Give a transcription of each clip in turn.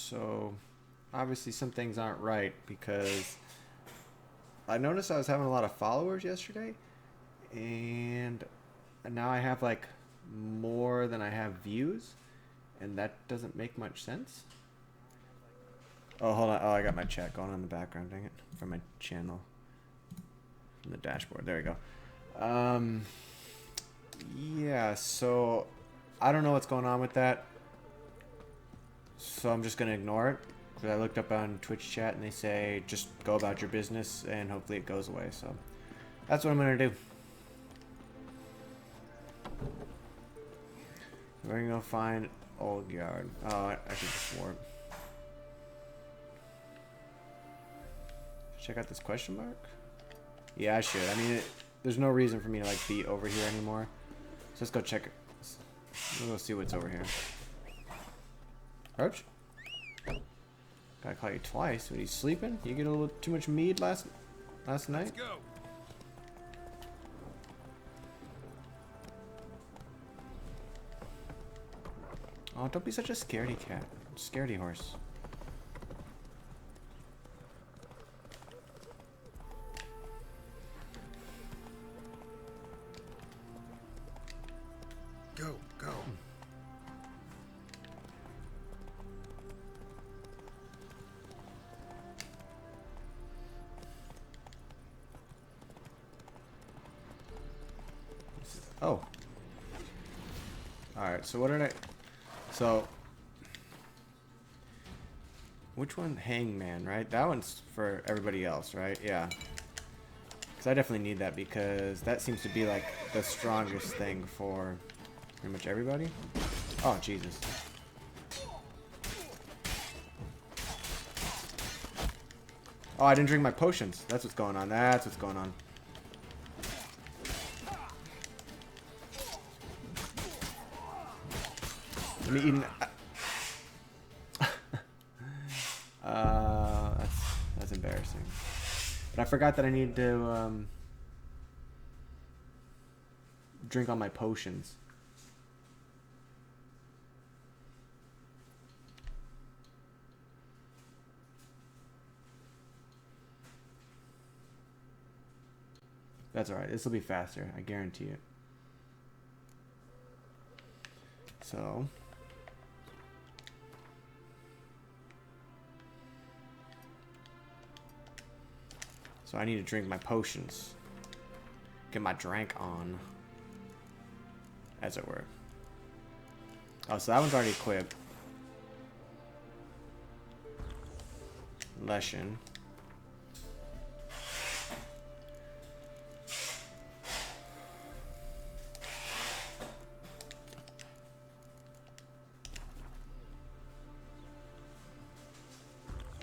So, obviously, some things aren't right because I noticed I was having a lot of followers yesterday, and now I have like more than I have views, and that doesn't make much sense. Oh, hold on. Oh, I got my chat going on in the background. Dang it. From my channel. From the dashboard. There we go. Yeah, so I don't know what's going on with that. So I'm just going to ignore it. Because I looked up on Twitch chat and they say just go about your business and hopefully it goes away. So that's what I'm going to do. We're going to go find Old Yard. Oh, I could just warp. Check out this question mark? Yeah, I should. I mean, there's no reason for me to like be over here anymore. So let's go check it. We'll go see what's over here. Roach? Gotta call you twice. When he's sleeping? You get a little too much mead last night? Let's go. Oh, don't be such a scaredy cat. Scaredy horse. Go, go. Oh. Alright, so what did I... So... Which one? Hangman, right? That one's for everybody else, right? Yeah. Because I definitely need that because that seems to be like the strongest thing for pretty much everybody. Oh, Jesus. Oh, I didn't drink my potions. That's what's going on. That's what's going on. Let me eat that's embarrassing. But I forgot that I need to drink all my potions. That's alright. This will be faster. I guarantee it. So... So I need to drink my potions. Get my drink on. As it were. Oh, so that one's already equipped. Leshen.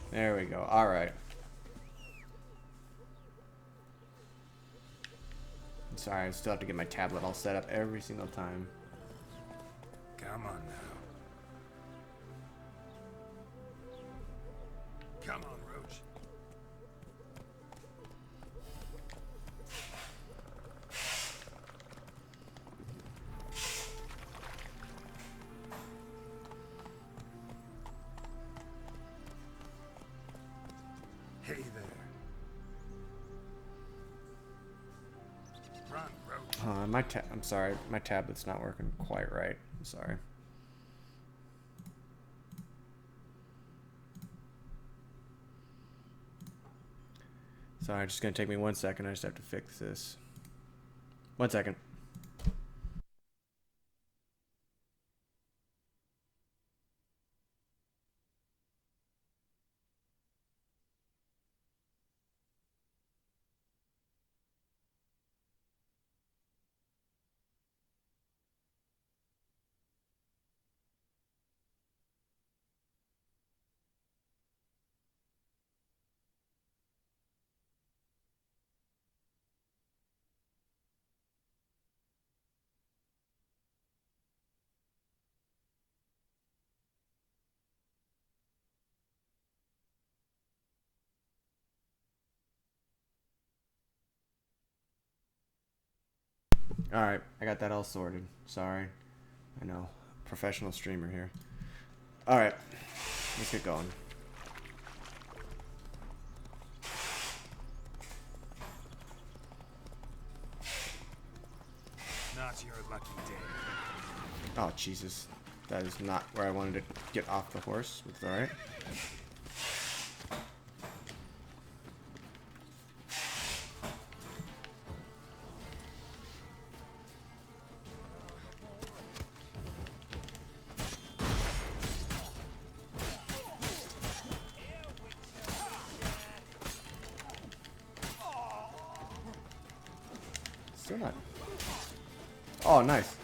There we go. Alright. Sorry, I still have to get my tablet all set up every single time. Come on now. Come on, Roach. Hey there. Run, Roach. I'm sorry, my tablet's not working quite right. I'm sorry. Sorry, it's just gonna take me 1 second. I just have to fix this. 1 second. Alright, I got that all sorted. Sorry. I know. Professional streamer here. Alright. Let's get going. Not your lucky day. Oh, Jesus. That is not where I wanted to get off the horse. It's alright. Still not. Oh, nice.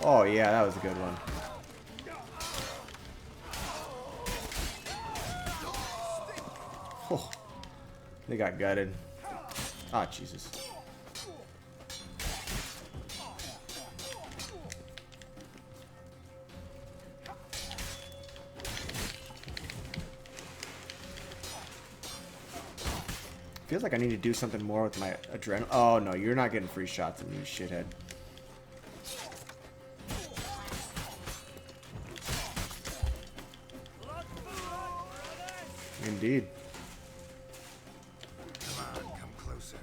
Oh, yeah, that was a good one. Oh, they got gutted. Ah, Jesus. Feels like I need to do something more with my adrenaline. Oh, no, you're not getting free shots of me, you shithead. Indeed. Come on, come closer.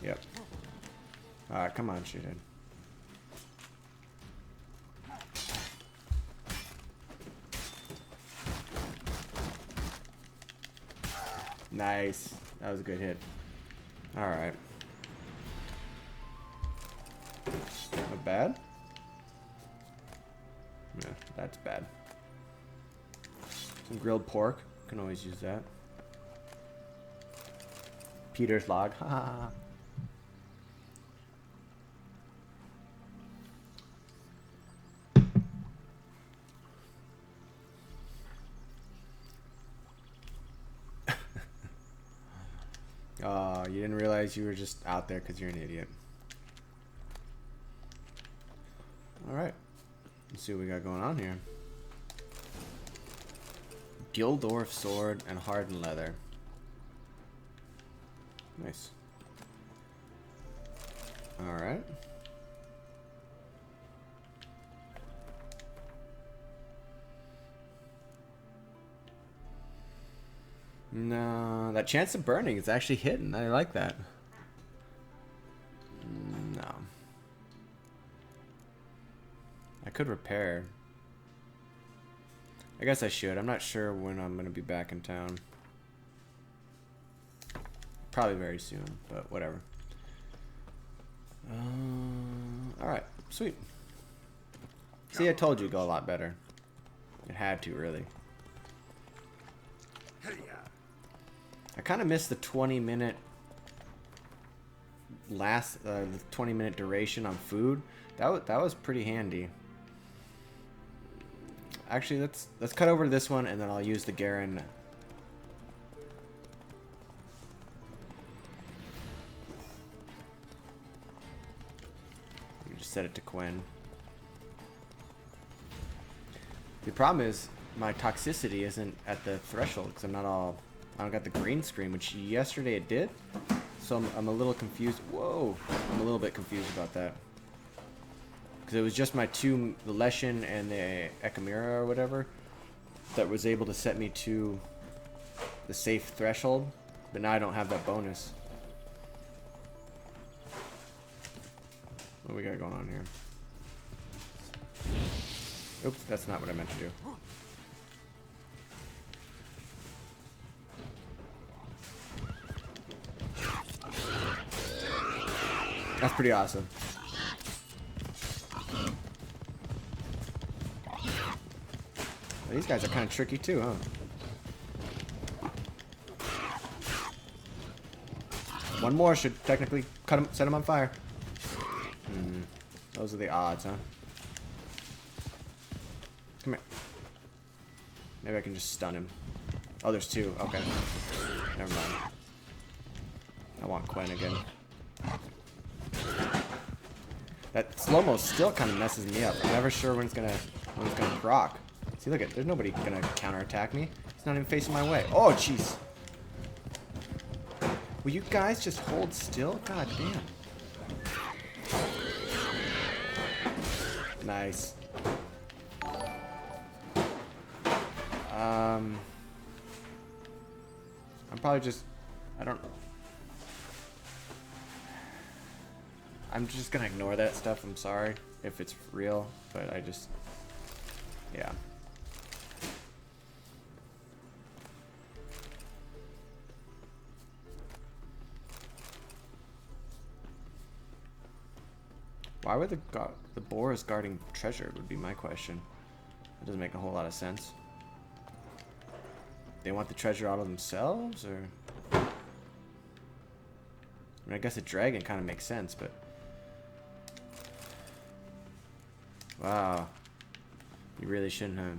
Yep. Alright, come on, shithead. Nice. That was a good hit. Alright. Not bad? Yeah, that's bad. Some grilled pork. Can always use that. Peter's log. Ha ha ha. Oh, you didn't realize you were just out there because you're an idiot. Alright. Let's see what we got going on here. Gildorf sword and hardened leather. Nice. Alright. No, that chance of burning is actually hitting. I like that. No. I could repair. I guess I should. I'm not sure when I'm going to be back in town. Probably very soon, but whatever. Alright, sweet. See, I told you it'd go a lot better. It had to, really. I kind of missed the 20-minute the 20-minute duration on food. That was pretty handy. Actually, let's cut over to this one, and then I'll use the Garen. You just set it to Quinn. The problem is my toxicity isn't at the threshold because I don't got the green screen, which yesterday it did. So I'm a little confused. Whoa, I'm a little bit confused about that. Because it was just my two, the Leshen and the Ekamira or whatever, that was able to set me to the safe threshold. But now I don't have that bonus. What we got going on here? Oops, that's not what I meant to do. That's pretty awesome. Well, these guys are kind of tricky too, huh? One more should technically cut him, set him on fire. Those are the odds, huh? Come here. Maybe I can just stun him. Oh, there's two. Okay. Never mind. I want Quinn again. That slow-mo still kind of messes me up. I'm never sure when it's gonna proc. See, look at, there's nobody gonna counterattack me. He's not even facing my way. Oh, jeez. Will you guys just hold still? God damn. Nice. I'm probably just... I'm just gonna ignore that stuff, I'm sorry, if it's real, but I just... Yeah. Why were the boars guarding treasure would be my question. That doesn't make a whole lot of sense. They want the treasure out of themselves, or... I mean, I guess a dragon kind of makes sense, but... Wow. You really shouldn't have.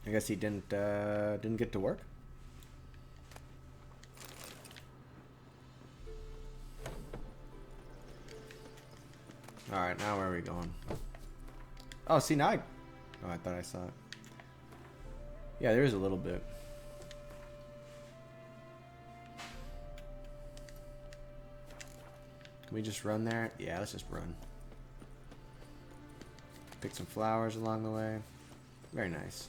I guess he didn't get to work. All right, now where are we going? Oh, see now oh, I thought I saw it. Yeah, there is a little bit. Can we just run there? Yeah, let's just run. Pick some flowers along the way. Very nice.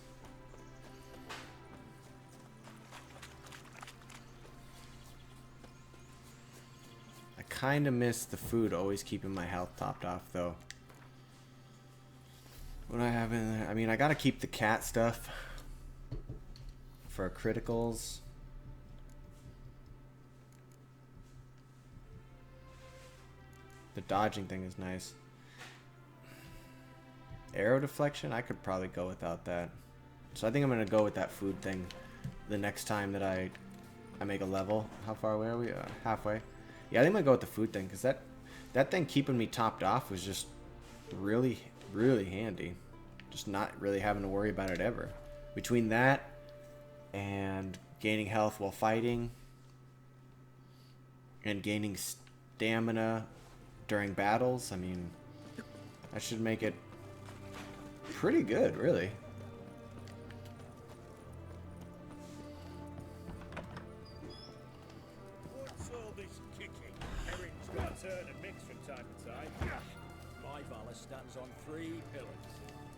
I kind of miss the food always keeping my health topped off, though. What do I have in there? I mean, I gotta keep the cat stuff for criticals. The dodging thing is nice. Arrow deflection, I could probably go without that. So I think I'm gonna go with that food thing the next time that I make a level. How far away are we? Halfway. Yeah, I think I'm gonna go with the food thing, because that thing keeping me topped off was just really, really handy. Just not really having to worry about it ever. Between that and gaining health while fighting and gaining stamina during battles, I mean, that should make it pretty good, really. What's all this kicking? Erin's got to turn and mix from time to time. My Valor stands on 3 pillars.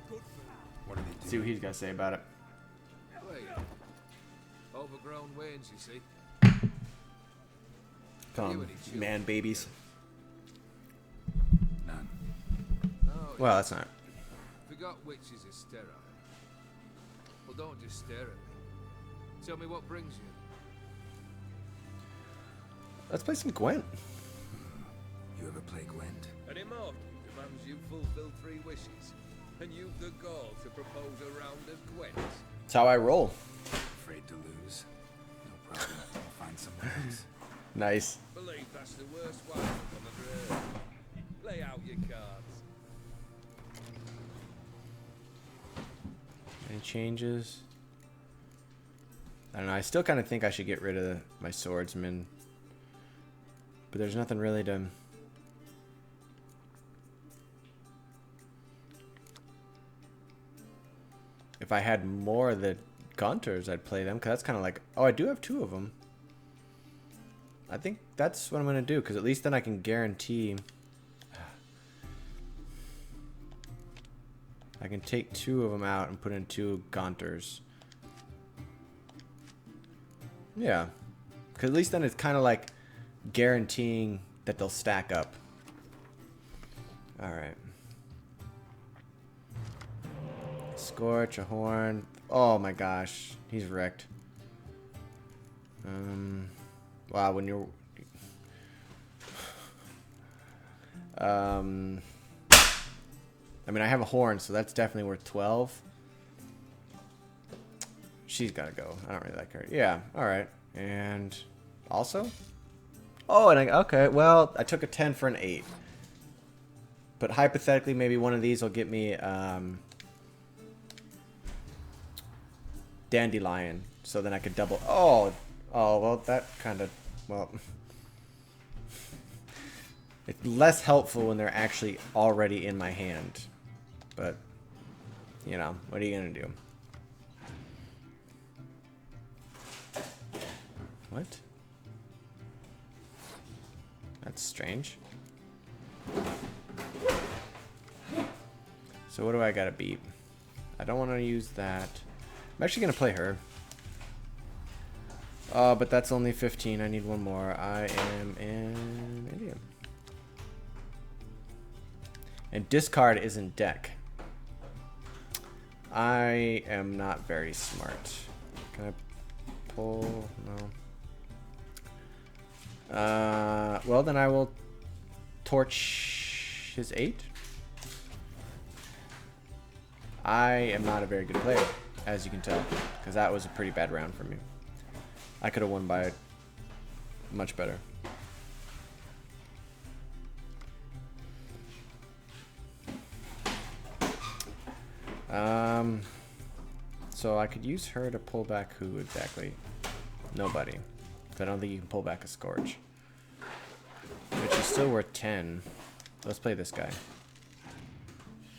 Good for What do they do? See what he's got to say about it. Wait. Overgrown wains, you see. Come, man babies. None. No, Well, that's not. forgot witches are sterile. Well, don't just stare at me. Tell me what brings you. Let's play some Gwent. You ever play Gwent? An immortal demands you fulfill 3 wishes, and you've the gall to propose a round of Gwent. That's how I roll. Afraid to lose. No problem. I'll find someone else. Nice. Believe that's the worst one I've ever heard. Lay out your cards. Any changes? I don't know. I still kind of think I should get rid of my swordsman. But there's nothing really to... If I had more of the Gunters, I'd play them. Because that's kind of like... Oh, I do have 2 of them. I think that's what I'm going to do. Because at least then I can guarantee... I can take 2 of them out and put in 2 Gaunters. Yeah. Because at least then it's kind of like guaranteeing that they'll stack up. Alright. Scorch, a horn. Oh my gosh. He's wrecked. Wow, when you're... I mean, I have a horn, so that's definitely worth 12. She's gotta go. I don't really like her. Yeah, alright. And also? Oh, and okay, well, I took a 10 for an 8. But hypothetically, maybe one of these will get me Dandelion. So then I could double... Oh, well, that kind of... Well... It's less helpful when they're actually already in my hand. But, you know, what are you going to do? What? That's strange. So what do I gotta beat? I don't want to use that. I'm actually gonna play her. But that's only 15. I need one more. I am an Indian. And discard isn't deck. I am not very smart. Can I pull? No. Well, then I will torch his 8. I am not a very good player, as you can tell, because that was a pretty bad round for me. I could have won by much better. So I could use her to pull back who exactly? Nobody. I don't think you can pull back a Scorch. Which is still worth 10. Let's play this guy.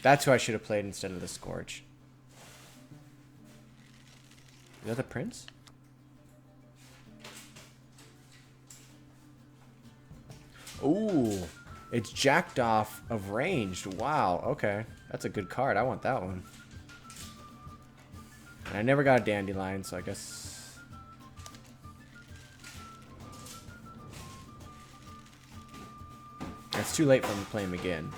That's who I should have played instead of the Scorch. Is that the Prince? Ooh. It's Jackdaw of Ranged. Wow. Okay. That's a good card. I want that one. And I never got a Dandelion, so I guess... It's too late for me to play him again.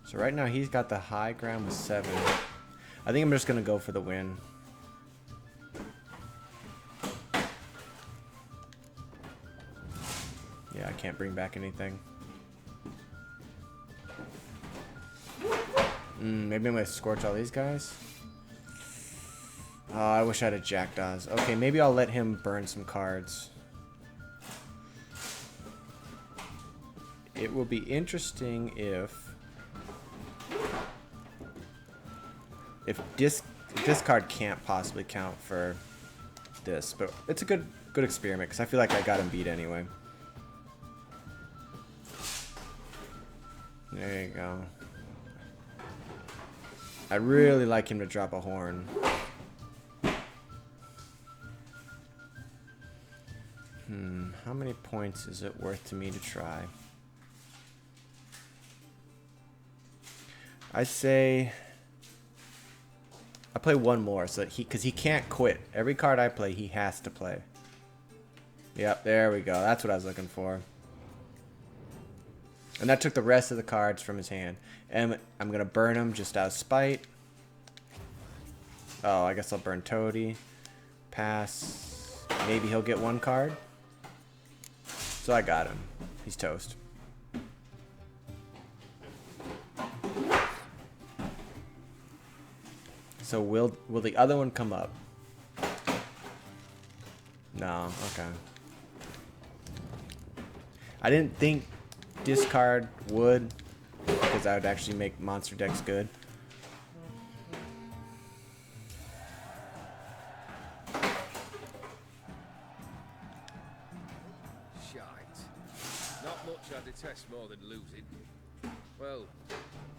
So right now he's got the high ground with 7. I think I'm just going to go for the win. Yeah, I can't bring back anything. Maybe I'm going to Scorch all these guys. Oh, I wish I had a Jackdaws. Okay, maybe I'll let him burn some cards. It will be interesting if this card can't possibly count for this, but it's a good experiment because I feel like I got him beat anyway. There you go. I'd really like him to drop a horn. How many points is it worth to me to try? I'd say I play one more so that because he can't quit. Every card I play, he has to play. Yep, there we go. That's what I was looking for. And that took the rest of the cards from his hand. And I'm going to burn him just out of spite. Oh, I guess I'll burn Toady. Pass. Maybe he'll get one card. So I got him. He's toast. So will the other one come up? No, okay. I didn't think discard would, because I would actually make monster decks good. Shite. Not much I detest more than losing. Well,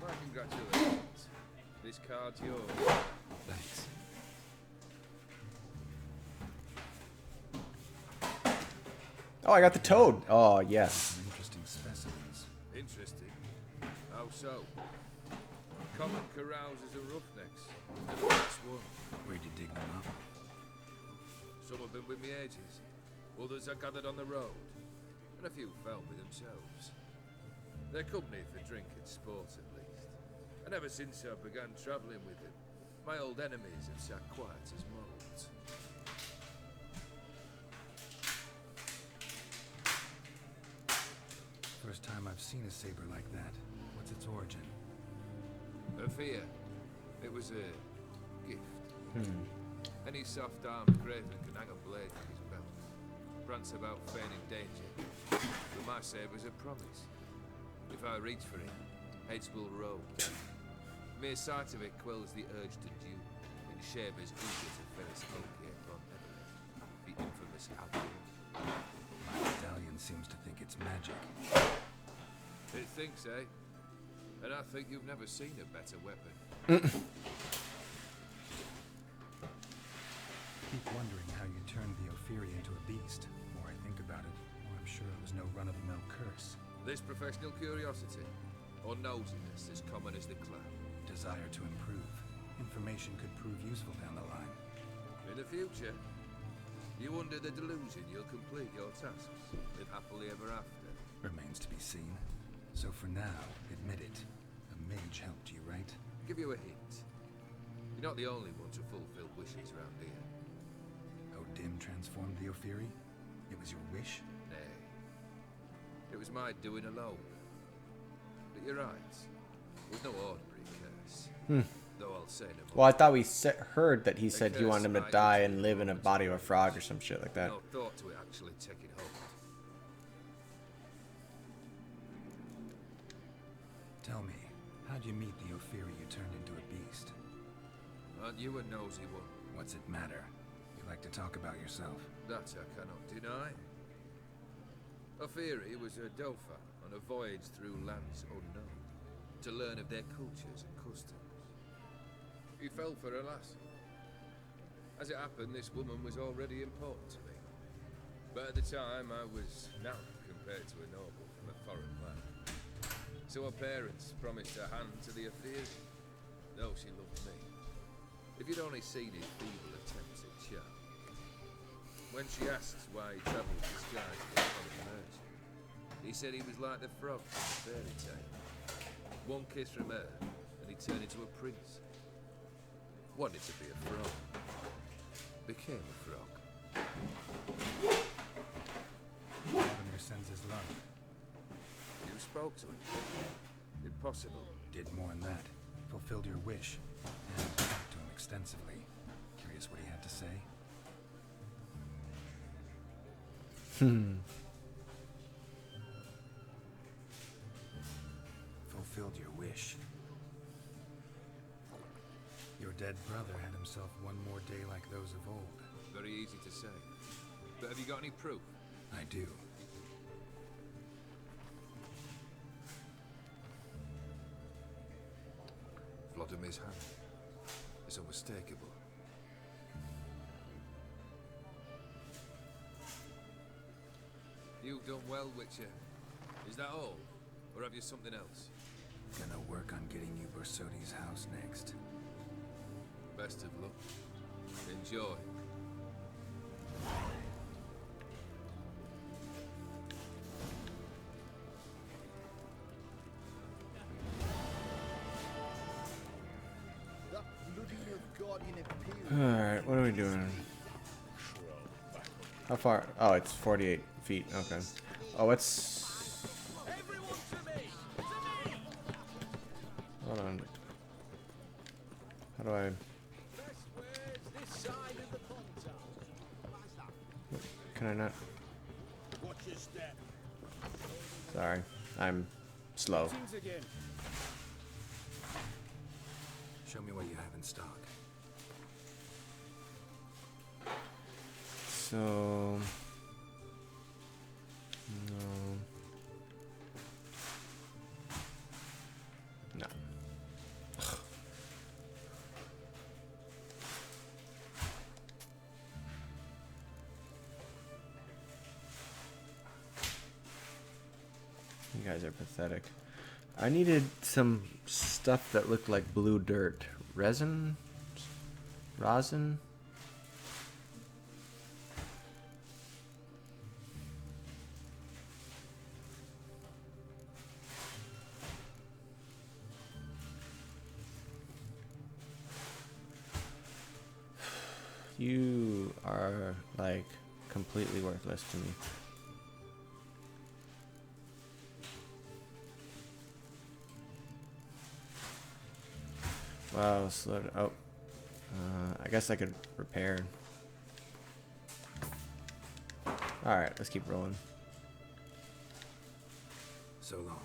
my congratulations. This card's yours. Thanks. Oh, I got the Toad. Oh, yes. Interesting specimens. Interesting. How so? Common carousers are roughnecks. Never gets one. Where'd you dig them up? Some have been with me ages. Others are gathered on the road. And a few fell with themselves. They're company for drink and sport at least. And ever since I began travelling with them, my old enemies have sat quiet as moles. First time I've seen a saber like that. What's its origin? A fear. It was a gift. Any soft-armed craven can hang a blade from his belt. Prance about feigning danger. But my saber's a promise. If I reach for it, heads will roll. Mere sight of it quells the urge to duel, when Shaber's eager to face Okiek on Everett. this out here. My medallion seems to think it's magic. It thinks, eh? And I think you've never seen a better weapon. Keep wondering how you turned the Ophiri into a beast. The more I think about it, the more I'm sure it was no run-of-the-mill curse. This professional curiosity, or nosiness as common as the cloud. Desire to improve. Information could prove useful down the line. In the future, you under the delusion you'll complete your tasks, live happily ever after. Remains to be seen. So for now, admit it. A mage helped you, right? Give you a hint. You're not the only one to fulfill wishes around here. O'Dim transformed the Ophiri? It was your wish? Nay. It was my doing alone. But you're right. It was no ordinary curse. Though I'll say no more. Well, I thought we heard that he said he wanted him to die and live in a body of a frog or some shit like that. No thought to it actually taking hold. Tell me, how'd you meet the Ophiri you turned into a beast? Aren't you a nosy one? What's it matter? You like to talk about yourself. That I cannot deny. Ophiri was a Dauphin on a voyage through lands unknown, to learn of their cultures and customs. He fell for a lass. As it happened, this woman was already important to me. But at the time, I was nothing compared to a noble from a foreign land. So her parents promised her hand to the Ophiri, though she loved me. If you'd only seen his feeble attempts at charm. When she asked why he travelled disguised as a common merchant, he said he was like the frog from the fairy tale. One kiss from her, and he turned into a prince. Wanted to be a frog. Became a frog. Governor sends his love. You spoke to him. Impossible. Did more than that. Fulfilled your wish. And talked to him extensively. Curious what he had to say? Fulfilled your wish. Your dead brother had himself one more day like those of old. Very easy to say. But have you got any proof? I do. Vladimir's hand. It's unmistakable. You've done well, Witcher. Is that all? Or have you something else? Gonna work on getting you Bersodi's house next. Best of luck. Enjoy. Alright, what are we doing? How far? Oh, it's 48 feet. Okay. Oh, it's... Hold on. How do I... Can I not? Sorry, I'm slow. Show me what you have in stock. So... No. No. You guys are pathetic. I needed some stuff that looked like blue dirt. Resin? Rosin? You are, like, completely worthless to me. Wow, slow. Oh. I guess I could repair. Alright, let's keep rolling. So long.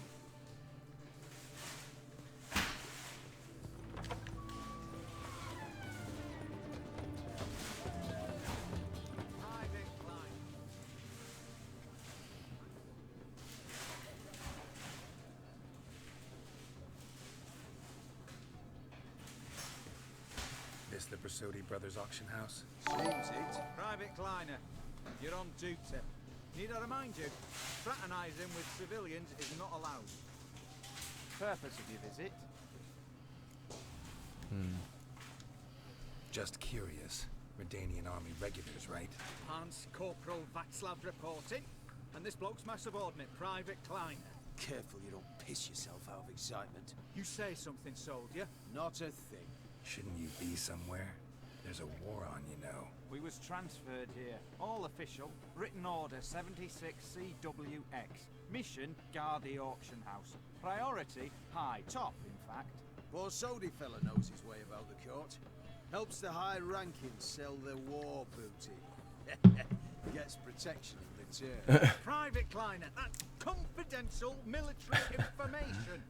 This the Brasodi Brothers auction house? Seems it. Private Kleiner. You're on duty. Need I remind you, fraternising with civilians is not allowed. Purpose of your visit? Just curious. Redanian army regulars, right? Hans Corporal Václav reporting. And this bloke's my subordinate, Private Kleiner. Careful you don't piss yourself out of excitement. You say something, soldier. Not a thing. Shouldn't you be somewhere? There's a war on, you know. We was transferred here. All official. Written order 76 CWX. Mission, guard the auction house. Priority, high. Top, in fact. Borsodi fella knows his way about the court. Helps the high rankings sell their war booty. Gets protection in return. Private Kleiner, that's confidential military information.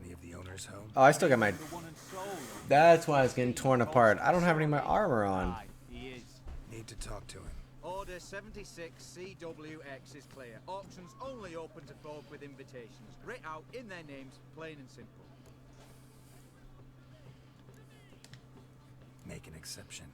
Any of the owners home? Oh, I still got my... The one and sole. That's why it's getting torn apart. I don't have any of my armor on. Aye, he is. Need to talk to him. Order 76 CWX is clear. Auctions only open to folk with invitations. Writ out in their names, plain and simple. Make an exception.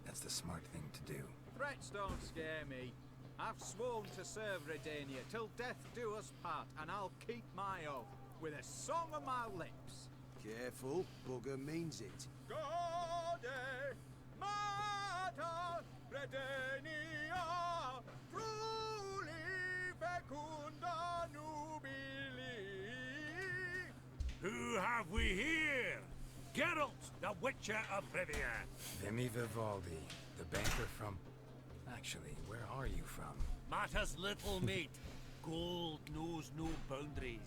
That's the smart thing to do. Threats don't scare me. I've sworn to serve Redania till death do us part, and I'll keep my oath with a song on my lips. Careful, bugger means it. Gode Mater Redania Fruli Fecunda Nubili. Who have we here? Geralt, the Witcher of Rivia. Vimy Vivaldi, the banker from... Actually, where are you from? Mata's little mate. Gold knows no boundaries.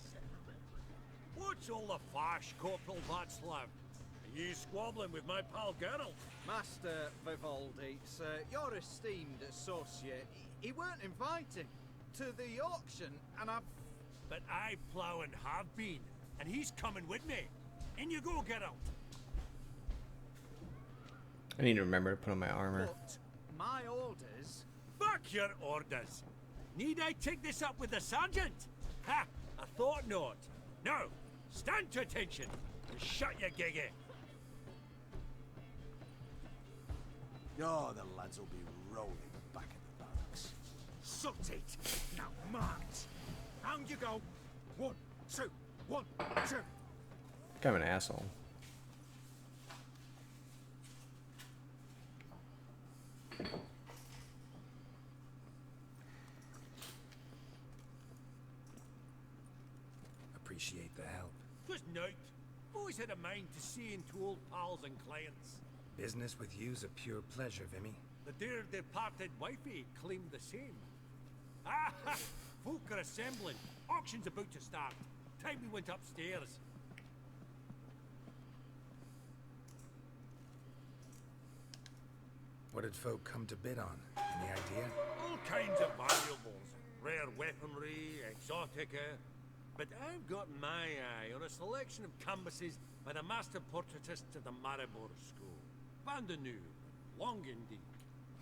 What's all the fash, Corporal Václav? Are you squabbling with my pal Geralt? Master Vivaldi, sir, your esteemed associate, he weren't invited to the auction, and I've... But I plough and have been, and he's coming with me. In you go, Geralt. I need to remember to put on my armor. But my orders... Fuck your orders. Need I take this up with the sergeant? Ha! I thought not. Now, stand to attention and shut your giggy. Oh, the lads will be rolling back at the barracks. Sort it! Now march! Round you go! 1, 2, 1, 2! Kind of an asshole. Appreciate the help. Just note, always had a mind to see into old pals and clients. Business with you's a pure pleasure, Vimy. The dear departed wifey claimed the same. Ah, ha! Folk are assembling. Auction's about to start. Time we went upstairs. What did folk come to bid on? Any idea? All kinds of valuables. Rare weaponry, exotica. But I've got my eye on a selection of canvases by the master portraitists at the Maribor School. Vandeneu, Longendiek.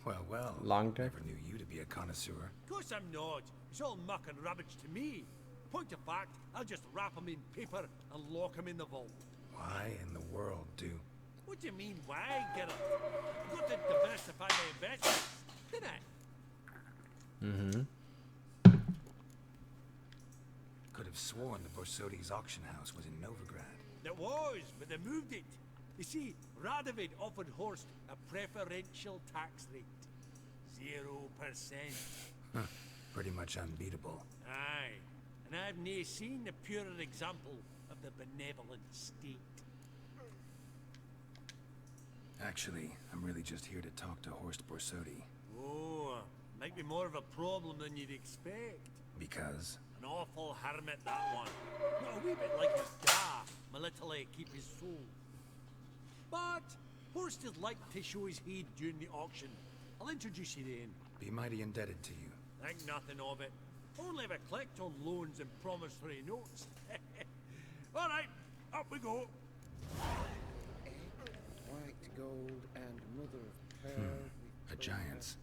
Well, well. Long dick? Never knew you to be a connoisseur. Of course I'm not. It's all muck and rubbish to me. Point of fact, I'll just wrap 'em in paper and lock 'em in the vault. Why in the world do... What do you mean, why, Geralt? I've got to diversify my investments, didn't I? Mm-hmm. Could have sworn the Borsodi's auction house was in Novigrad. It was, but they moved it. You see, Radovid offered Horst a preferential tax rate. 0%. Huh. Pretty much unbeatable. Aye, and I've nae seen a purer example of the benevolent state. Actually, I'm really just here to talk to Horst Borsodi. Oh, might be more of a problem than you'd expect. Because... An awful hermit, that one. Not a wee bit like his da, my little keep his soul. But Horst is like to show his head during the auction. I'll introduce you then. Be mighty indebted to you. Think nothing of it. Only if I collect on loans and promissory notes. All right, up we go. White gold and mother of pearl. A giant's.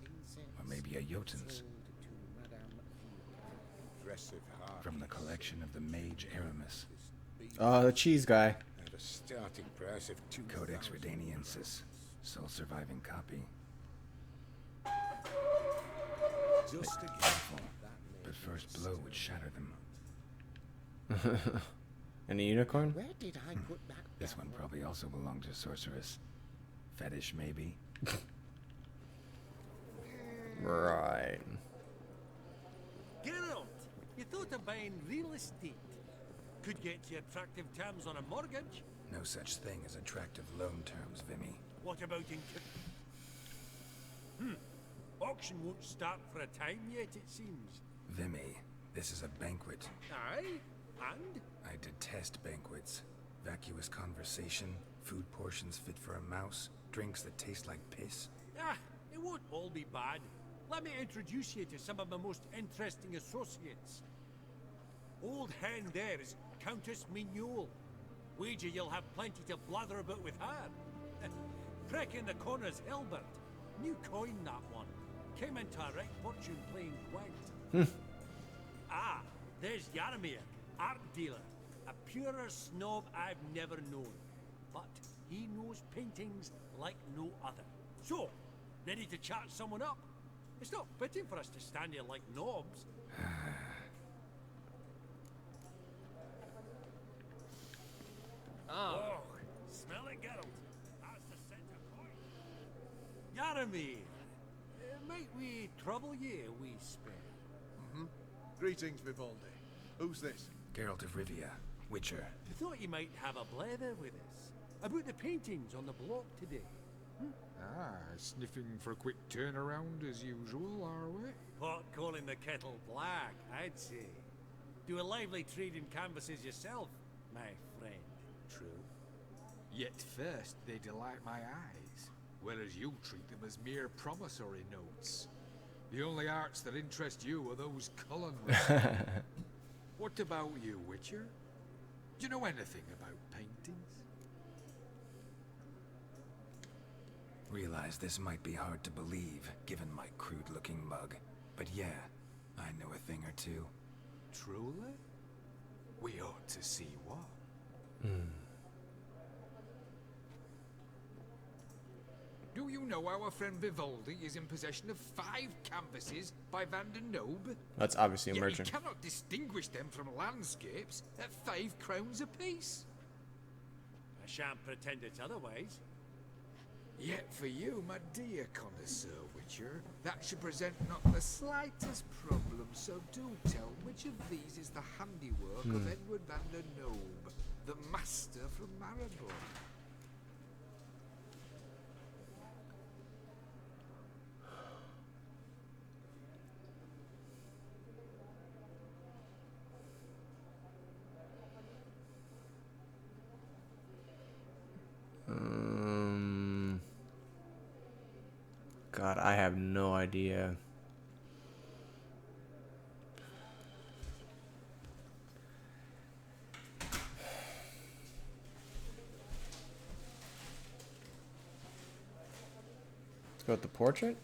Or maybe a Jotun's. Impressive heart. From the collection of the mage Aramis. The cheese guy. Never a starting price of 2,000. Codex Redaniensis. Sole surviving copy. Just again. Careful. But first blow would shatter them. And a unicorn? Where did I put that? This one probably also belonged to Sorceress. Fetish, maybe? Right. Geralt, you thought of buying real estate? Could get you attractive terms on a mortgage. No such thing as attractive loan terms, Vimy. What about in... Auction won't start for a time yet, it seems. Vimy, this is a banquet. Aye, and? I detest banquets. Vacuous conversation, food portions fit for a mouse, drinks that taste like piss. Ah, it won't all be bad. Let me introduce you to some of my most interesting associates. Old hen there is Countess Mignol. Wager you'll have plenty to blather about with her. Prick in the corner's Hilbert. New coin, that one. Came into a right fortune playing Gwent. Ah, there's Yaramir, art dealer. A purer snob I've never known. But he knows paintings like no other. So, ready to chat someone up? It's not fitting for us to stand here like knobs. Oh, smell it, Geralt. That's the scent of coin. Yaramir, might we trouble ye a wee spell? Greetings, Vivaldi. Who's this? Geralt of Rivia, Witcher. I thought you might have a blather with us about the paintings on the block today. Ah, sniffing for a quick turnaround as usual, are we? Pot calling the kettle black, I'd say. Do a lively trade in canvases yourself, my friend. True. Yet first they delight my eyes, whereas you treat them as mere promissory notes. The only arts that interest you are those culinary. What about you, Witcher? Do you know anything about paintings? Realize this might be hard to believe, given my crude-looking mug. But yeah, I know a thing or two. Truly? We ought to see what. Do you know our friend Vivaldi is in possession of 5 canvases by Van der Nobe? That's obviously a Yet merchant. he cannot distinguish them from landscapes at 5 crowns apiece. I shan't pretend it's otherwise. Yet for you, my dear connoisseur Witcher, that should present not the slightest problem, so do tell which of these is the handiwork of Edward van der Nobe, the master from Maribor. God, I have no idea. Let's go with the portrait.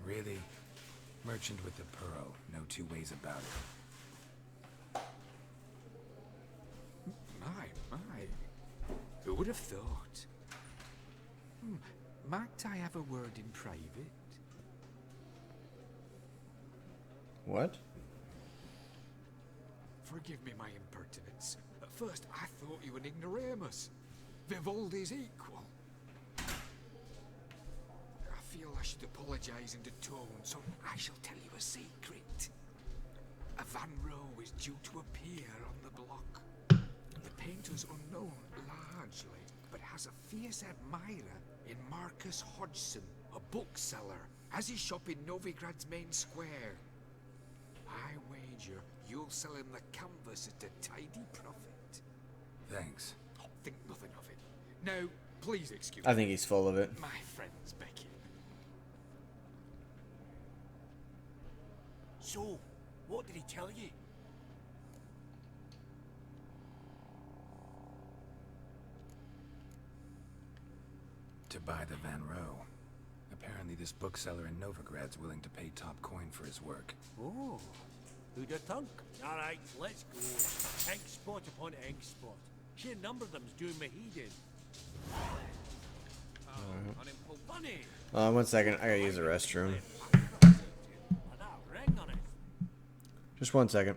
Really? Merchant with the pearl, no two ways about it. My. Who would have thought? Might I have a word in private? What? Forgive me my impertinence. At first I thought you an ignoramus. Vivaldi's equal. I feel I should apologize in the tone, so I shall tell you a secret. A Van Rohe is due to appear on the block. The painter's unknown, largely, but has a fierce admirer in Marcus Hodgson, a bookseller, has his shop in Novigrad's main square. I wager you'll sell him the canvas at a tidy profit. Thanks. Oh, think nothing of it. Now, please excuse I think he's full of it. my friend's Becky. So, what did he tell you? To buy the Van Rohe. Apparently this bookseller in Novigrad's willing to pay top coin for his work. Oh, who'd have thunk? All right, let's go. Ink spot upon ink spot. Sheer number of them's doing me he did. Funny. 1 second. I gotta use the restroom. And that ring on it. Just 1 second.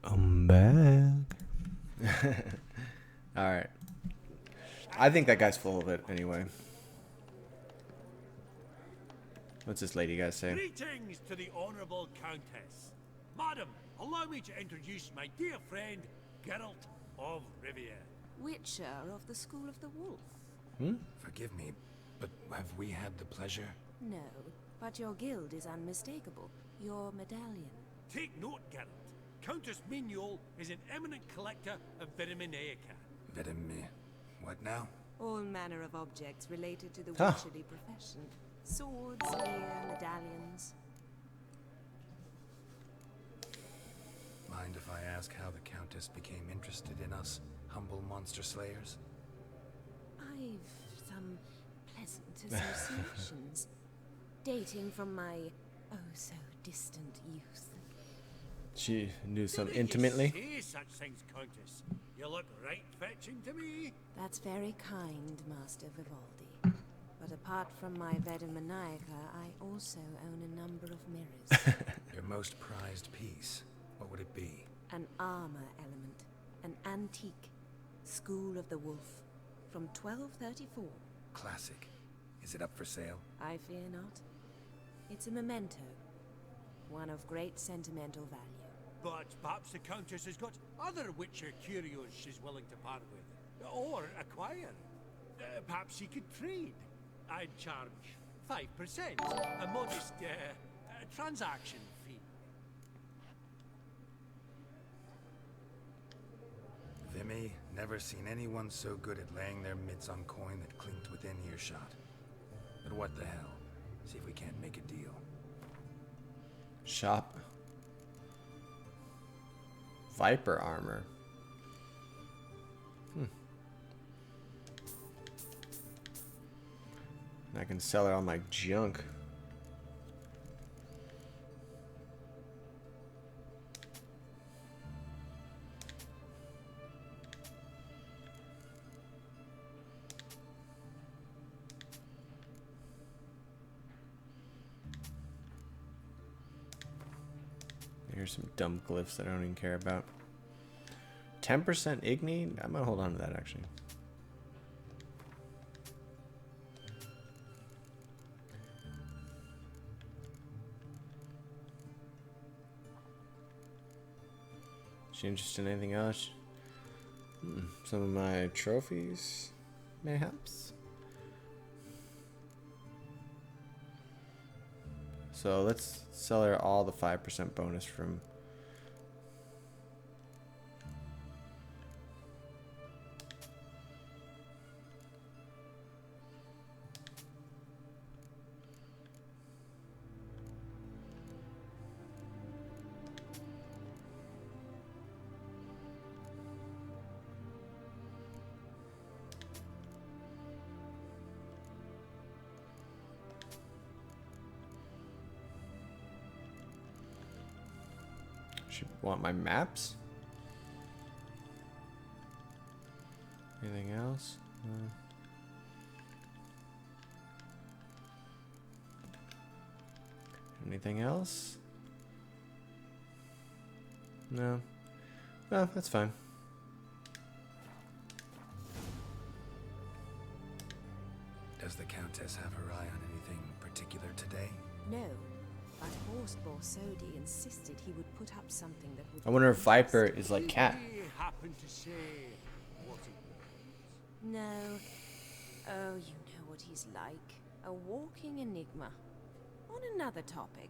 I'm back. Alright. I think that guy's full of it anyway. What's this lady guy say? Greetings to the Honourable Countess. Madam, allow me to introduce my dear friend, Geralt of Rivia. Witcher of the School of the Wolf. Forgive me, but have we had the pleasure? No, but your guild is unmistakable. Your medallion. Take note, Geralt. Countess Mignol is an eminent collector of Vitaminaica. What now? All manner of objects related to the Huh. witcherly profession. Swords, gear, medallions. Mind if I ask how the Countess became interested in us, humble monster slayers? I've some pleasant associations, dating from my oh-so-distant youth. She knew some Didn't you intimately. say such things, Countess? You look right fetching to me. That's very kind, Master Vivaldi. But apart from my Vedamaniaca, I also own a number of mirrors. Your most prized piece, what would it be? An armor element. An antique. School of the Wolf. From 1234. Classic. Is it up for sale? I fear not. It's a memento. One of great sentimental value. But perhaps the Countess has got other Witcher curios she's willing to part with. Or acquire. Perhaps she could trade. I'd charge 5%. A modest transaction fee. Vimy, never seen anyone so good at laying their mitts on coin that clinked within earshot. But what the hell? See if we can't make a deal. Shop. Viper armor. I can sell it on my junk. Here's some dumb glyphs that I don't even care about. 10% Igni? I'm gonna hold on to that actually. She interested in anything else? Some of my trophies, mayhaps. So let's sell her all the 5% bonus from. Should want my maps. Anything else? Anything else? No. No, that's fine. Does the Countess have her eye on anything particular today? No, but Horst Borsodi insisted he would put up something that would. I wonder if Viper is like Cat. He happened to say what it was. No. Oh, you know what he's like. A walking enigma. On another topic.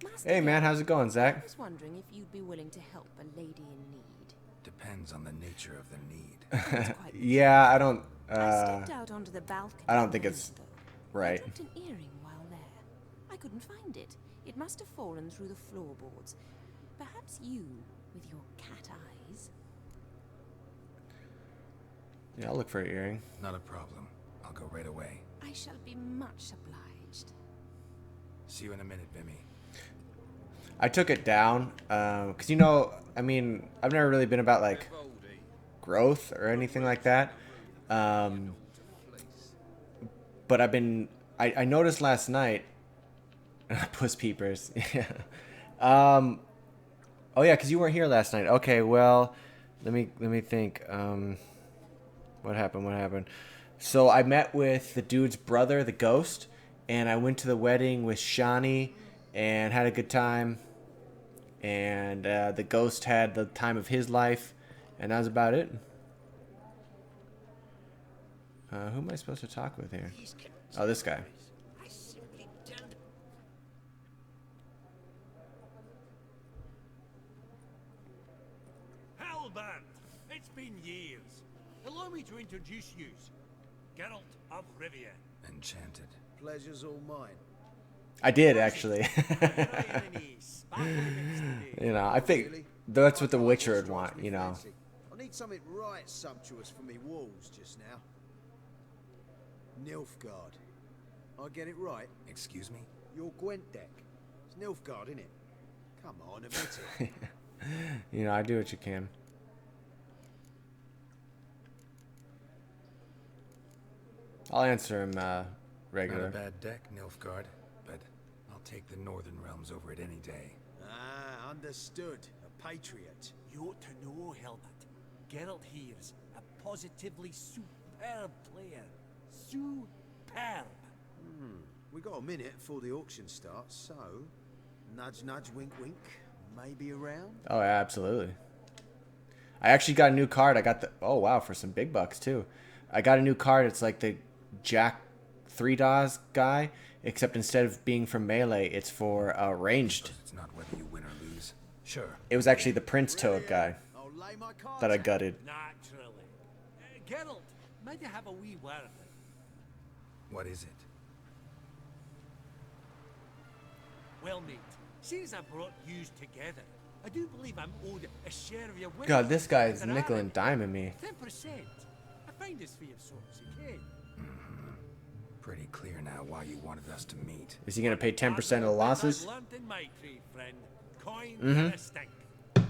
Master Hey man, how's it going, I Zach? was wondering if you'd be willing to help a lady in need. Depends on the nature of the need. It's quite Yeah, I don't. I stepped out onto the balcony. I don't think alone, it's though. right. I dropped an earring while there. I couldn't find it. It must have fallen through the floorboards. Perhaps you, with your cat eyes. Yeah, I'll look for an earring. Not a problem. I'll go right away. I shall be much obliged. See you in a minute, Vimy. I took it down because, you know, I mean, I've never really been about like growth or anything like that. But I've been. I noticed last night. Puss peepers. Yeah. Oh yeah, because you weren't here last night. Okay, well, let me think. What happened? So I met with the dude's brother, the ghost, and I went to the wedding with Shani and had a good time. And the ghost had the time of his life, and that was about it. Who am I supposed to talk with here? Oh, this guy. Halbert, it's been years. Allow me to introduce you. Geralt of Rivia. Enchanted. Pleasure's all mine. I did actually. You know, I think that's what the Witcher would want. You know. I need something right sumptuous for me walls just now. Nilfgaard. I get it right? Excuse me? Your Gwent deck. It's Nilfgaard, innit? Come on, admit it. You know, I do what you can. I'll answer him regular. Not a bad deck, Nilfgaard, but I'll take the Northern Realms over it any day. Ah, understood. A patriot. You ought to know, Helmut. Geralt here's a positively superb player. Superb. We got a minute before the auction starts, so nudge, nudge, wink, wink. Maybe around. Oh, absolutely. I actually got a new card. I got the for some big bucks too. I got a new card. It's like the Jack 3 Dawes guy, except instead of being for melee, it's for ranged. It's not whether you win or lose. Sure. It was actually the Prince Toad guy I'll lay my cards that I out. gutted. Naturally. Geralt, might you have a wee word? What is it? Well, mate, since I brought yous together, I do believe I'm owed a share of your winnings. God, this guy is There nickel are and diming me. 10%. I find this for your sorts, okay? Pretty clear now why you wanted us to meet. Is he gonna pay 10% of the losses? I've learned in my trade, friend. Coin and a stink.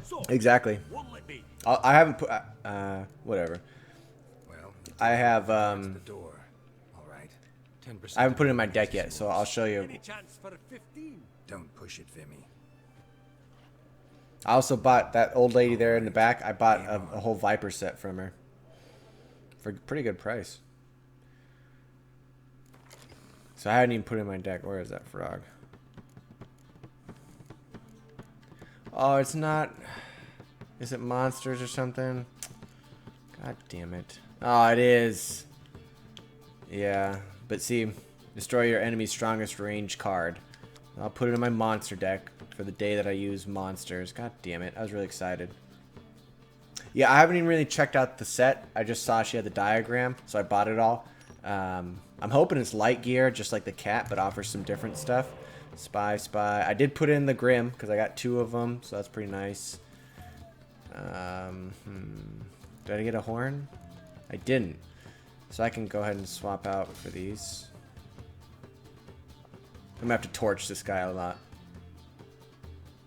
So, Exactly. what'll it be? I haven't put whatever. Well, I have towards the door. All right. 10%. I haven't put it in my of deck is yet, so yours. I'll show you. Any chance for a 15? Don't push it, Vimy. I also bought that old lady there in the back. I bought a whole Viper set from her for a pretty good price. So I hadn't even put it in my deck. Where is that frog? Oh, it's not. Is it monsters or something? God damn it. Oh, it is. Yeah, but see, destroy your enemy's strongest range card. I'll put it in my monster deck for the day that I use monsters. God damn it. I was really excited. Yeah, I haven't even really checked out the set. I just saw she had the diagram, so I bought it all. I'm hoping it's light gear, just like the cat, but offers some different stuff. Spy. I did put in the Grim, because I got 2 of them, so that's pretty nice. Did I get a horn? I didn't. So I can go ahead and swap out for these. I'm gonna have to torch this guy a lot.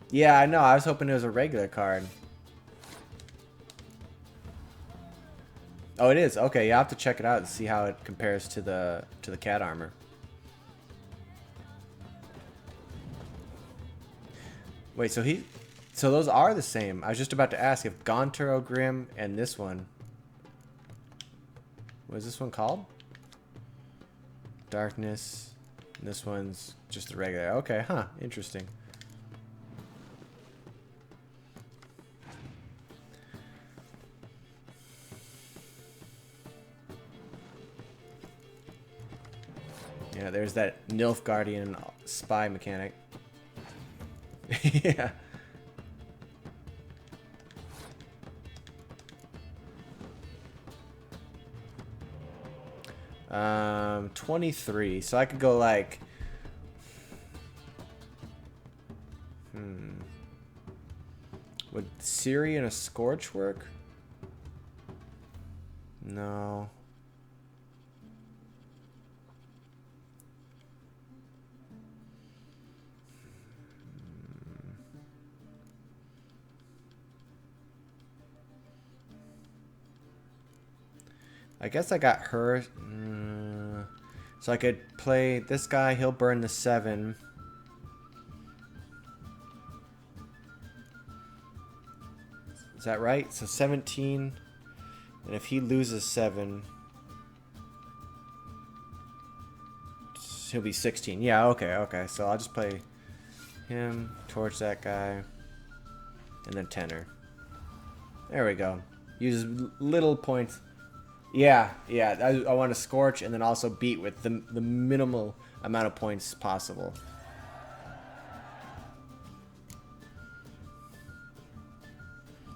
Yeah, I know. I was hoping it was a regular card. Oh, it is. Okay, yeah, I have to check it out and see how it compares to the cat armor. Wait, so those are the same. I was just about to ask if Gonturo Grim and this one. What is this one called? Darkness. And this one's just the regular. Okay, huh. Interesting. Yeah, there's that Nilfgaardian spy mechanic. Yeah. 23. So I could go like... Would Ciri and a Scorch work? No. I guess I got her. So I could play this guy. He'll burn the 7. Is that right? So 17. And if he loses 7, he'll be 16. Yeah, okay. So I'll just play him, torch that guy, and then tenor. There we go. Use little points. Yeah. I want to Scorch and then also beat with the minimal amount of points possible.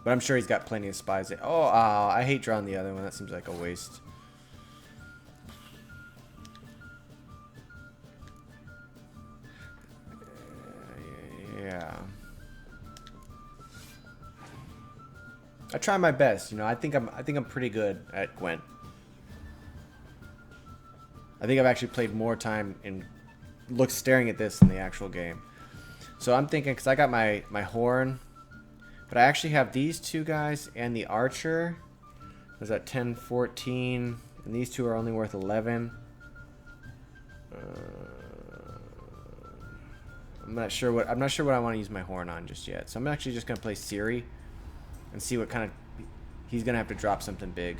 But I'm sure he's got plenty of spies. Oh, I hate drawing the other one. That seems like a waste. Yeah. I try my best, you know. I think I'm pretty good at Gwent. I think I've actually played more time in staring at this than the actual game. So I'm thinking, because I got my horn, but I actually have these 2 guys and the archer. Is that 10, 14, and these 2 are only worth 11. I'm not sure what I want to use my horn on just yet. So I'm actually just gonna play Ciri and see what kind of... He's gonna have to drop something big.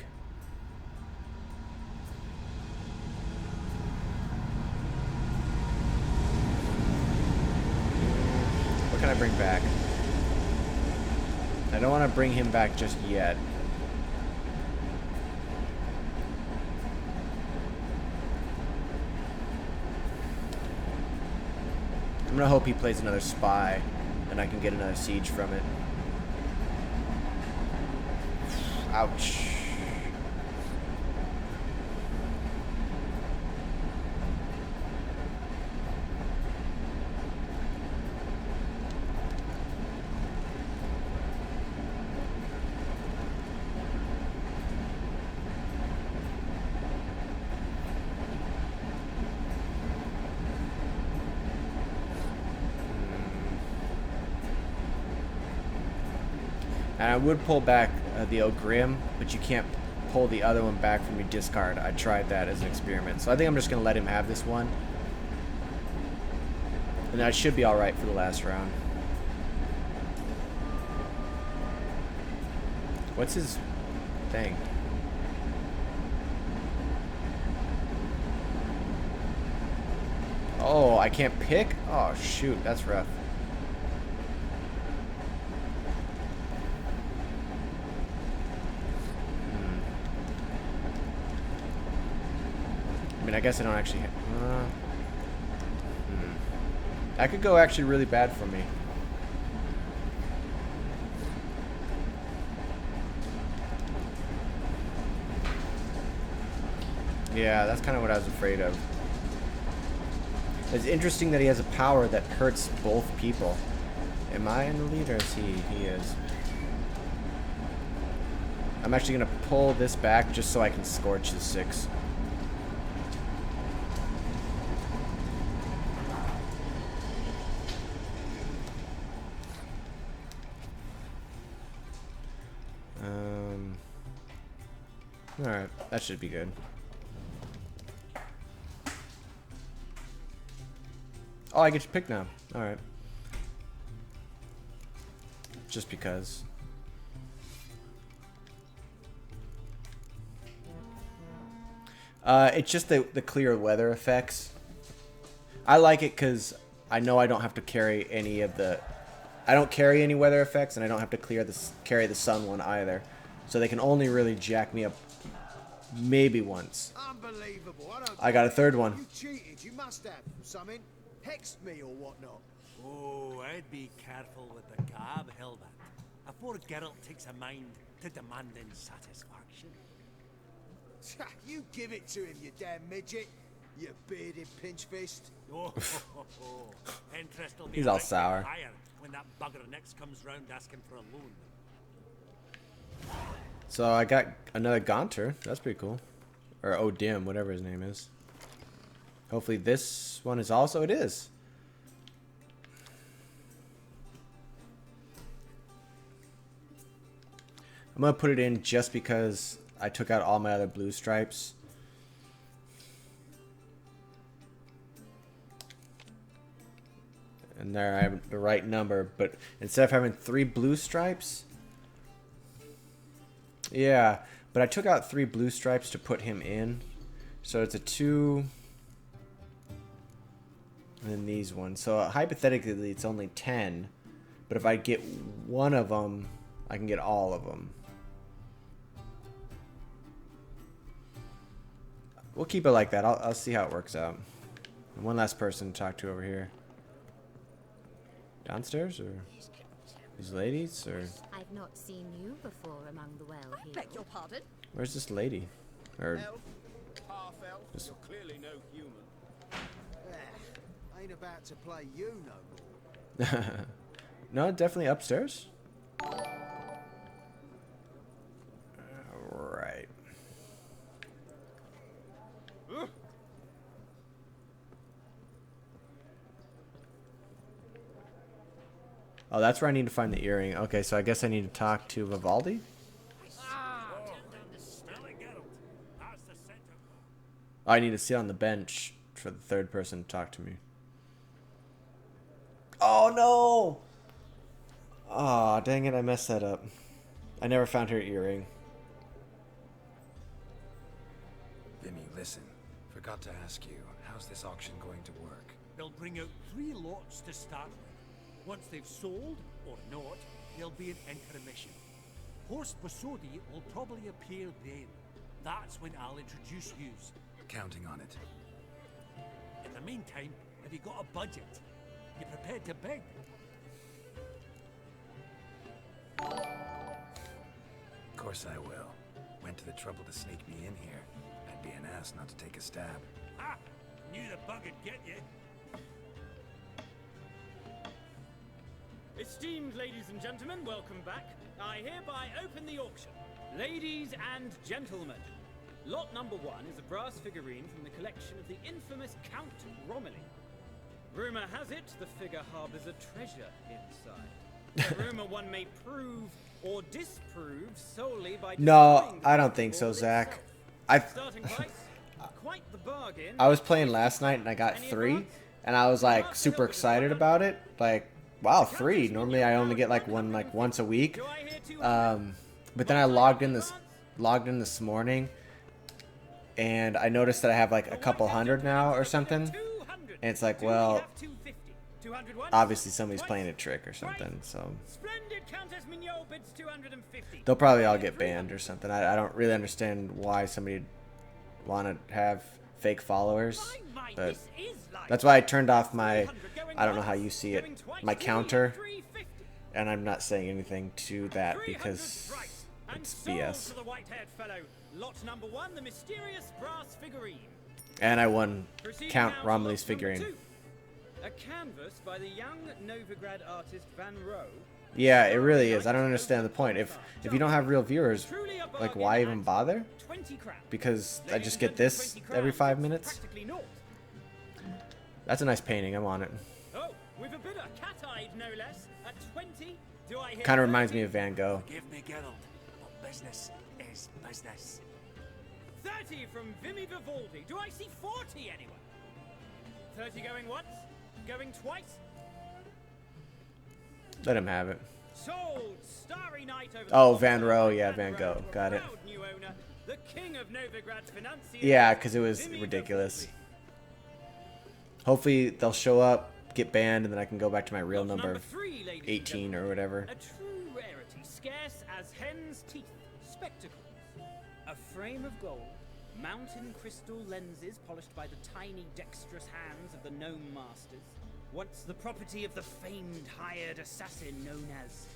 What can I bring back? I don't want to bring him back just yet. I'm gonna hope he plays another spy and I can get another siege from it. Ouch. And I would pull back the Ogrim, but you can't pull the other one back from your discard. I tried that as an experiment. So I think I'm just going to let him have this one. And I should be alright for the last round. What's his thing? Oh, I can't pick? Oh, shoot. That's rough. I mean, I guess I don't actually... That could go actually really bad for me. Yeah, that's kind of what I was afraid of. It's interesting that he has a power that hurts both people. Am I in the lead or is he? He is. I'm actually going to pull this back just so I can scorch the 6. Alright, that should be good. Oh, I get to pick now. Alright. Just because. It's just the clear weather effects. I like it because I know I don't have to carry any of the... I don't carry any weather effects, and I don't have to carry the sun one either. So they can only really jack me up maybe once. Unbelievable. I got a third one. You cheated. You must have something. Hexed me or whatnot. Oh, I'd be careful with the gab, Hilbert. Afore Geralt takes a mind to demanding satisfaction. You give it to him, you damn midget. You bearded pinch-fist. Oh, interest will be He's all right sour. higher when that bugger next comes round asking for a loan. So I got another Gaunter. That's pretty cool. Or Odim, whatever his name is. Hopefully this one is also... It is. I'm going to put it in just because I took out all my other blue stripes. And there I have the right number. But instead of having 3 blue stripes... Yeah, but I took out 3 blue stripes to put him in. So it's a 2... And then these ones. So hypothetically, it's only 10. But if I get one of them, I can get all of them. We'll keep it like that. I'll see how it works out. One last person to talk to over here. Downstairs, or these ladies, or... I've not seen you before among the well here. Beg your pardon? Where's this lady? Or... Elf, half elf, you're clearly no human. Ain't about to play you no more. No, definitely upstairs. Right. Oh, that's where I need to find the earring. Okay, so I guess I need to talk to Vivaldi. Oh, I need to sit on the bench for the third person to talk to me. Oh, no! Aw, dang it, I messed that up. I never found her earring. Vinny, listen. Forgot to ask you, how's this auction going to work? They'll bring out 3 lots to start with. Once they've sold, or not, there'll be an intermission. Horst Bosodi will probably appear then. That's when I'll introduce yous. Counting on it. In the meantime, have you got a budget? You prepared to beg? Of course I will. Went to the trouble to sneak me in here. I'd be an ass not to take a stab. Ha! Knew the bug would get you. Esteemed ladies and gentlemen, welcome back. I hereby open the auction. Ladies and gentlemen, lot number 1 is a brass figurine from the collection of the infamous Count Romilly. Rumor has it the figure harbors a treasure inside. A rumor one may prove or disprove solely by... No, I don't think so, Zach. Starting price, quite the bargain. I was playing last night and I got 3, and I was like super excited about it. Like, wow, 3. Normally I only get like one like once a week. But then I logged in this morning, and I noticed that I have like a couple hundred now or something. And it's like, well, obviously somebody's playing a trick or something. So they'll probably all get banned or something. I don't really understand why somebody want to have fake followers, but that's why I turned off my, I don't know how you see it, my counter, and I'm not saying anything to that because it's BS. Lot number 1, the mysterious brass figurine. And I won Count Romilly's figurine. A canvas by the young Novigrad artist Van Rohe. Yeah, it really is. I don't understand the point. If you don't have real viewers, like why even bother? Because I just get this every 5 minutes. That's a nice painting. I'm on it. Oh, with a bidder, cat-eyed no less, at 20. Do I hear? Kind of reminds me of Van Gogh. Give me Geralt, but business is business. 30 from Vimy Vivaldi. Do I see 40 anywhere? 30 going once, going twice. Let him have it. Sold, Starry Night over Oh, Van Rohe, yeah, Van Gogh. Got it. New owner, the king of Novigrad's financier. Yeah, because it was ridiculous. Hopefully they'll show up, get banned, and then I can go back to my real number, 18 or whatever. A true rarity, scarce as hen's teeth. Spectacles. A frame of gold, mountain crystal lenses polished by the tiny dexterous hands of the gnome masters. Once the property of the famed hired assassin known as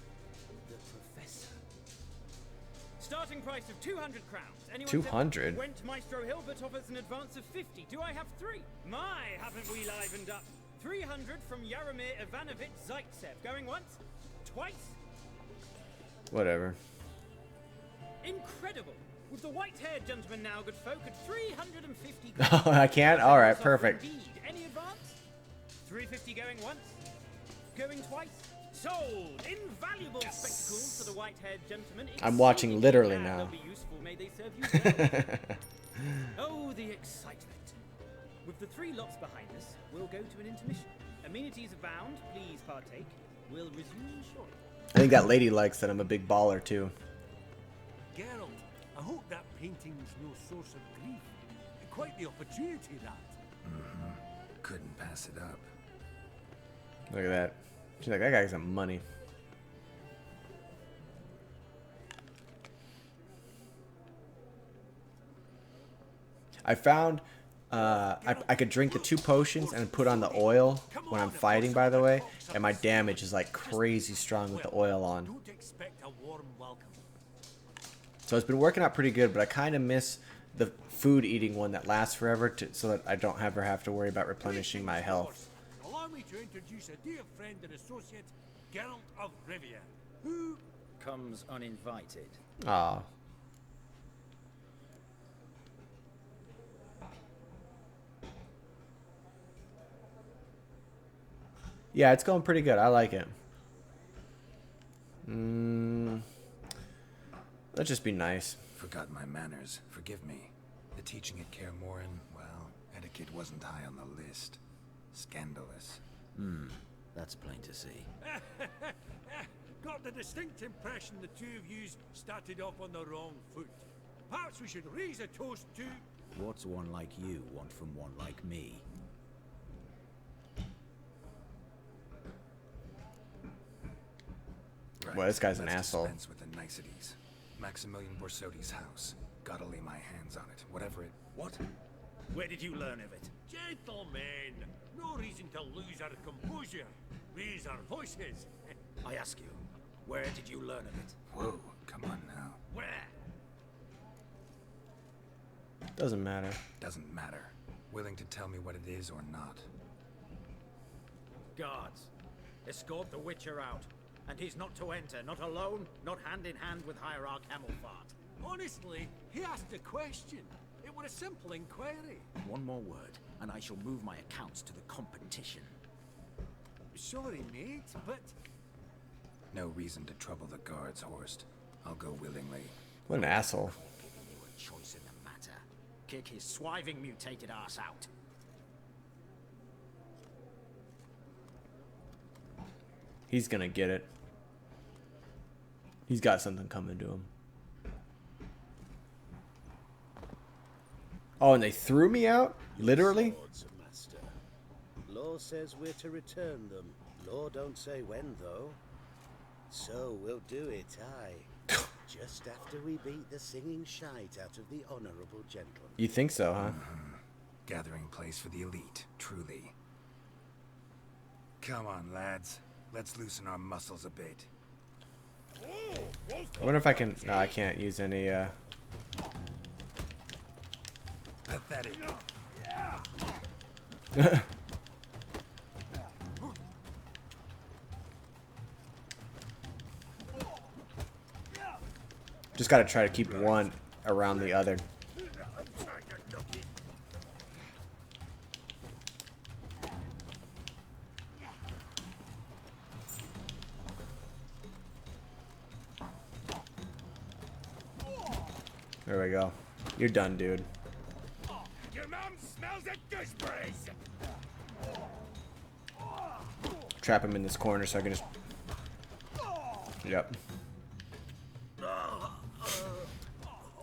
the Professor. Starting price of 200 crowns. Anyone 200? Went Maestro Hilbert offers an advance of 50. Do I have 3? My, haven't we livened up? 300 from Yaromir Ivanovich Zaitsev. Going once? Twice? Whatever. Incredible. With the white-haired gentleman now, good folk, at 350. Oh, I can't? Alright, perfect. Indeed. Any advance? 350 going once? Going twice? Sold! Invaluable spectacles for the white-haired gentleman. I'm watching literally now. They'll be useful. May they serve you well. Oh, the excitement. With the 3 lots behind us, we'll go to an intermission. Amenities abound. Please partake. We'll resume shortly. I think that lady likes that I'm a big baller, too. Geralt, I hope that painting's no source of grief. Quite the opportunity, that. Couldn't pass it up. Look at that. She's like, that guy's some money. I found I could drink the 2 potions and put on the oil when I'm fighting, by the way, and my damage is like crazy strong with the oil on. Don't expect a warm welcome. So it's been working out pretty good, but I kind of miss the food eating one that lasts forever so that I don't ever have to worry about replenishing my health. Allow me to introduce a dear friend and associate, Geralt of Rivia, who comes uninvited. Ah. Yeah, it's going pretty good. I like it. Let's just be nice. Forgot my manners. Forgive me. The teaching at Kaer Morhen, well, etiquette wasn't high on the list. Scandalous. That's plain to see. got the distinct impression the 2 of you started off on the wrong foot. Perhaps we should raise a toast to... What's one like you want from one like me? Right. Well, this guy's an Let's asshole. dispense with the niceties. Maximilian Borsodi's house. Gotta lay my hands on it. Whatever it... What? Where did you learn of it? Gentlemen, no reason to lose our composure. Raise our voices. I ask you, where did you learn of it? Whoa, come on now. Where? Doesn't matter. Doesn't matter. Willing to tell me what it is or not. Guards, escort the Witcher out. And he's not to enter, not alone, not hand in hand with Hierarch Hamilfart. Honestly, he asked a question. It was a simple inquiry. One more word, and I shall move my accounts to the competition. Sorry, mate, but... No reason to trouble the guards, Horst. I'll go willingly. What an asshole. Your choice in the matter. Kick his swiving mutated ass out. He's gonna get it. He's got something coming to him. Oh, and they threw me out? Literally? Swords, Master. Law says we're to return them. Law don't say when, though. So we'll do it, aye. Just after we beat the singing shite out of the honourable gentleman. You think so, huh? Gathering place for the elite, truly. Come on, lads. Let's loosen our muscles a bit. I wonder if I can... No, I can't use any, Pathetic. Just gotta try to keep one around the other. There we go. You're done, dude. Your mom smells a gooseberries! Trap him in this corner so I can just... Yep.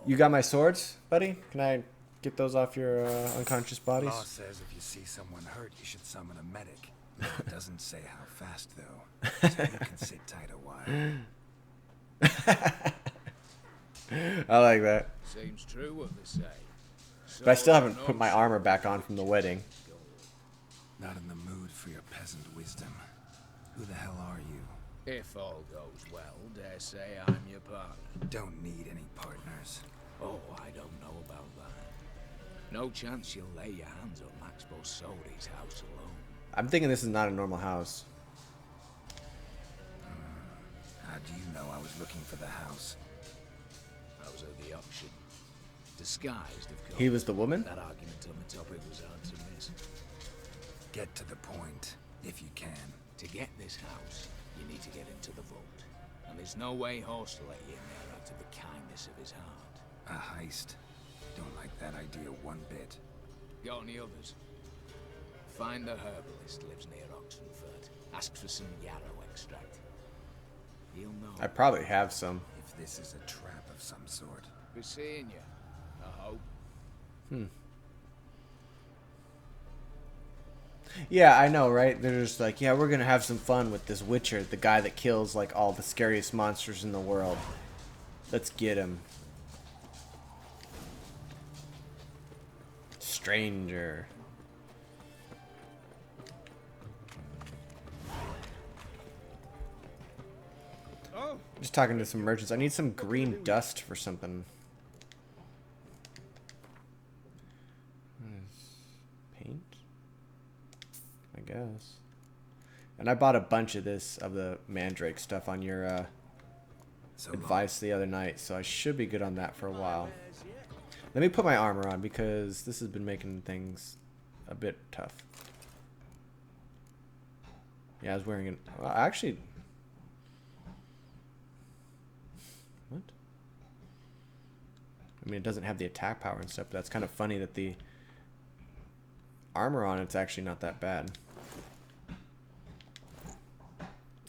You got my swords, buddy? Can I get those off your unconscious bodies? Law says if you see someone hurt, you should summon a medic. It doesn't say how fast, though. So you can sit tight a while. I like that. Seems true what they say. But I still haven't put my armor back on from the wedding. Not in the mood for your peasant wisdom. Who the hell are you? If all goes well, dare say I'm your partner. Don't need any partners. Oh, I don't know about that. No chance you'll lay your hands on Max Bosodi's house alone. I'm thinking this is not a normal house. How do you know I was looking for the house? I was at the auction. Disguised, of course. He was the woman? That argument on the topic was hard to miss. Get to the point, if you can. To get this house, you need to get into the vault. And there's no way Horst will let you in there out of the kindness of his heart. A heist. Don't like that idea one bit. Got any others? Find the herbalist lives near Oxenfurt. Ask for some yarrow extract. He'll know. I probably have some. If this is a trap of some sort. Be seeing you, I hope. Yeah, I know, right? They're just like, yeah, we're gonna have some fun with this Witcher, the guy that kills like all the scariest monsters in the world. Let's get him. Stranger. Just talking to some merchants. I need some green dust for something. Paint? I guess. And I bought a bunch of this, of the Mandrake stuff on your advice the other night, so I should be good on that for a while. Let me put my armor on because this has been making things a bit tough. Yeah, I was wearing it. Well, actually... What? I mean, it doesn't have the attack power and stuff, but that's kind of funny that the armor on it's actually not that bad.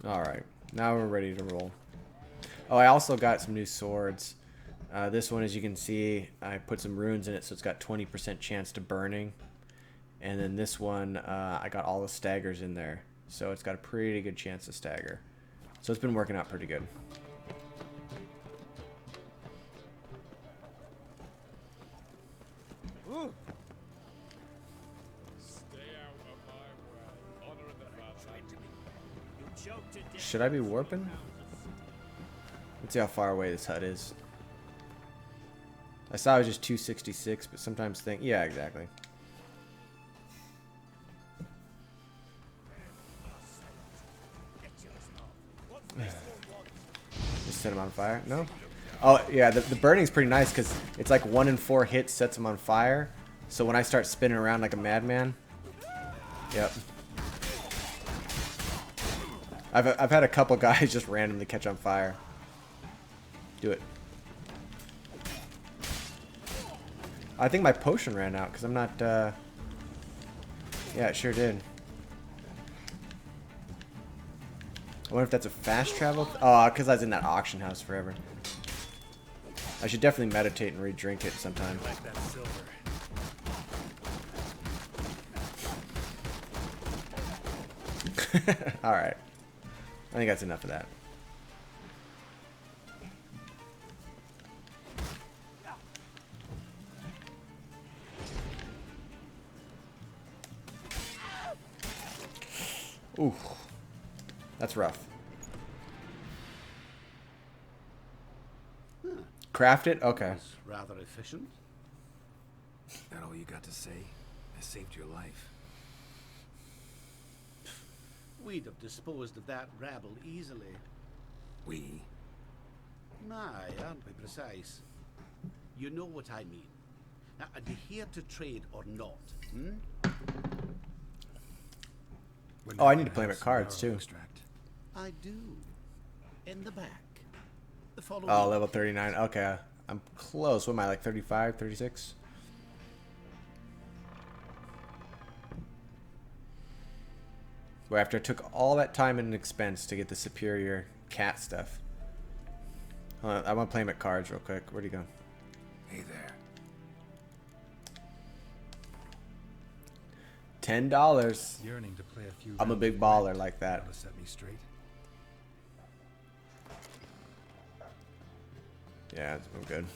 Alright, now we're ready to roll. Oh, I also got some new swords. This one, as you can see, I put some runes in it, so it's got 20% chance to burning. And then this one, I got all the staggers in there, so it's got a pretty good chance to stagger. So it's been working out pretty good. Should I be warping? Let's see how far away this hut is. I saw it was just 266, but sometimes think... Yeah, exactly. Just set him on fire? No? Oh, yeah, the burning's pretty nice because it's like 1 in 4 hits sets him on fire. So when I start spinning around like a madman... Yep. I've had a couple guys just randomly catch on fire. Do it. I think my potion ran out because I'm not, Yeah, it sure did. I wonder if that's a fast travel... Oh, because I was in that auction house forever. I should definitely meditate and re-drink it sometime. Like that silver. Alright. I think that's enough of that. Ooh. That's rough. Craft it? Okay. It's rather efficient. That all you got to say? I saved your life. We'd have disposed of that rabble easily. We? Aye, aren't we precise? You know what I mean. Now, are you here to trade or not? Oh, I need to play my cards too. Extract. I do. In the back. The following. Oh, level 39. Okay. I'm close. What am I, like 35, 36? Well, after I took all that time and expense to get the superior cat stuff. Hold on, I want to play him at cards real quick. Where'd he go? Hey there. $10. Yearning to play a few. I'm a rounds big of baller Gwent. like that. Able to set me straight. Yeah, I'm good.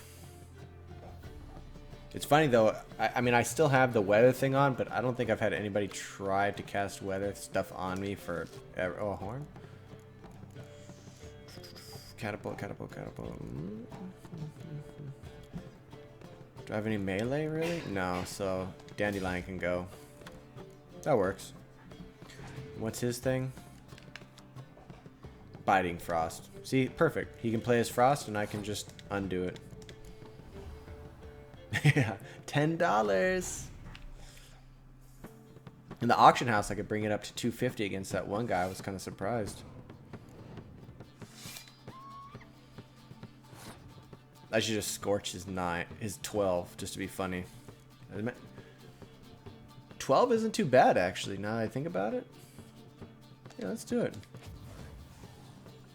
It's funny though, I mean, I still have the weather thing on, but I don't think I've had anybody try to cast weather stuff on me for ever. Oh, a horn? Catapult, catapult, catapult. Do I have any melee, really? No, so Dandelion can go. That works. What's his thing? Biting Frost. See, perfect. He can play as Frost, and I can just undo it. Yeah, $10. In the auction house, I could bring it up to $250 against that one guy. I was kind of surprised. I should just scorch his 12, just to be funny. 12 isn't too bad, actually, now that I think about it. Yeah, let's do it.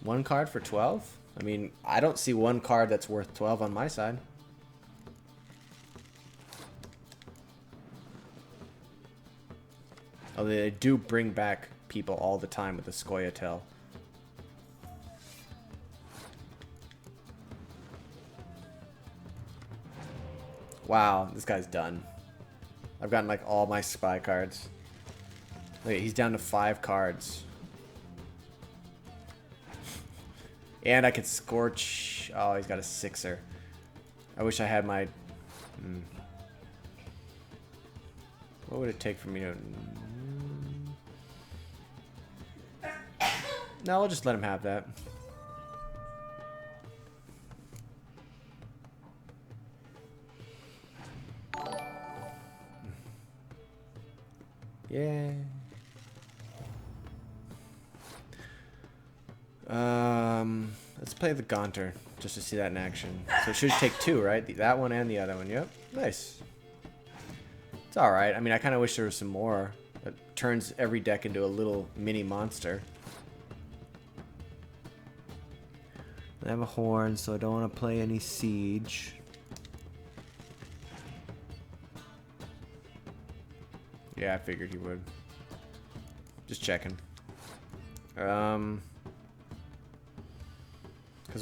One card for 12? I mean, I don't see one card that's worth 12 on my side. Although they do bring back people all the time with the Scoia'tael. Wow, this guy's done. I've gotten like all my spy cards. Wait, he's down to 5 cards. And I could scorch. Oh, he's got a 6er. I wish I had my. What would it take for me to? No, we'll just let him have that. Yeah. Let's play the Gaunter just to see that in action. So it should take 2, right? That one and the other one. Yep. Nice. It's alright. I mean, I kind of wish there was some more. It turns every deck into a little mini monster. I have a horn, so I don't want to play any siege. Yeah, I figured he would. Just checking. Because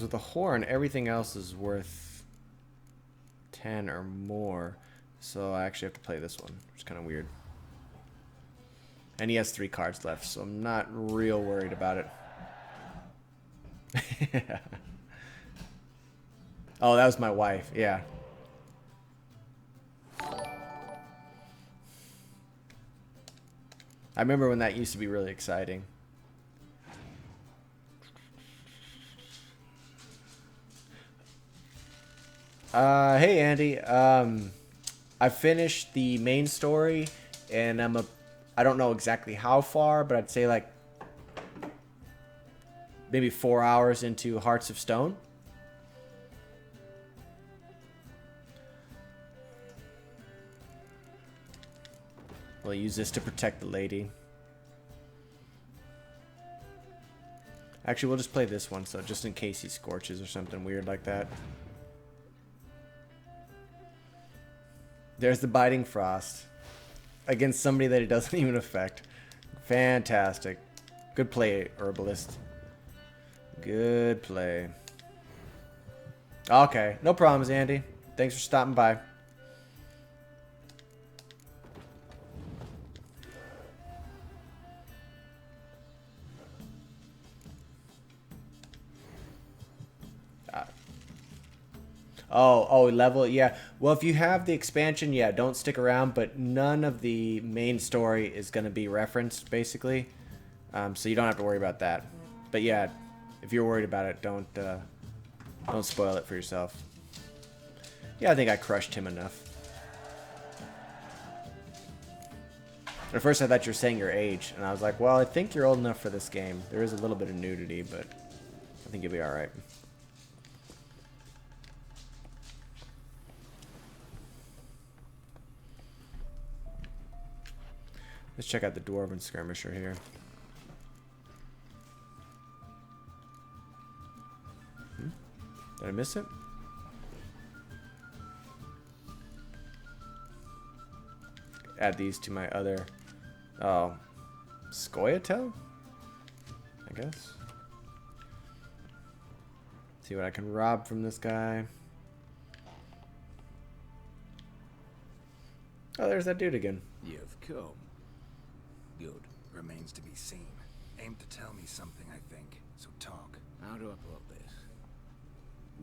with the horn, everything else is worth 10 or more. So I actually have to play this one, which is kind of weird. And he has 3 cards left, so I'm not real worried about it. Oh, that was my wife. Yeah. I remember when that used to be really exciting. Hey Andy, I finished the main story, and I don't know exactly how far, but I'd say like maybe 4 hours into Hearts of Stone. We'll use this to protect the lady. Actually, we'll just play this one, so just in case he scorches or something weird like that. There's the Biting Frost against somebody that it doesn't even affect. Fantastic. Good play, Herbalist. Good play. Okay, no problems, Andy. Thanks for stopping by. Oh, level, yeah. Well, if you have the expansion, yeah, don't stick around, but none of the main story is going to be referenced, basically. So you don't have to worry about that. But yeah, if you're worried about it, don't spoil it for yourself. Yeah, I think I crushed him enough. At first I thought you were saying your age, and I was like, well, I think you're old enough for this game. There is a little bit of nudity, but I think you'll be alright. Let's check out the Dwarven Skirmisher here. Did I miss it? Add these to my other... Oh. Scoia'tael? I guess. See what I can rob from this guy. Oh, there's that dude again. You've come. Good. Remains to be seen. Aim to tell me something, I think. So talk. How do I put this?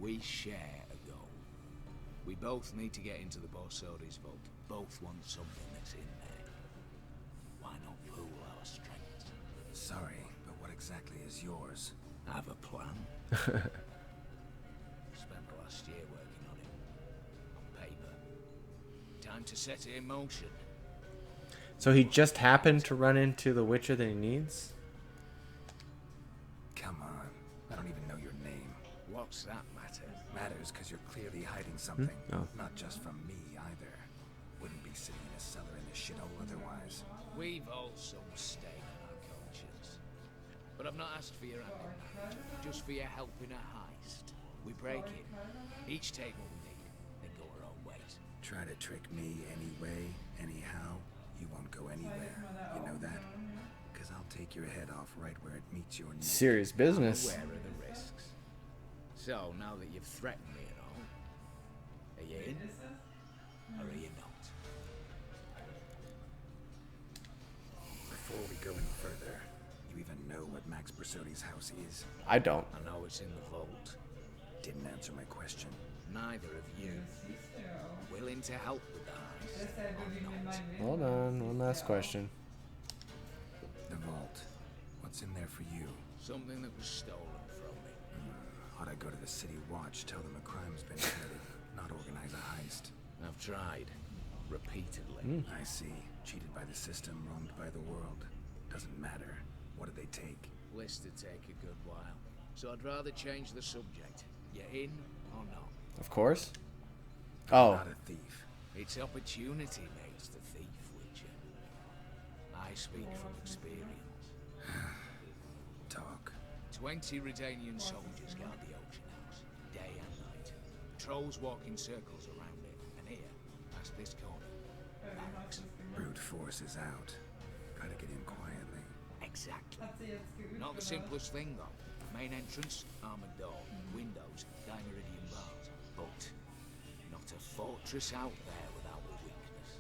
We share a goal. We both need to get into the Borsodi's vault. Both want something that's in there. Why not pool our strengths? Sorry, but what exactly is yours? I have a plan. Spent the last year working on it. On paper. Time to set it in motion. So he just happened to run into the Witcher that he needs? Come on. I don't even know your name. What's that matter? Matters because you're clearly hiding something. Oh. Not just from me, either. Wouldn't be sitting in a cellar in this shithole otherwise. We've all some stake in our conscience. But I've not asked for your hand in that. Just for your help in a heist. We break it. Each take what we need, then go our own ways. Try to trick me anyway, anyhow. You won't go anywhere. You know that? Because I'll take your head off right where it meets your knee. Serious business. I'm aware of the risks. So, now that you've threatened me and all, are you in? Or are you not? Before we go any further, you even know what Max Borsodi's house is? I don't. I know it's in the vault. Didn't answer my question. Neither of you. Willing to help with the heist, or not? Hold on, one last question. The vault. What's in there for you? Something that was stolen from me. Ought I go to the City Watch, tell them a crime's been committed, not organize a heist? I've tried. Repeatedly. I see. Cheated by the system, wronged by the world. Doesn't matter. What did they take? List to take a good while. So I'd rather change the subject. You in or not? Of course. Oh. Not a thief. It's opportunity makes the thief, Witcher. I speak from experience. Talk. 20 Redanian soldiers guard the auction house, day and night. Trolls walk in circles around it, and here, past this corner, barracks. Brute force is out. Gotta get in quietly. Exactly. Not the simplest thing, though. Main entrance, armored door, windows, Dimeridian bars. But not a fortress out there without a weakness.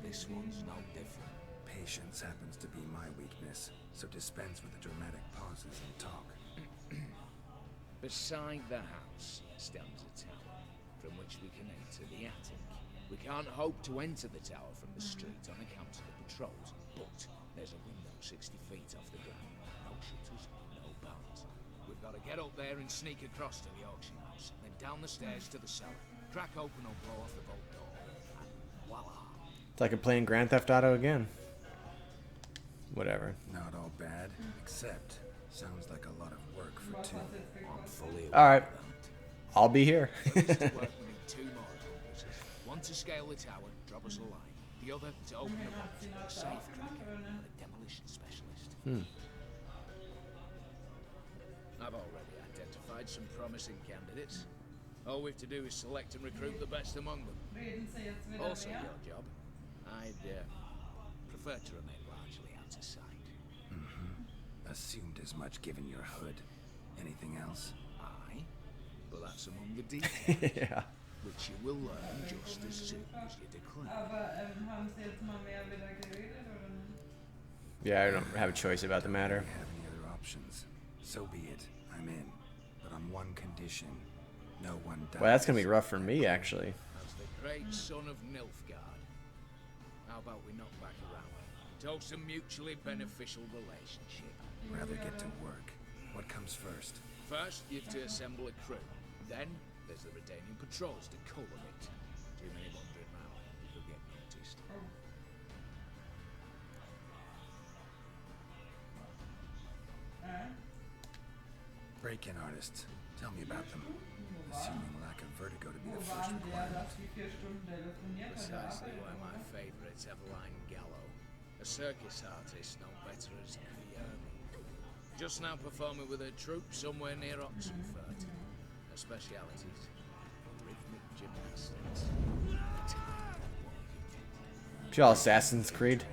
This one's no different. Patience happens to be my weakness, so dispense with the dramatic pauses and talk. Beside the house stands a tower, from which we can enter the attic. We can't hope to enter the tower from the street on account of the patrols, but there's a window 60 feet off the ground. No shutters, no bars. We've got to get up there and sneak across to the auction house, then down the stairs to the cellar, crack open or blow off the vault door, and voila. It's like I'm playing Grand Theft Auto again. Whatever. Not all bad, except sounds like a lot of work for two. I'm fully All right. aware of that. I'll be here. To work, we need 2 more accomplices. One to scale the tower, drop us a line. The other to open the vault, a safe cracker, and a demolition specialist. I've already identified some promising candidates. All we have to do is select and recruit the best among them. Also your job. I'd prefer to remain largely out of sight. Assumed as much given your hood. Anything else? Aye, but that's among the details. Yeah. Which you will learn just as soon as you declare. Yeah, I don't have a choice about the matter. If you have any other options, so be it. I'm in. But on one condition. No one dies. Well, that's gonna be rough for me, actually. As the great son of Nilfgaard. How about we knock back around? Toast a mutually beneficial relationship. Rather get to work. What comes first? First, you have to assemble a crew. Then, there's the Redanian patrols to color it. Too many wandering around, you'll get noticed. Break-in artists. Tell me about them. Assuming lack of vertigo to be the first requirement. Precisely why my favourite's Eveline Gallo. A circus artist no better as Guillermo. Just now performing with her troupe somewhere near Oxenfurt. Her specialities, rhythmic gymnastics. Y'all Assassin's Creed.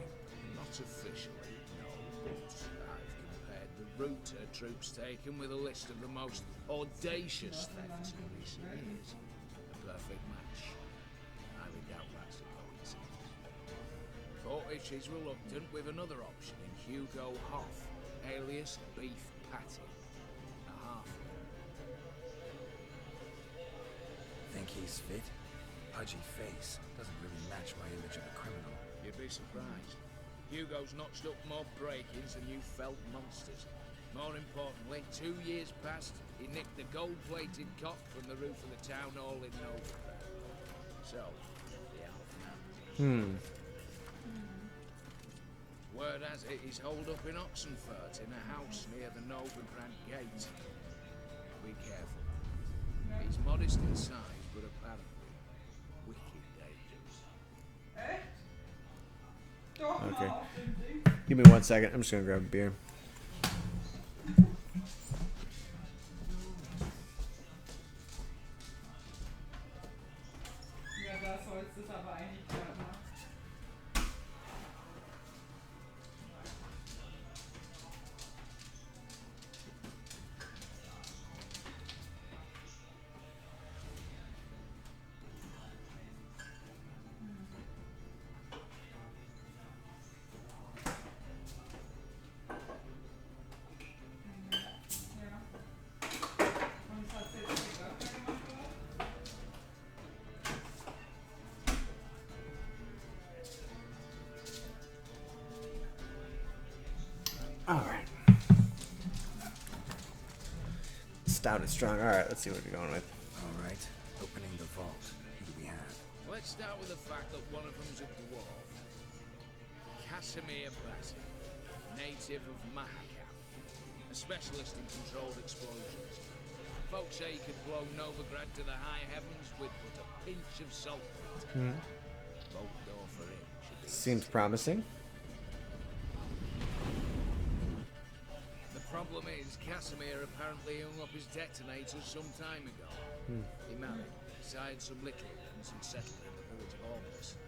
Not officially, no, but I've compared the route her troops taken with a list of the most audacious thefts in recent years. The perfect match. I doubt that's a coincidence. But if she's reluctant with another option in Hugo Hoff, alias Beef Patty. A halfling. Think he's fit? Pudgy face. Doesn't really match my image of a criminal. You'd be surprised. Hugo's notched up more break-ins than you felt monsters. More importantly, 2 years past, he nicked the gold-plated cock from the roof of the town hall in Novigrad. So, the Alphen. Word has it he's holed up in Oxenfurt in a house near the Novigrad gate. Be careful. He's modest in size, but apparently wicked dangerous. Okay. Give me 1 second. I'm just gonna grab a beer. Alright. Stout and strong. Alright, let's see what we're going with. Alright. Opening the vault. Who do we have? Let's start with the fact that one of them's a dwarf. Casimir Bassett, native of Mahakam, a specialist in controlled explosions. Folks say he could blow Novigrad to the high heavens with but a pinch of saltpeter. Both door for him should be. Seems promising. The problem is, Casimir apparently hung up his detonators some time ago. He married, sired some little ones, and settled in the village of Ormus.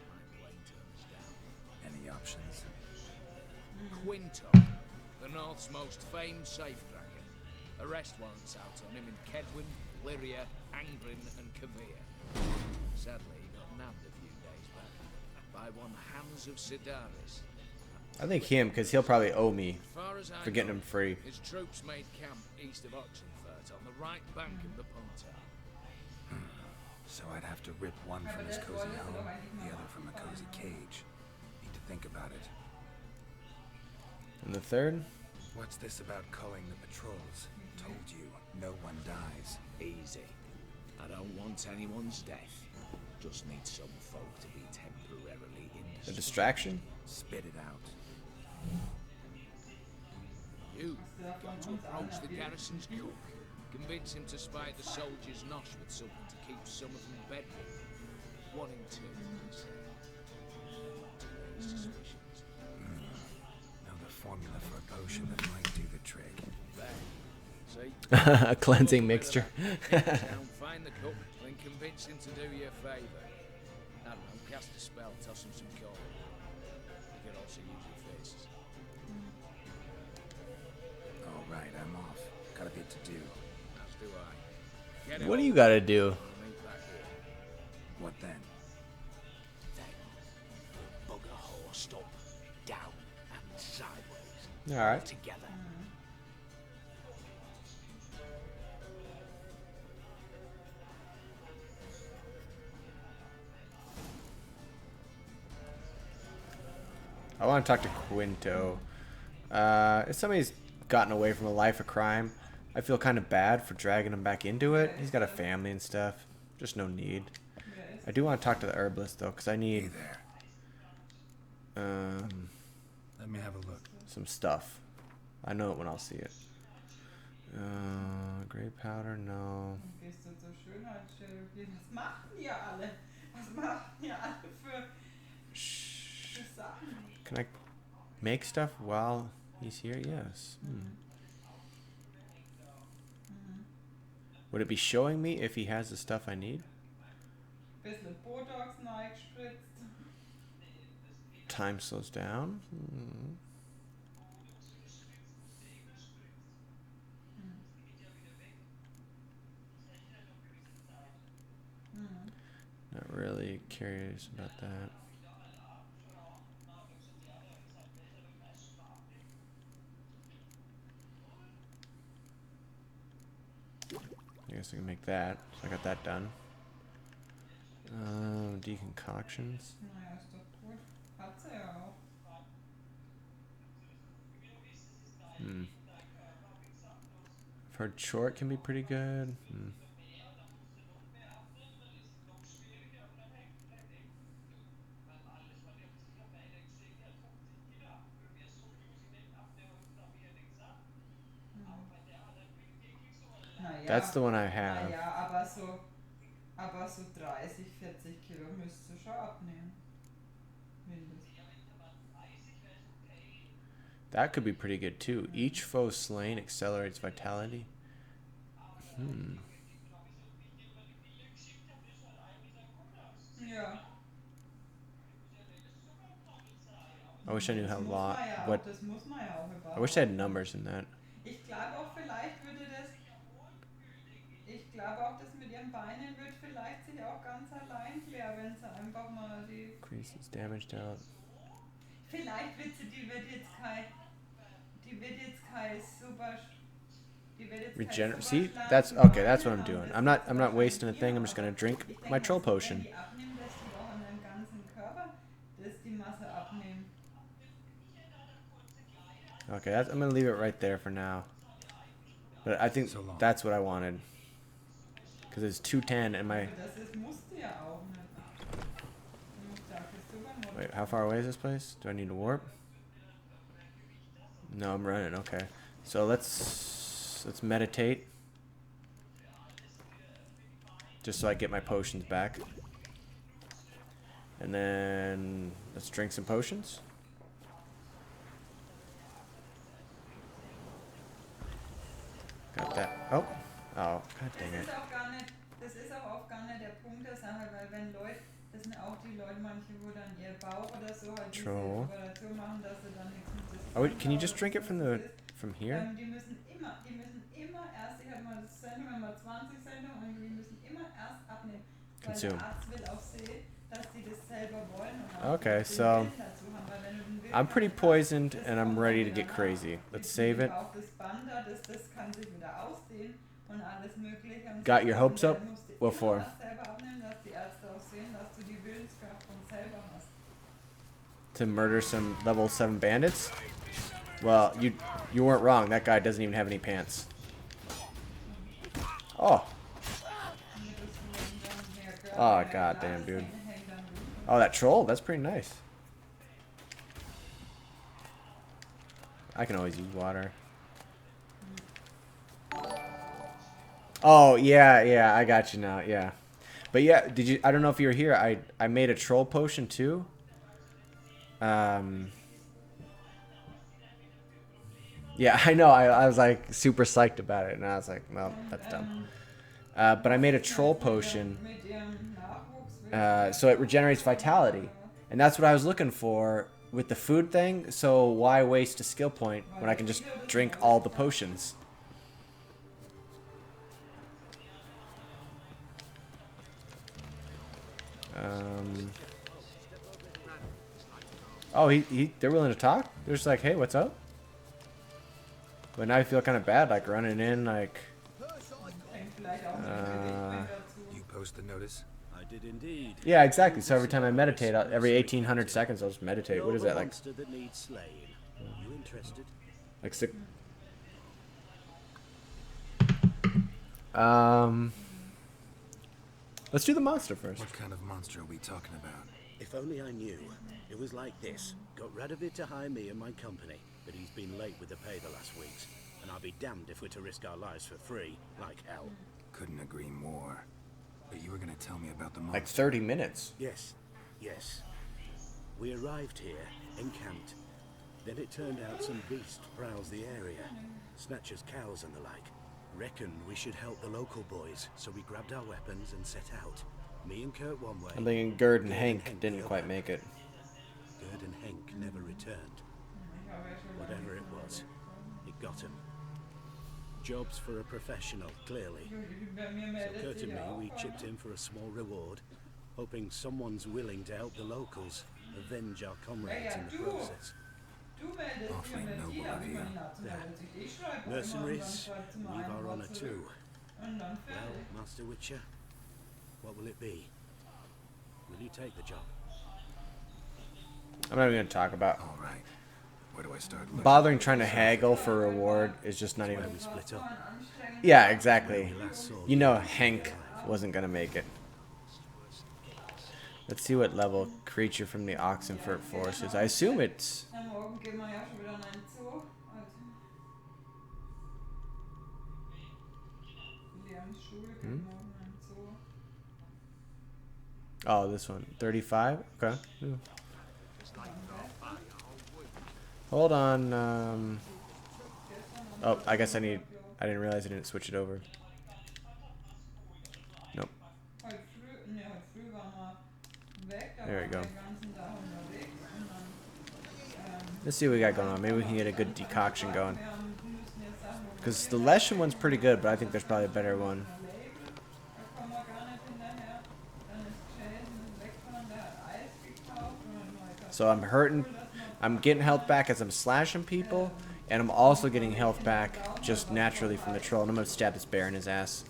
My plane turns down. Any options? Quinto, the North's most famed safecracker. Arrest warrants out on him in Kedwin, Lyria, Angrin, and Kavir. Sadly, he got nabbed a few days back by one Hans of Sidaris. I think him, because he'll probably owe me As far as I for getting know, him free. His troops made camp east of Oxenfurt on the right bank of the Pontar. So I'd have to rip one from his cozy home, the other from a cozy cage. Need to think about it. And the third? What's this about culling the patrols? Told you, no one dies. Easy. I don't want anyone's death. Just need some folk to be temporarily A indisposed. distraction? Spit it out. You got to approach the garrison's cook. Convince him to spy the soldiers' nosh with something to keep some of them bedridden. 1 in 2, they say. Today's suspicions. Know the formula for a potion that might do the trick. There. See? A cleansing mixture. Down, find the cook, then convince him to do you a favour. I don't know, cast a spell, toss him some coal. You can also use your faces. Right, I'm off. Got a bit to do. As do I. Get What do you out. gotta do? We'll meet back here. What then? Then bugger horsed up, down and sideways. All right. Together. I want to talk to Quinto. If somebody's gotten away from a life of crime, I feel kind of bad for dragging him back into it. He's got a family and stuff. Just no need. I do want to talk to the herbalist though, because I Hey need there. Let me have a look. some stuff. I know it when I'll see it. Gray powder, no. Gehst du zur Schönheitschirurgie? Was machen die alle? Was machen die alle für Sachen? Can I make stuff while he's here? Yes. Would it be showing me if he has the stuff I need? Bisschen Botox reingespritzt. Time slows down. Not really curious about that. I guess I can make that. So I got that done. Decoctions. Naja, ist doch gut. Hat sie ja auch. I've heard short can be pretty good. Naja, That's the one I have. Naja, aber so 30, 40 Kilo müsst ihr schon abnehmen. Mindestens. That could be pretty good too. Each foe slain accelerates vitality. Ja. I wish I knew how Das muss lot. man ja auch, What? das muss man ja auch überhaupt. I wish I had numbers in that. Ich glaube auch, vielleicht würde das. Ich glaube auch, das mit ihren Beinen wird vielleicht sich auch ganz allein klären, wenn sie einfach mal die. Increases damage out. Vielleicht wird sie, die wird jetzt kein super. Die wird jetzt Regenerate. kein See, super that's schlanken okay. That's what I'm Beine doing. haben. I'm not wasting a thing. I'm just gonna drink Ich my denke, troll dass wenn potion. die abnehmen, dass die auch an deinem ganzen Körper, dass die Masse abnehmen. Okay, that's, I'm gonna leave it right there for now. But I think So long. that's what I wanted. Because it's 210 and my. Aber das ist, musst du ja auch nicht. Du musst ja auch super noch. Wait, how far away is this place? Do I need to warp? No, I'm running. Okay, so let's meditate. Just so I get my potions back. And then let's drink some potions. Got that. Oh, god dang it. Das ist auch oft gar nicht der Punkt der Sache, weil wenn Leute, das sind auch die Leute, manche, wo dann ihr Bauch oder so halt diese Troll. Operation machen, dass sie dann nichts mit das. Oh, wait, can you just drink it from here? Die müssen immer erst, ich hatte mal das Sendung, mal 20 Sendungen und die müssen immer erst abnehmen. Weil Consume. der Arzt will auch sehen, dass die das selber wollen und auch Okay, den so Willen dazu haben, weil wenn du den Willen I'm pretty hast, poisoned das and I'm kommt ready to dann get wieder crazy. nach. Let's Mit save dem it. Auch das Band da, das kann sich wieder ausdehnen und alles mögliche. Und Got so. your hopes Und up? dann musst du What immer for? was selber abnehmen, dass die Ärzte auch sehen, dass du die Willenskraft von selber hast. To murder some level 7 bandits? Well, you weren't wrong. That guy doesn't even have any pants. Oh. Oh, goddamn, dude. Oh, that troll? That's pretty nice. I can always use water. Oh, yeah, I got you now, yeah. But yeah, I don't know if you were here, I made a troll potion too. Yeah, I know, I was like super psyched about it, and I was like, well, that's dumb. But I made a troll potion, so it regenerates vitality. And that's what I was looking for with the food thing, so why waste a skill point when I can just drink all the potions? Oh, they're willing to talk? They're just like, hey, what's up? But now I feel kind of bad, like running in, like... You post the notice? I did indeed. Yeah, exactly. So every time I meditate, every 1800 seconds, I'll just meditate. What is that, like? Monster that needs slaying. You interested? Like six... Let's do the monster first. What kind of monster are we talking about? If only I knew. It was like this. Got rid of it to hire me and my company, but he's been late with the pay the last weeks. And I'll be damned if we're to risk our lives for free, like hell. Couldn't agree more. But you were gonna tell me about the monster. Like 30 minutes. Yes, yes. We arrived here, encamped. Then it turned out some beast prowls the area. Snatchers, cows and the like. Reckoned we should help the local boys, so we grabbed our weapons and set out. Me and Kurt one way. I'm thinking Gerd and Hank didn't quite make it. Gerd and Hank never returned. Whatever it was, it got him. Jobs for a professional, clearly. So Kurt and me, we chipped in for a small reward, hoping someone's willing to help the locals avenge our comrades in the process. Awfully noble of you. Mercenaries, we've our honor too. Well, Master Witcher, what will it be? Will you take the job? I'm not even going to talk about... All right. Where do I start looking? Bothering trying to haggle for a reward is just not even... We split up. Yeah, exactly. You know Hank wasn't going to make it. Let's see what level creature from the Oxenfurt Forest is. I assume it's... Oh, this one. 35? Okay. Ooh. Hold on. Oh, I guess I didn't realize I didn't switch it over. Nope. There we go. Let's see what we got going on. Maybe we can get a good decoction going. Because the Leshen one's pretty good, but I think there's probably a better one. So I'm hurting. I'm getting health back as I'm slashing people. And I'm also getting health back just naturally from the troll. And I'm going to stab this bear in his ass.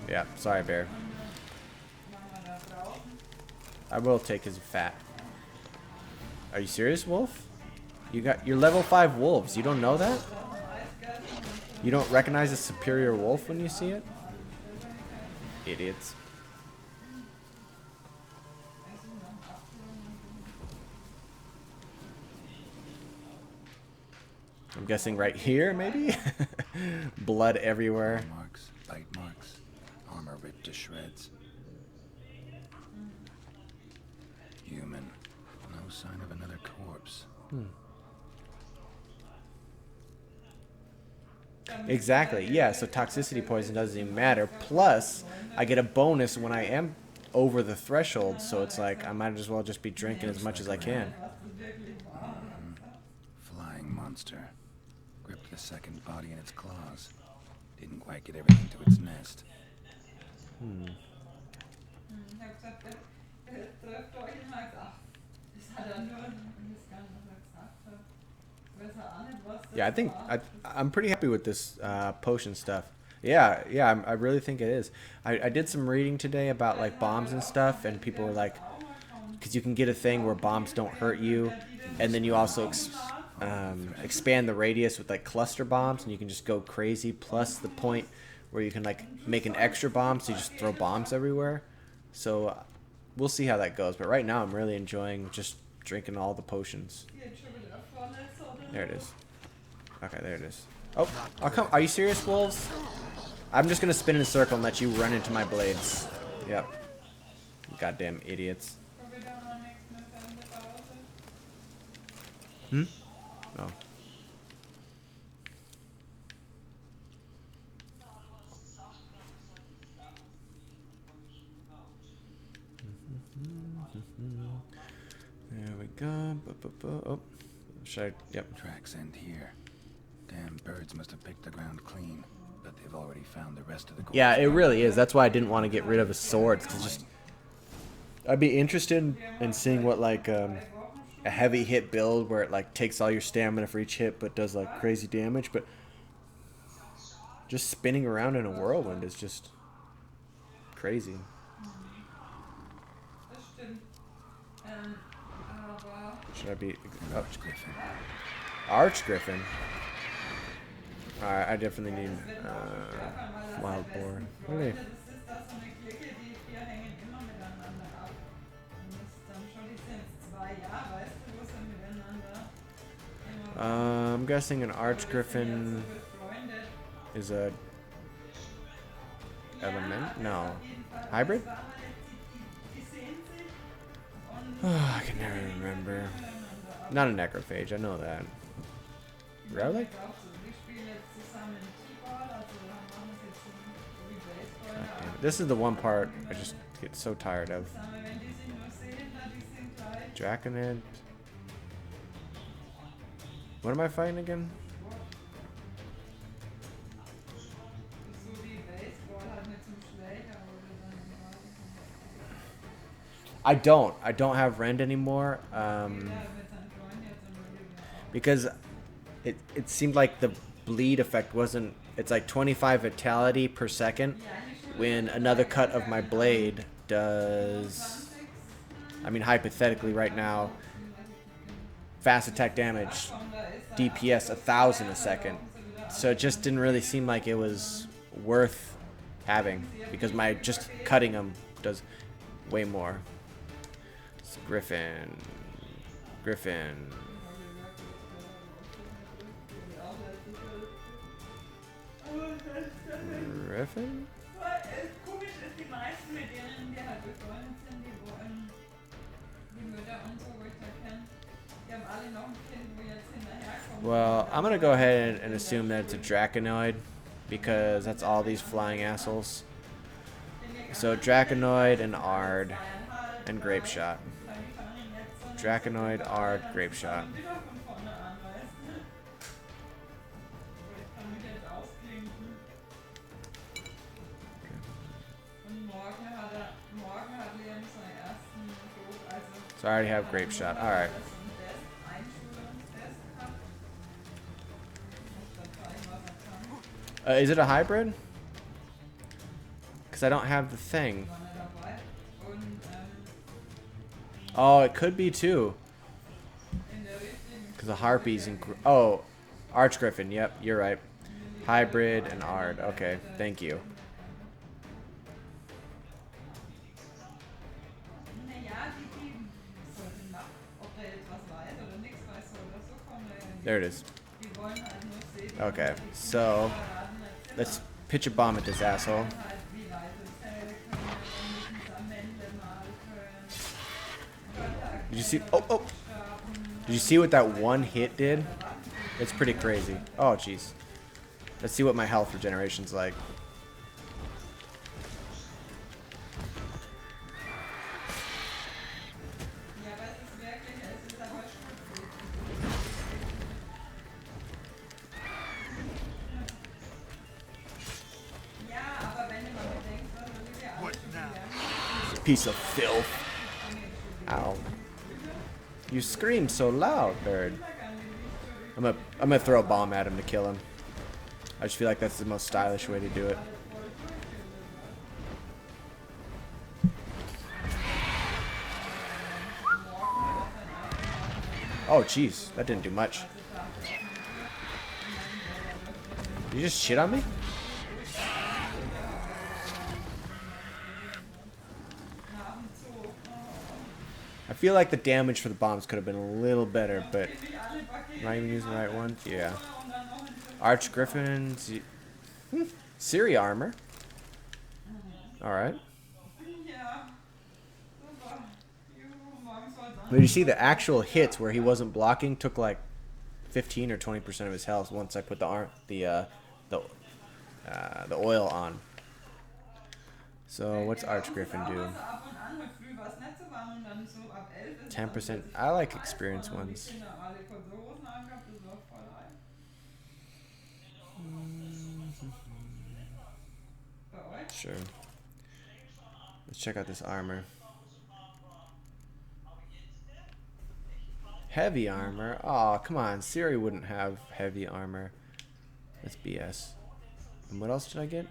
Yeah, sorry, bear. I will take his fat. Are you serious, wolf? You're level 5 wolves. You don't know that? You don't recognize a superior wolf when you see it? Idiots. I'm guessing right here, maybe? Blood everywhere. Marks, bite marks, armor ripped to shreds. Human. No sign of another corpse. Exactly, yeah, so toxicity poison doesn't even matter. Plus, I get a bonus when I am over the threshold, so it's like I might as well just be drinking as much as I can. Flying monster. Gripped the second body in its claws. Didn't quite get everything to its nest. Yeah, I think I'm pretty happy with this potion stuff. Yeah, I really think it is. I did some reading today about like bombs and stuff, and people were like, because you can get a thing where bombs don't hurt you, and then you also expand the radius with like cluster bombs, and you can just go crazy. Plus the point where you can like make an extra bomb, so you just throw bombs everywhere. So we'll see how that goes. But right now, I'm really enjoying just drinking all the potions. There it is. Okay, there it is. Oh, I'll come. Are you serious, wolves? I'm just gonna spin in a circle and let you run into my blades. Yep. Goddamn idiots. Oh. There we go. Oh, should I? Yep. Tracks end here. Damn birds must have picked the ground clean, but they've already found the rest of the. Yeah, it really is. That's why I didn't want to get rid of his swords. Cause just, I'd be interested in seeing what like a heavy hit build where it like takes all your stamina for each hit, but does like crazy damage. But just spinning around in a whirlwind is just crazy. Should I be Archgriffin? Archgriffin. Alright, I definitely need wild boar. What are they? I'm guessing an Archgriffin is a element? No. Hybrid? Oh, I can never remember. Not a necrophage, I know that. Relic? This is the one part I just get so tired of. Draconid. What am I fighting again? I don't have Rend anymore. Because it seemed like the bleed effect wasn't. It's like 25 vitality per second, when another cut of my blade does. I mean, hypothetically, right now, fast attack damage, DPS 1,000 a second. So it just didn't really seem like it was worth having, because my just cutting them does way more. It's Griffin. Griffin. Well, I'm gonna go ahead and assume that it's a Draconoid, because that's all these flying assholes. So Draconoid and Ard and Grapeshot. Draconoid, Ard, Grapeshot. So I already have Grapeshot. Alright. Is it a hybrid? Because I don't have the thing. Oh, it could be too. Because the Harpies and... Oh, Archgriffin. Yep, you're right. Hybrid and Ard. Okay, thank you. There it is. Okay, so let's pitch a bomb at this asshole. Did you see? Oh, oh! Did you see what that one hit did? It's pretty crazy. Oh, jeez. Let's see what my health regeneration's like. Piece of filth. Ow. You scream so loud, bird. I'm gonna throw a bomb at him to kill him. I just feel like that's the most stylish way to do it. Oh, jeez. That didn't do much. Did you just shit on me? I feel like the damage for the bombs could have been a little better, but am I even using the right ones? Yeah. Archgriffin, Ciri armor. Alright. But you see the actual hits where he wasn't blocking took like 15 or 20% of his health once I put the oil on. So what's Archgriffin do? sagen, weil früh war es nicht so warm und dann so ab 11 ist es 10%. dann I like plötzlich experience und dann haben die ones. Kinder alle kurze Hosen angehabt, das war voll heiß. Bei euch? Sure. Let's check out this armor. Heavy armor? Oh, come on. Siri wouldn't have heavy armor. That's BS. And what else did I get?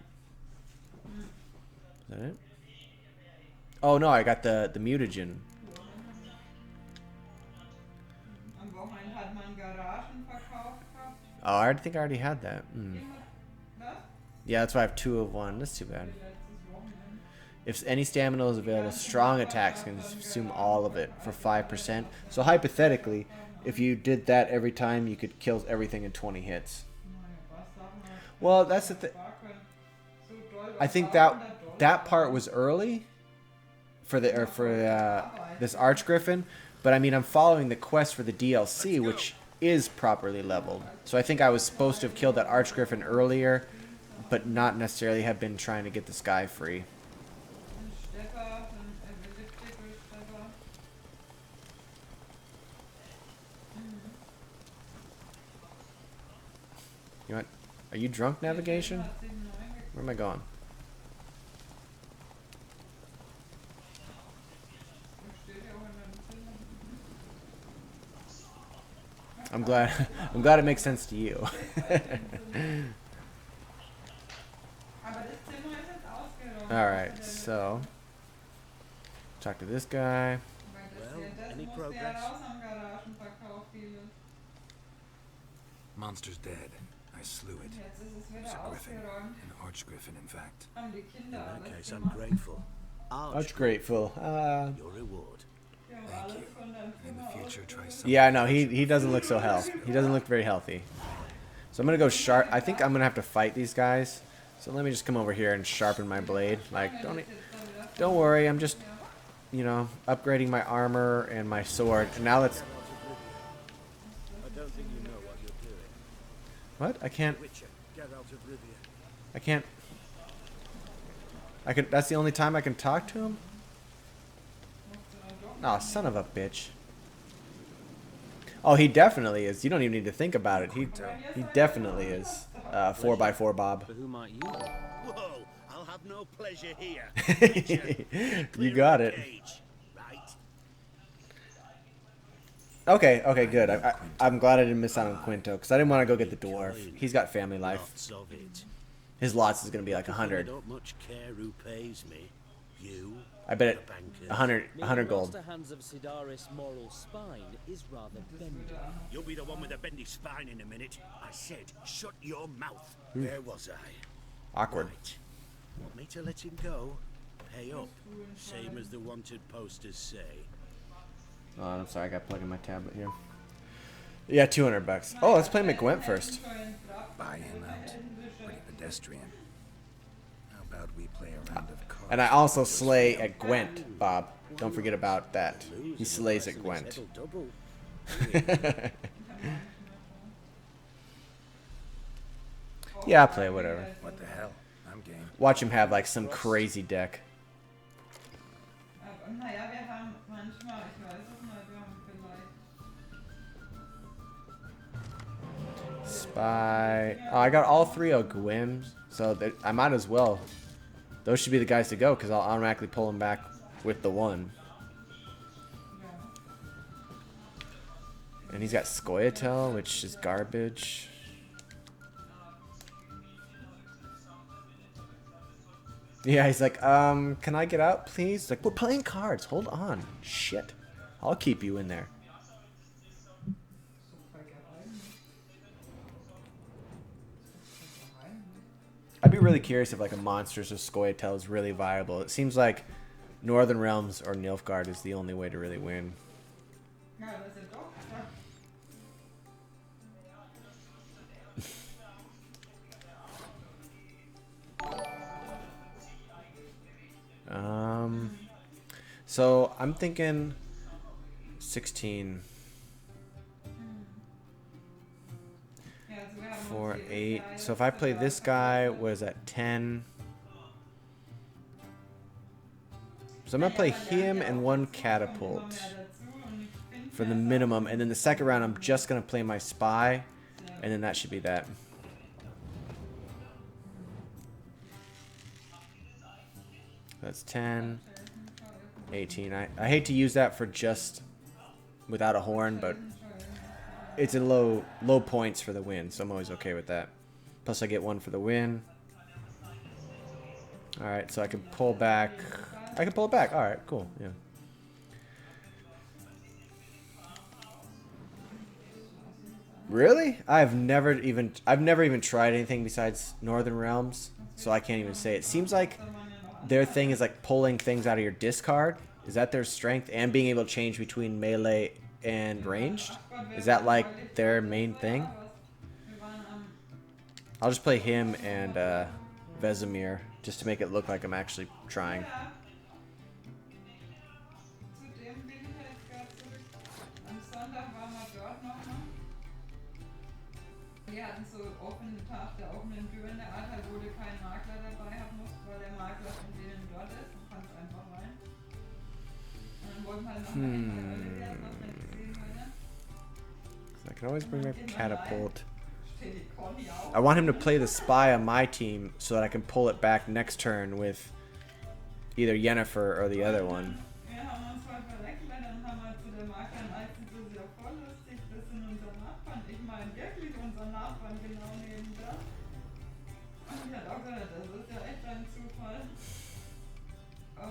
Is that it? Oh no, I got the mutagen. Am Wochenende hat man Garagenverkauf gehabt. Oh, I think I already had that. Was? Yeah, that's why I have 2 of 1. That's too bad. Letztes Wochenende. If any stamina is available, strong attacks can consume all of it for 5%. So hypothetically, if you did that every time, you could kill everything in 20 hits. Well, that's the thing. I think that part was early for this Archgriffin, but I mean I'm following the quest for the DLC, which is properly leveled. So I think I was supposed to have killed that Archgriffin earlier, but not necessarily have been trying to get this guy free. You want? Are you drunk, navigation? Where am I going? I'm glad. I'm glad it makes sense to you. All right, so talk to this guy. Well, any progress? Monster's dead. I slew it. It's a griffin. An archgriffin, in fact. In that case, I'm grateful. Much grateful. Your reward. Thank you. And in the future, try something. Yeah, no, he doesn't look so healthy. He doesn't look very healthy. So I'm gonna go sharp. I think I'm gonna have to fight these guys. So let me just come over here and sharpen my blade. Like, don't worry. I'm just, you know, upgrading my armor and my sword. And now let's. I don't think you know what you're doing. What? I can't. Witcher, get out of Rivia. I can't. I can. That's the only time I can talk to him. Aw, oh, son of a bitch. Oh, he definitely is. You don't even need to think about it. He definitely is. 4x4 Bob. For who might you be? Whoa! I'll have no pleasure here. You got it. Right? Okay, okay, good. I'm glad I didn't miss out on Quinto, because I didn't want to go get the dwarf. He's got family life. Lots of it. His lots is going to be like I 100. don't much care who pays me. You. I bet it the bankers. 100 gold. Master Hands of Sidaris' moral spine is rather bendy. You'll be the one with the bendy spine in a minute. I said, shut your mouth. Where was I? Awkward. Right. Want me to let him go? Pay up. Same as the wanted posters say. Oh, I'm sorry. I got to plug in my tablet here. Yeah, 200 bucks. Oh, let's play McGwent first. Buy him out. Pretty pedestrian. How about we play a round of cards? And I also slay at Gwent, Bob. Don't forget about that. He slays at Gwent. Yeah, I'll play whatever. What the hell? I'm game. Watch him have like some crazy deck. Naja, wir haben manchmal, ich weiß es nicht, wir haben vielleicht. Spy. Oh, I got all 3 of Gwims, so I might as well. Those should be the guys to go, because I'll automatically pull them back with the 1. And he's got Scoia'tael, which is garbage. Yeah, he's like, can I get out, please? Like, we're playing cards. Hold on. Shit. I'll keep you in there. I'd be really curious if like a Monsters of Scoia'tael is really viable. It seems like Northern Realms or Nilfgaard is the only way to really win. So I'm thinking 16. 4, 8. So if I play this guy, was at 10. So I'm gonna play him and one catapult for the minimum, and then the second round I'm just gonna play my spy, and then that should be that. That's 10, 18. I hate to use that for just without a horn, but it's in low points for the win, so I'm always okay with that. Plus I get one for the win. Alright, so I can pull back. I can pull it back. Alright, cool. Yeah. Really? I've never even tried anything besides Northern Realms, so I can't even say. It seems like their thing is like pulling things out of your discard. Is that their strength? And being able to change between melee and ranged? Is that like their main thing? I'll just play him and Vesemir just to make it look like I'm actually trying. Wir hatten so offenen Tag der offenen Tür in der Art, halt, wo du keinen Makler dabei haben musst, weil der Makler von denen dort ist und kannst einfach rein. Und dann wollten wir halt noch mal was man gesehen hatte. I can always bring my catapult. I want him to play the spy on my team so that I can pull it back next turn with either Yennefer or the other one. Wir haben uns voll verwechselt, dann haben wir zu der Maklerin so sehr voll lustig, das sind unsere Nachbarn. Ich meine wirklich unsere Nachbarn genau neben da. Und ich hatte auch gesagt, das ist ja echt ein Zufall.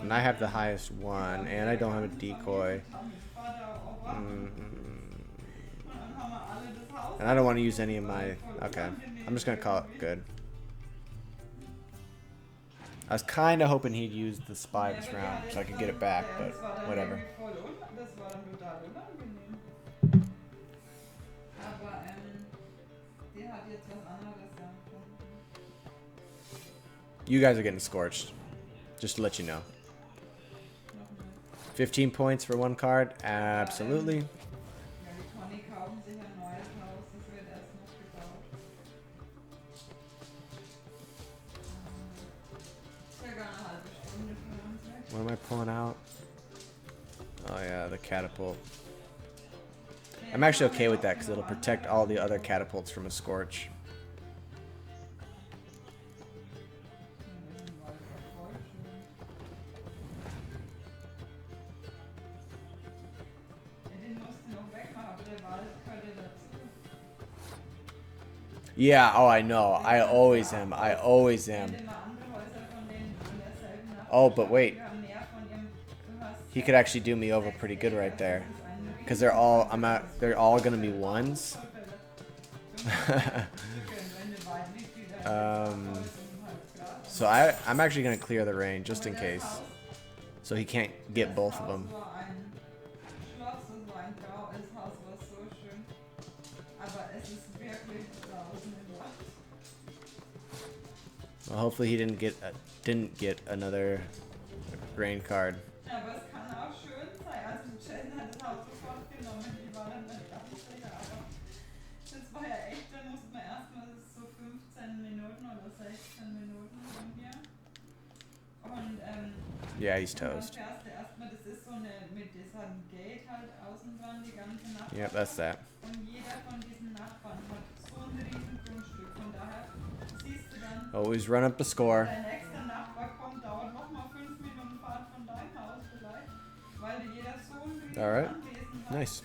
And I have the highest one, and I don't have a decoy. And I don't want to use any of my... Okay, I'm just going to call it good. I was kind of hoping he'd use the spy this round so I could get it back, but whatever. You guys are getting scorched, just to let you know. 15 points for one card? Absolutely. What am I pulling out? Oh yeah, the catapult. I'm actually okay with that because it'll protect all the other catapults from a scorch. Yeah, oh I know. I always am. I always am. Oh, but wait. He could actually do me over pretty good right there. Cuz they're all going to be ones. So I'm actually going to clear the range just in case. So he can't get both of them. Well, hopefully he didn't get another grain card. Yeah, he's toast. Yep, that's that. Always run up the score. Alright. Nice.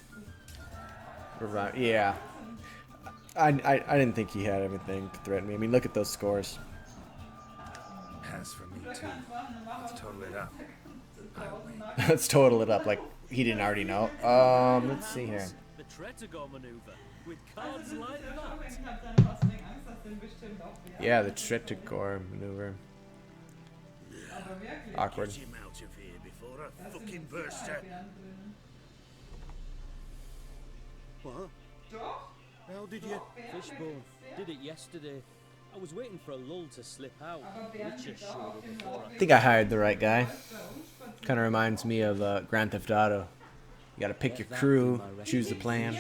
Yeah. I didn't think he had everything to threaten me. I mean, look at those scores. As for me too. Let's total it up. Let's total it up like he didn't already know. Let's see here. The Tretogor maneuver with cards like that. Yeah, the Tretogor maneuver. Awkward. Get him out of here before I fucking burst it. What? How did you? Fishbone. Did it yesterday. I was waiting for a lull to slip out. Witcher showed up before I think I hired the right guy. Kind of reminds me of Grand Theft Auto. You gotta pick your crew, choose the plan.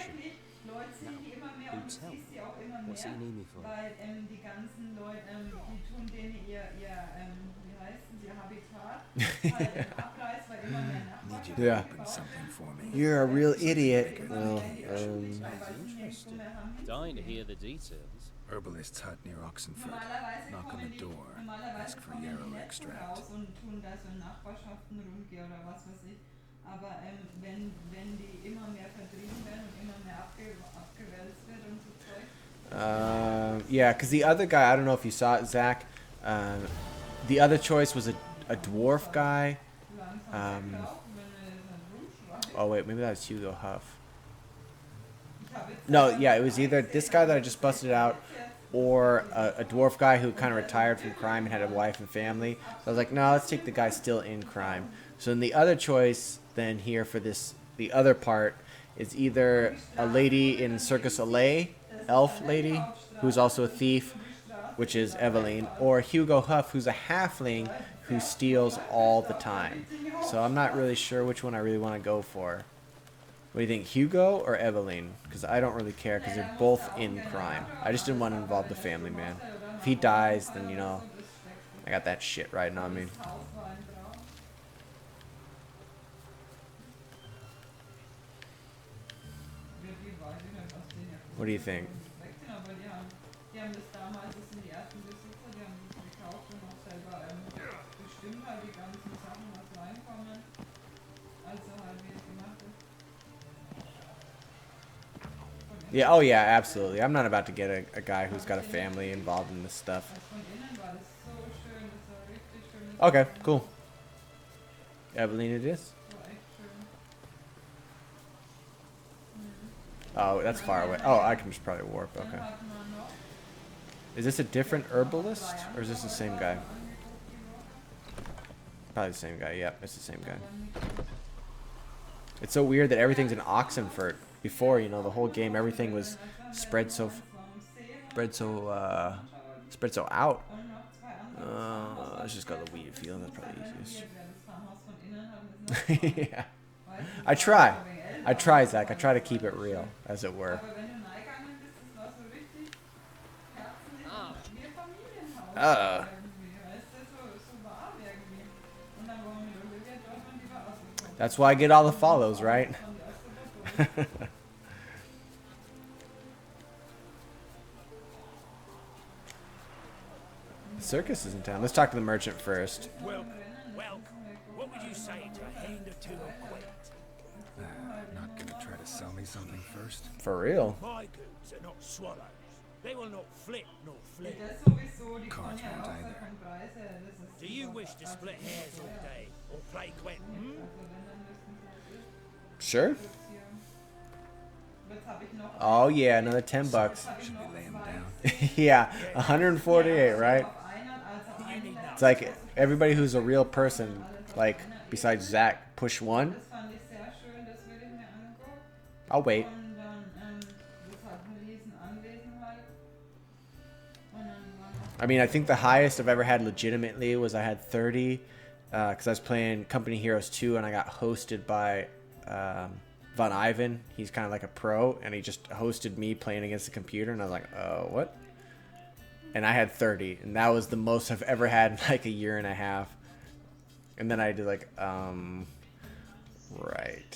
What's he need me for? you to Yeah. open something for me. You're a real idiot. Well, Dying to hear the details. Herbalist's hut near Oxenford. Normalerweise Knock on kommen the die, door. normalerweise Ask for kommen die yarrow nicht von extract. raus und tun da so in Nachbarschaften rumgehen oder was weiß ich. Aber wenn die immer mehr vertrieben werden und immer mehr abgewälzt wird und so Zeug. Yeah, because the other guy, I don't know if you saw it, Zach. The other choice was a dwarf guy. Oh wait, maybe that was Hugo Huff. No, yeah, it was either this guy that I just busted out, or a dwarf guy who kind of retired from crime and had a wife and family. So I was like, no, let's take the guy still in crime. So then the other choice then here for this, the other part, is either a lady in Circus Olay, elf lady, who's also a thief, which is Eveline, or Hugo Huff, who's a halfling who steals all the time. So I'm not really sure which one I really want to go for. What do you think, Hugo or Eveline? Because I don't really care, because they're both in crime. I just didn't want to involve the family, man. If he dies, then, you know, I got that shit riding on me. What do you think? Die haben das damals, das sind die ersten Besitzer, die haben das gekauft und auch selber bestimmt halt die ganzen Sachen, was reinkommen. Also halt wie es gemacht ist. Yeah, oh yeah, absolutely. I'm not about to get a guy who's got a family involved in this stuff. Von innen war das so schön, das war richtig schön. Okay, cool. Eveline it is. Das war echt schön. Oh, that's far away. Oh, I can just probably warp. Dann Okay. hat man noch Is this a different herbalist, or is this the same guy? Probably the same guy. Yep, it's the same guy. It's so weird that everything's in Oxenfurt. Before, you know, the whole game, everything was spread so out. Let's just go the weed field. That's probably easiest. Yeah. I try, Zach. I try to keep it real, as it were. Aber wenn du reingegangen bist, das war so richtig herzlich, wie ein Familienhaus irgendwie, weißt du, so warm irgendwie. Und dann waren wir mit Olivia dort und die war auch so. That's why I get all the follows, right? Circus is in town. Let's talk to the merchant first. Well, what would you say to a hand or two of quid? Not gonna try to sell me something first? For real. My goods are not swallows. They will not flit nor flit. Das sowieso, die Cards kommen ja won't auch either. von Preise, das ist Do you wish to split hairs all day or play Quentin? also wenn, dann müssen sie halt Sure. reduzieren. Jetzt habe ich noch Oh yeah, another 10 bucks. habe ich Should noch we lay him zwei. down? Yeah, 148, right? Auf einen, also einen It's like everybody who's a real person, like besides Zach, push one. Das fand ich sehr schön, das will ich mir angucken. I'll wait. Und dann, das hat eine riesen Anwesenheit. Und dann war noch I mean, I think the highest I've ever had legitimately was I had 30, because I was playing Company Heroes 2 and I got hosted by Von Ivan. He's kind of like a pro, and he just hosted me playing against the computer, and I was like, oh, what? And I had 30, and that was the most I've ever had in like a year and a half. And then I did like, right.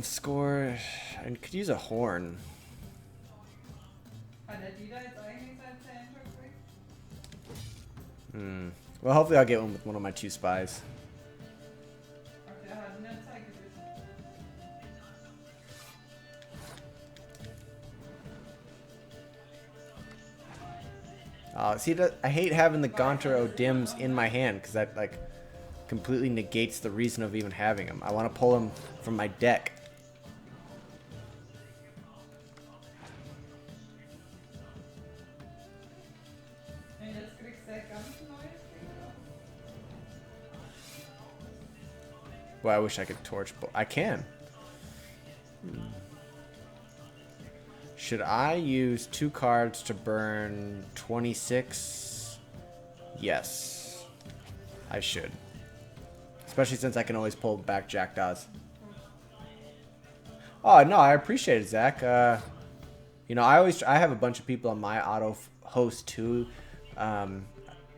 Score, I could use a horn. hat der Dieter jetzt eigentlich sein Zentrum gekriegt? Well, hopefully I'll get one with one of my 2 spies. Ach, der hat eine Zeit gewissen. See, I hate having the Gaunter O'Dims in my hand, because that like completely negates the reason of even having them. I want to pull them from my deck. Und jetzt kriegst du ein ganz neues Ding. Well, I wish I could torch, but I can. Should I use 2 cards to burn 26? Yes, I should. Especially since I can always pull back Jackdaws. Oh no, I appreciate it, Zach. You know, I have a bunch of people on my auto host too.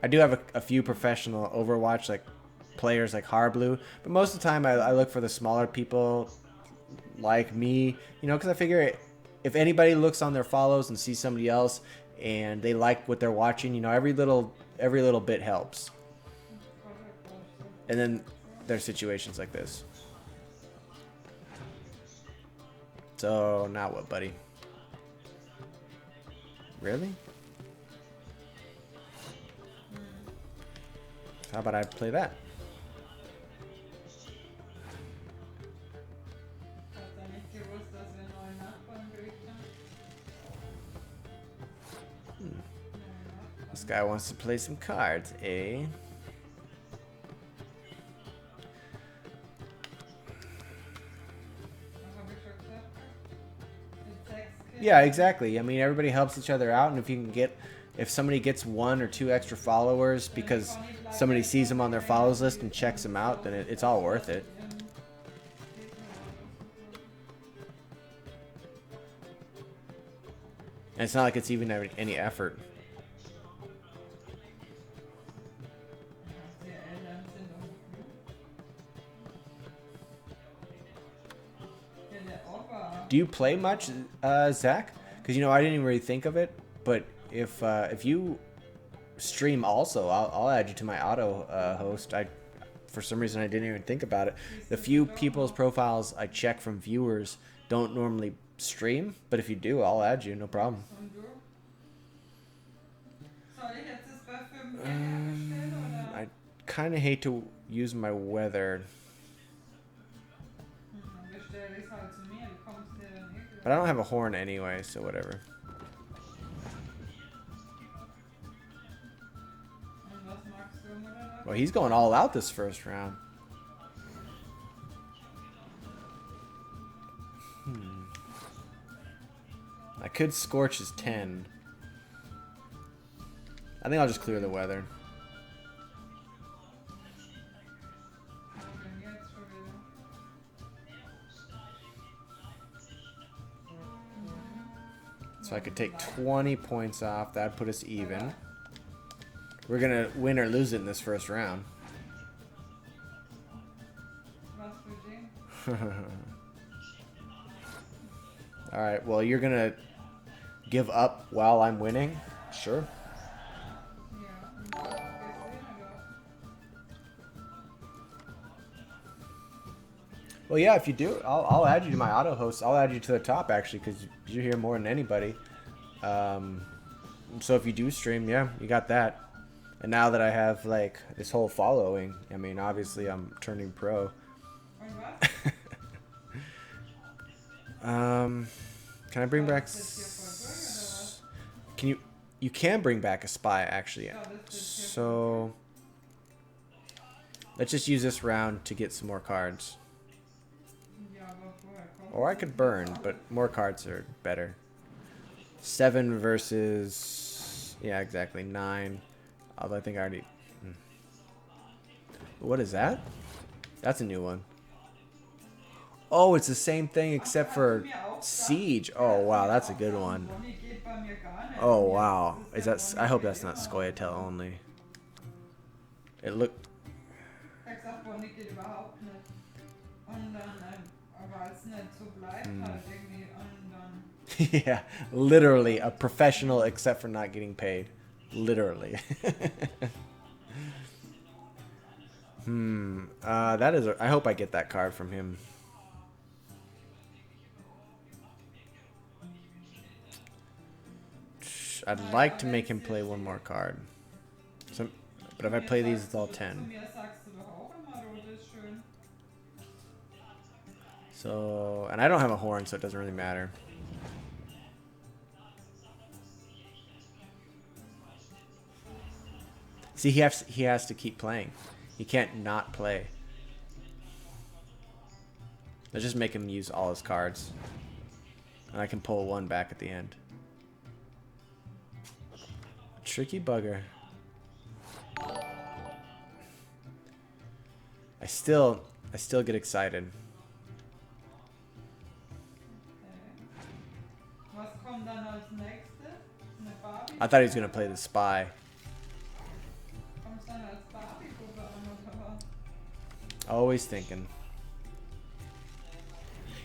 I do have a few professional Overwatch like players like Harblue, but most of the time I look for the smaller people like me, you know, because I figure if anybody looks on their follows and sees somebody else and they like what they're watching, you know, every little bit helps. And then there's situations like this. So now what, buddy? Really? How about I play that? This guy wants to play some cards, eh? Yeah, exactly. I mean, everybody helps each other out, and if somebody gets 1 or 2 extra followers because somebody sees them on their follows list and checks them out, then it's all worth it. And it's not like it's even any effort. Do you play much, Zach? Because, you know, I didn't even really think of it, but if you stream also, I'll add you to my auto host. For some reason, I didn't even think about it. The few people's profiles I check from viewers don't normally stream, but if you do, I'll add you, no problem. I kind of hate to use my weather. But I don't have a horn anyway, so whatever. Well, he's going all out this first round. I could scorch his 10. I think I'll just clear the weather. So I could take 20 points off. That'd put us even. We're going to win or lose it in this first round. Alright, well, you're going to give up while I'm winning? Sure. Well, yeah, if you do, I'll add you to my auto host. I'll add you to the top, actually, because you're here more than anybody. So if you do stream, yeah, you got that. And now that I have, like, this whole following, I mean, obviously I'm turning pro. Can I bring back... You can bring back a spy, actually. So... let's just use this round to get some more cards. Or I could burn, but more cards are better. 7 versus... yeah, exactly. 9. Although I think I already... What is that? That's a new one. Oh, it's the same thing except for Siege. Oh, wow, that's a good one. Oh, wow. Is that... I hope that's not Scoia'tael only. It looked... Yeah, literally a professional except for not getting paid. Literally. That is... I hope I get that card from him. I'd like to make him play one more card. So, but if I play these, it's all 10. So, and I don't have a horn, so it doesn't really matter. See, he has to keep playing. He can't not play. Let's just make him use all his cards. And I can pull one back at the end. Tricky bugger. I still get excited. I thought he was gonna play the spy. dann als Barbie-Puppe an, oder was? Always thinking.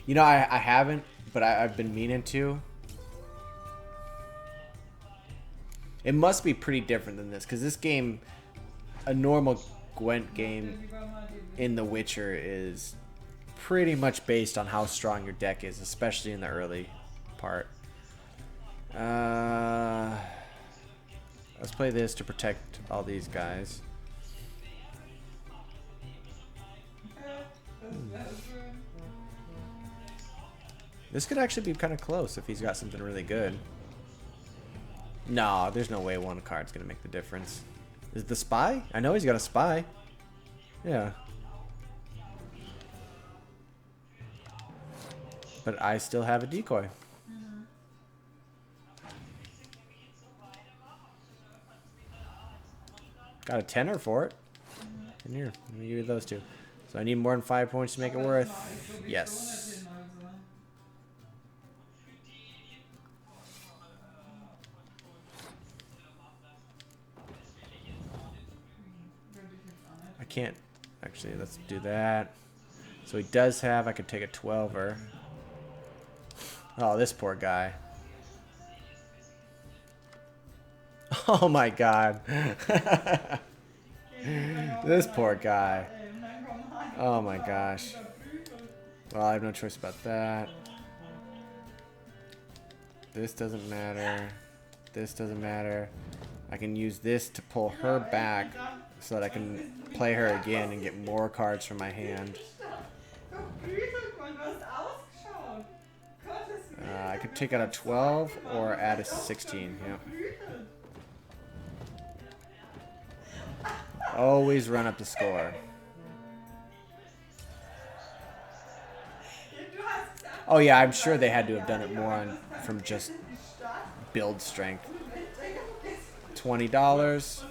You know, I haven't, but I've been meaning to. It must be pretty different than this, because this game, a normal Gwent game in The Witcher is pretty much based on how strong your deck is, especially in the early part. Let's play this to protect all these guys. This could actually be kind of close if he's got something really good. No, there's no way one card's gonna make the difference. Is it the spy? I know he's got a spy. Yeah. But I still have a decoy. Got a tenner for it. In here. Let me give you those two. So I need more than 5 points to make it worth. Yes. I can't. Actually, let's do that. So he does have, I could take a 12er. Oh, this poor guy. Oh my god. This poor guy. Oh my gosh. Well, I have no choice about that. This doesn't matter. This doesn't matter. I can use this to pull her back so that I can play her again and get more cards from my hand. I could take out a 12 or add a 16. Yep. Always run up the score. Oh yeah, I'm sure they had to have done it more on from just build strength. $20.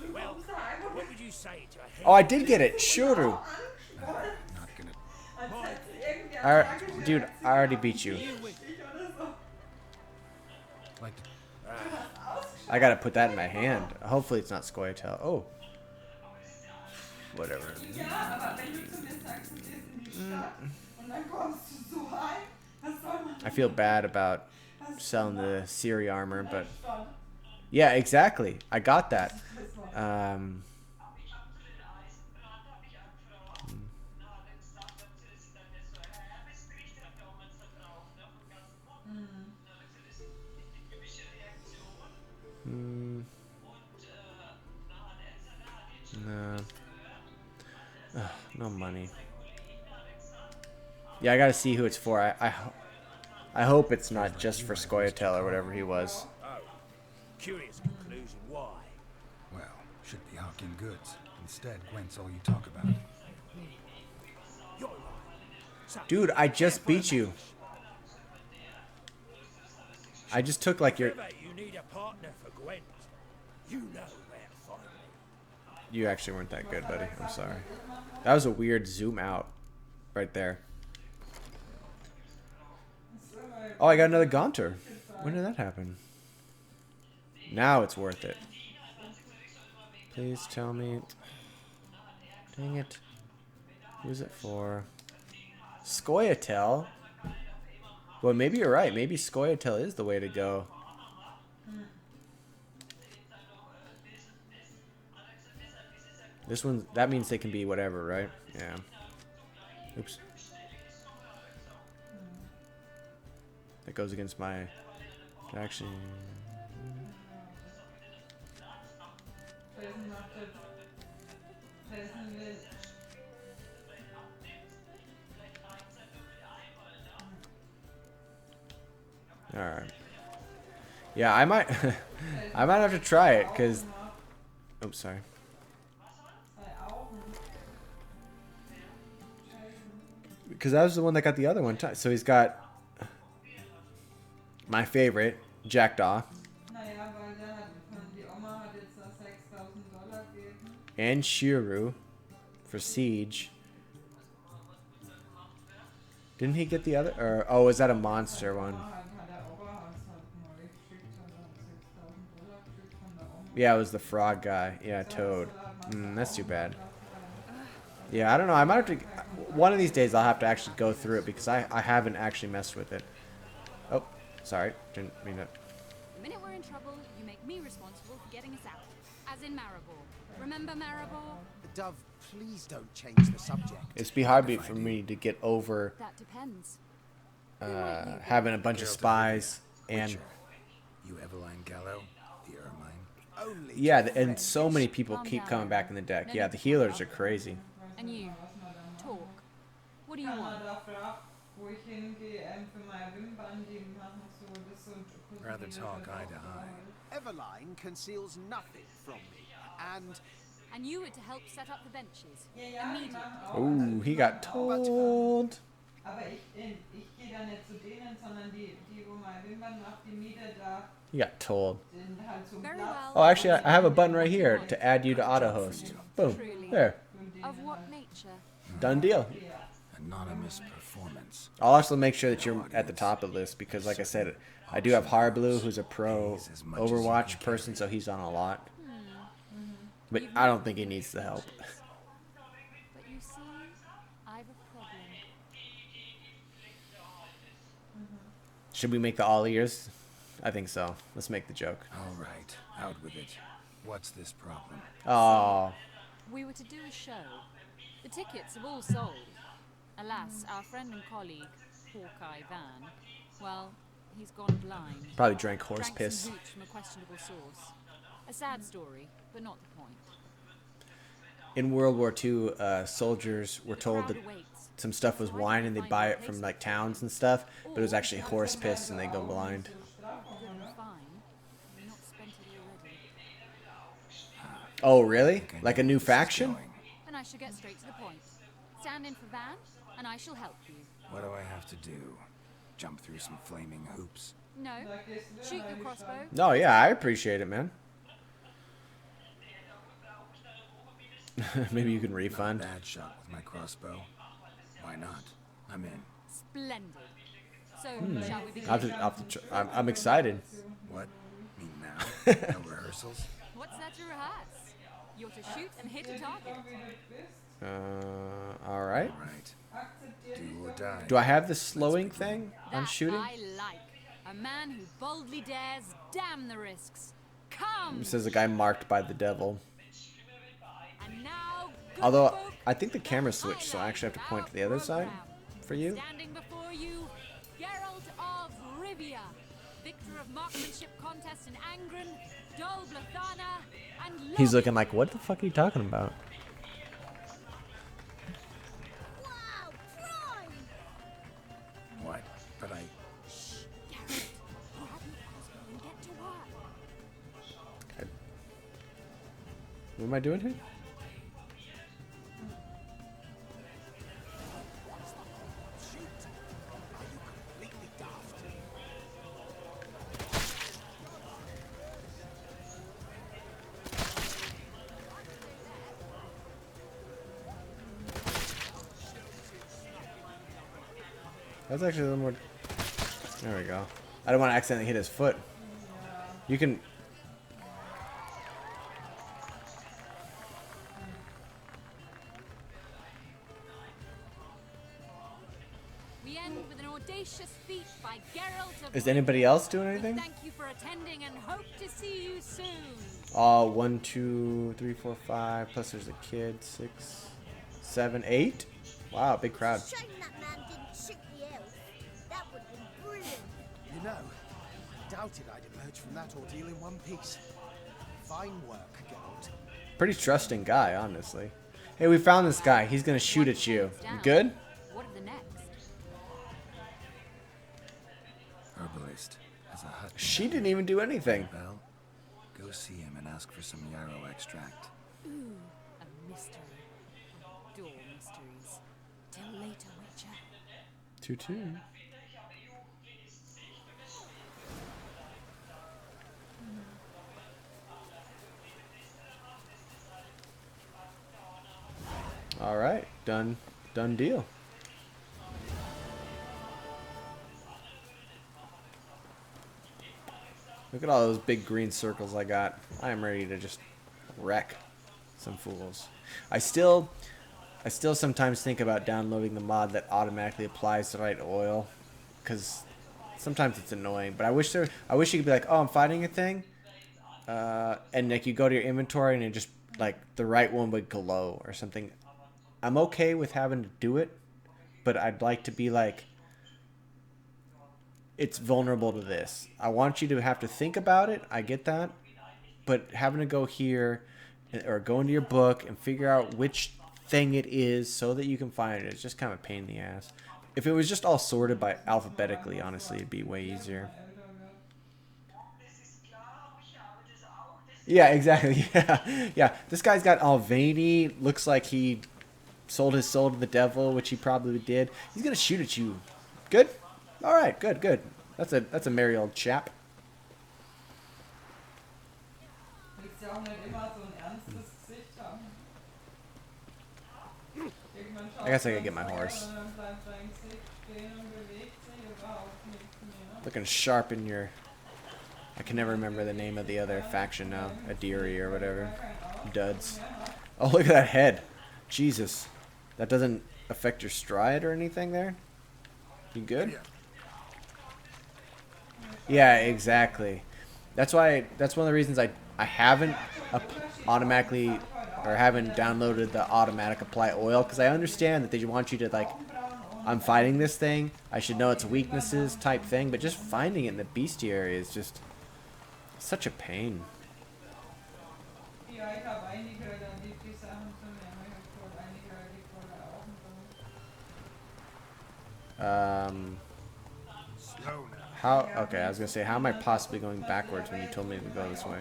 Oh, I did get it. Shuru. Dude, I already beat you. I gotta put that in my hand. Hopefully it's not Scoia'tael. Oh. Whatever. I feel bad about selling the Ciri armor, but yeah, exactly. I got that. No. No money. Yeah, I gotta see who it's for. I hope it's not just for Scoia'tael or whatever he was. Oh, curious conclusion. Why? Well, should be hawking goods. Instead, Gwent's all you talk about. Dude, I just beat you. I just took like your... You need a partner for Gwent. You know where to find me. You actually weren't that good, buddy. I'm sorry. That was a weird zoom out right there. Oh, I got another Gaunter. When did that happen? Now it's worth it. Please tell me. Dang it. Who's it for? Scoia'tael? Well, maybe you're right. Maybe Scoia'tael is the way to go. This one, that means they can be whatever, right? Yeah. Oops. That goes against my action. All right. Yeah, I might I might have to try it cuz oops, sorry. Because that was the one that got the other one. So he's got my favorite, Jackdaw. And Shuru for Siege. Didn't he get the other? Or, oh, is that a monster one? Yeah, it was the frog guy. Yeah, Toad. That's too bad. Yeah, I don't know. I might have to. One of these days, I'll have to actually go through it because I haven't actually messed with it. Oh, sorry. Didn't mean to. The minute we're in trouble, you make me responsible for getting us out. As in Maribor. Remember Maribor? Dove, please don't change the subject. It's be hard for me to get over That depends. having a bunch of spies and. You Eveline Gallo, the Ermine. Yeah, and so many people keep coming back in the deck. Yeah, the healers are crazy. And you, talk. What do you want? Rather talk eye to eye. Eveline conceals nothing from me, and you were to help set up the benches immediately. Ooh, he got told. He got told. Oh, actually, I have a button right here to add you to auto host. Boom. There. Of what nature? Done deal. Anonymous performance. I'll also make sure that you're at the top of the list because, like I said, I do have Harblue, who's a pro Overwatch person, so he's on a lot. But I don't think he needs the help. But you see, I've a problem. Should we make the all ears? I think so. Let's make the joke. All right, out with it. What's this problem? Oh. We were to do a show. The tickets have all sold. Alas, our friend and colleague, Hawkeye Van, well, he's gone blind. Probably drank horse piss. Some hooch from a questionable source. A sad story, but not the point. In World War II, soldiers were told that some stuff was wine and they'd buy it from like towns and stuff, but it was actually horse piss and they go blind. Oh, really? Like a new faction? Then I shall get straight to the point. Stand in for Van, and I shall help you. What do I have to do? Jump through some flaming hoops? No. Shoot your crossbow. No, yeah, I appreciate it, man. Maybe you can refund. Not a bad shot with my crossbow. Why not? I'm in. Splendid. So, shall we begin? I'm excited. What? Me now? No rehearsals? What's that to rehearse? You're to shoot and hit a target. All right. Do or die. Do I have the slowing thing on shooting? I like. A man who boldly dares, damn the risks. Come! This is a guy marked by the devil. And now, although, I think the camera switched, so I actually have to point to the other side for you. Standing before you, Geralt of Rivia, victor of marksmanship contest in Angren, Dol Blathana, and He's looking like, what the fuck are you talking about? What? But I... Geralt, grab your crossbow and get to work. Okay. What am I doing here? That's actually a little more... There we go. I don't want to accidentally hit his foot. You can... We end with an audacious feat by Geralt of Is anybody else doing Rivia. anything? Thank you for attending and hope to see you soon. 1, 2, 3, 4, 5. Plus there's a kid. 6, 7, 8. Wow, big crowd. Shame that man didn't shoot the elf. That would have been brilliant. You know, I doubted I'd emerge from that ordeal in one piece. Fine work, Geralt. Pretty trusting guy, honestly. Hey, we found this guy. He's gonna shoot at you. You good? What of the next? Herbalist has a hut. She didn't even do anything. Bell, go see him and ask for some yarrow extract. Ooh, a mystery. Adore mysteries. Till later, Witcher. 2-2. All right, done deal. Look at all those big green circles I got. I am ready to just wreck Some fools. I still sometimes think about downloading the mod that automatically applies the right oil, because sometimes it's annoying. But I wish you could be like, oh, I'm fighting a thing, and like you go to your inventory and it just like the right one would glow or something. I'm okay with having to do it, but I'd like to be like, it's vulnerable to this. I want you to have to think about it. I get that, but having to go here or go into your book and figure out which thing it is so that you can find it, it's just kind of a pain in the ass. If it was just all sorted by alphabetically, honestly, it'd be way easier. Yeah, exactly. Yeah. This guy's got all veiny. Looks like he sold his soul to the devil, which he probably did. He's gonna shoot at you. Good. All right. Good. That's a merry old chap. I guess I gotta get my horse. Looking sharp in your... I can never remember the name of the other faction now. Adiri or whatever. Duds. Oh, look at that head. Jesus. That doesn't affect your stride or anything there? You good? Yeah, exactly. That's why. That's one of the reasons I haven't automatically or haven't downloaded the automatic apply oil, because I understand that they want you to like, I'm fighting this thing, I should know its weaknesses type thing, but just finding it in the bestiary is just such a pain. How? Okay, I was gonna say, how am I possibly going backwards when you told me to go this way?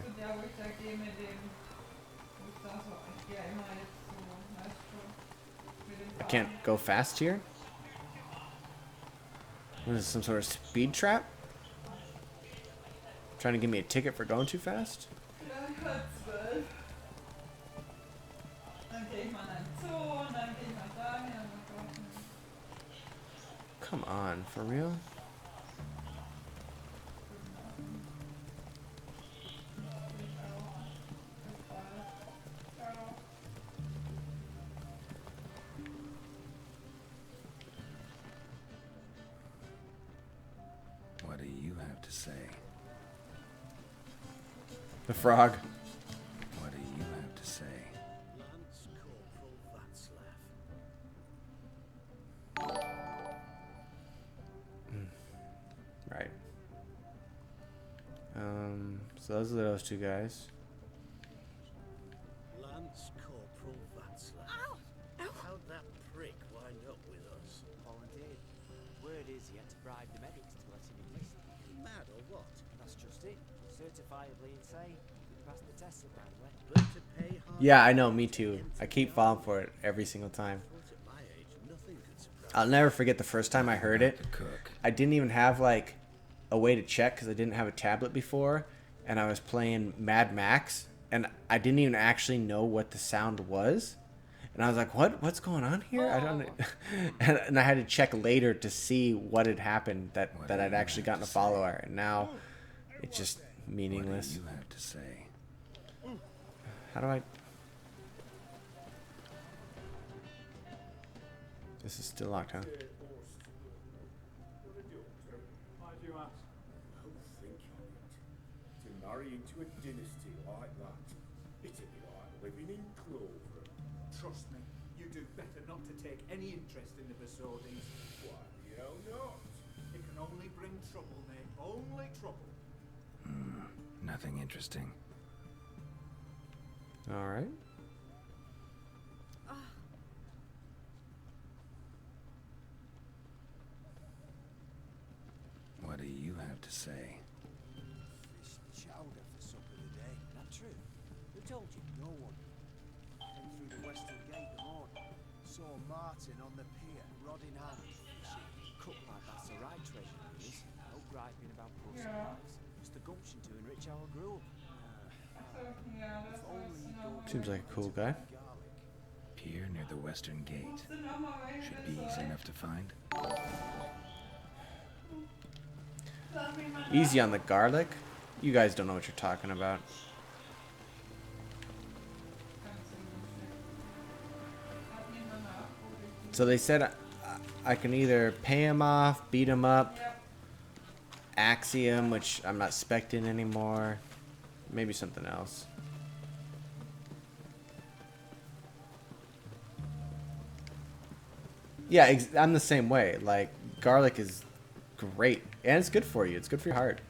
I can't go fast here? What is this, some sort of speed trap? Trying to give me a ticket for going too fast? Come on, for real? What do you have to say? The frog. What do you have to say? Lance Corporal Václav. Right. So those are those two guys. Lance Corporal Václav. How'd that prick wind up with us? Volunteered. Word is he had to bribe the medics to let him enlist. Mad or what? That's just it. Certifiably insane. He passed the test, by the way. But to pay hard Yeah, I know, me too. I keep falling for it every single time. at my age, nothing could surprise I'll never forget the first time I heard it. I didn't even have like a way to check because I didn't have a tablet before, and I was playing Mad Max, and I didn't even actually know what the sound was, and I was like, what's going on here? I don't and I had to check later to see what had happened, that I'd actually gotten a follower, and now it's just meaningless. What do you have to say? How do I... This is still locked, huh? To marry into a dynasty like that, it'd be like living in clover. Trust me, you do better not to take any interest in the Besodings. Why the hell not? It can only bring trouble, mate. Only trouble. Nothing interesting. All right. What do you have to say? Fish and chowder for supper today. Not true. Who told you? No one. Came through the western gate the morning. Saw Martin on the pier, rod in hand, fishing. Cooked by Bassarai treasure he is. No griping about pussy pies. Just the gumption to enrich our group. If only he'd go Seems like a cool guy. Pier near the western gate. Should be easy enough to find. Easy on the garlic. You guys don't know what you're talking about. So they said I can either pay him off, beat him up, Axiom, which I'm not specting anymore. Maybe something else. Yeah, I'm the same way. Like, garlic is great. And it's good for you. It's good for your heart.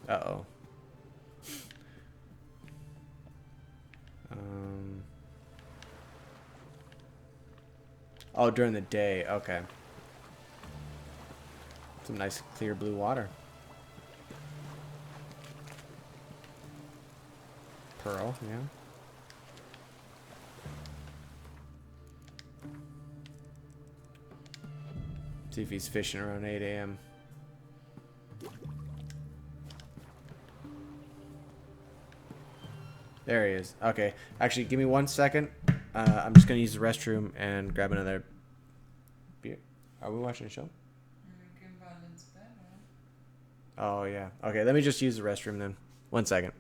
Uh-oh. Oh, during the day. Okay. Some nice clear blue water. Pearl, yeah. See if he's fishing around 8 a.m. There he is. Okay. Actually, give me 1 second. I'm just going to use the restroom and grab another beer. Are we watching a show? Oh, yeah. Okay, let me just use the restroom then. 1 second.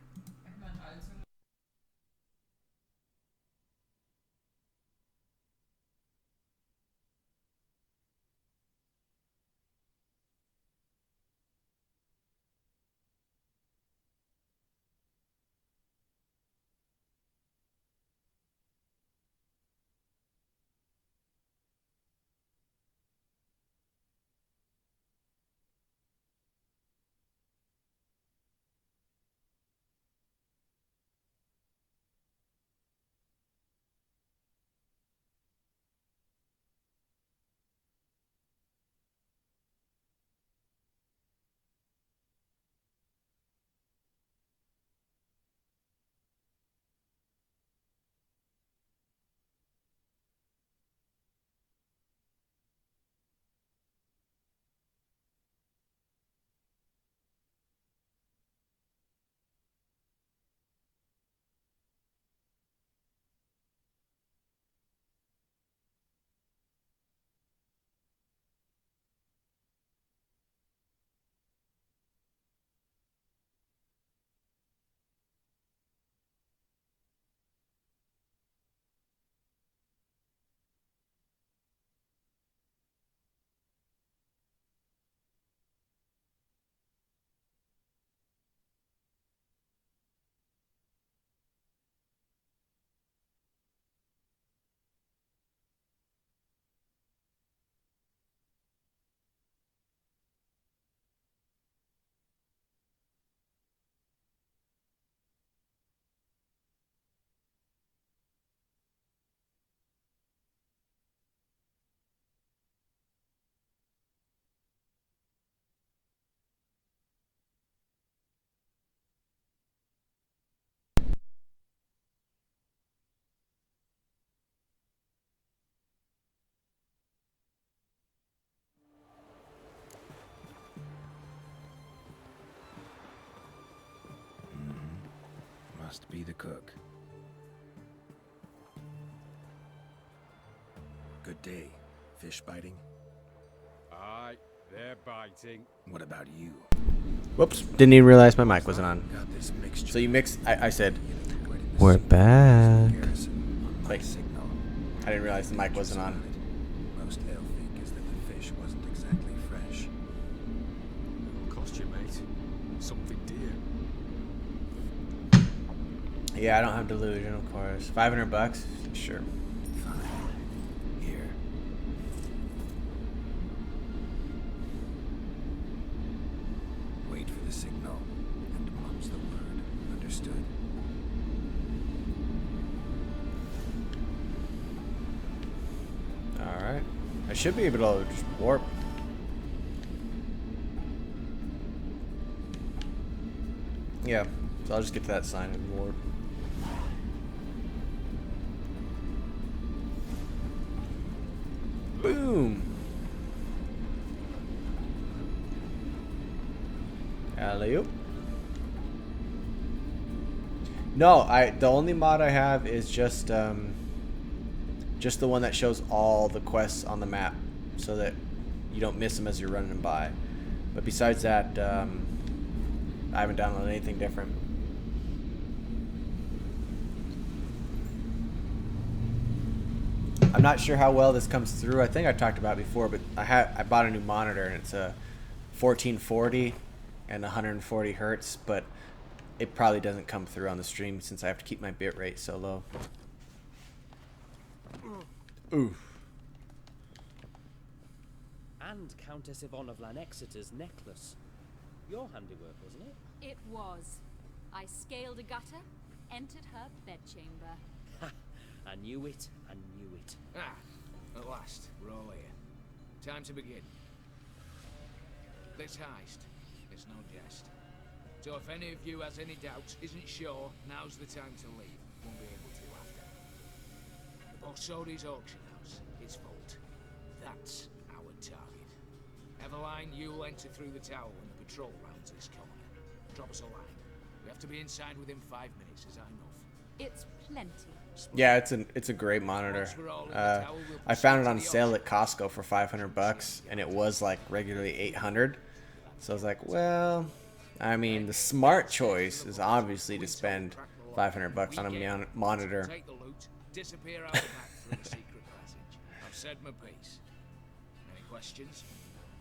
Must be the cook. Good day. Fish biting? Aye, they're biting. What about you? Whoops. Didn't even realize my mic wasn't on. Got this mixture. So you mix... I said... We're back. Wait. I didn't realize the mic wasn't on. Most they'll think is that the fish wasn't exactly fresh. It'll cost you, mate. Something dear. Yeah, I don't have delusion, of course. $500? Sure. Fine. Here. Wait for the signal, and mum's the word. Understood? Alright. I should be able to just warp. Yeah, so I'll just get to that sign and warp. Boom! Alley-oop. No, the only mod I have is just the one that shows all the quests on the map, so that you don't miss them as you're running by. But besides that, I haven't downloaded anything different. I'm not sure how well this comes through. I think I talked about it before, but I bought a new monitor and it's a 1440 and 140 hertz, but it probably doesn't come through on the stream since I have to keep my bitrate so low. Ooh. And Countess Yvonne of Lanexeter's necklace. Your handiwork, wasn't it? It was. I scaled a gutter, entered her bedchamber. Ha! I knew it. I knew it. Ah, at last, we're all here. Time to begin. This heist is no jest. So if any of you has any doubts, isn't sure, now's the time to leave. Won't be able to after. The Borsodi's auction house, its vault. That's our target. Eveline, you'll enter through the tower when the patrol rounds this corner. Drop us a line. We have to be inside within 5 minutes, is that enough? It's plenty. Yeah, it's a great monitor. I found it on sale at Costco for $500, and it was like regularly $800. So I was like, well, I mean, the smart choice is obviously to spend $500 on a monitor. Take the loot, disappear out the back through the secret passage. I've said my piece. Any questions?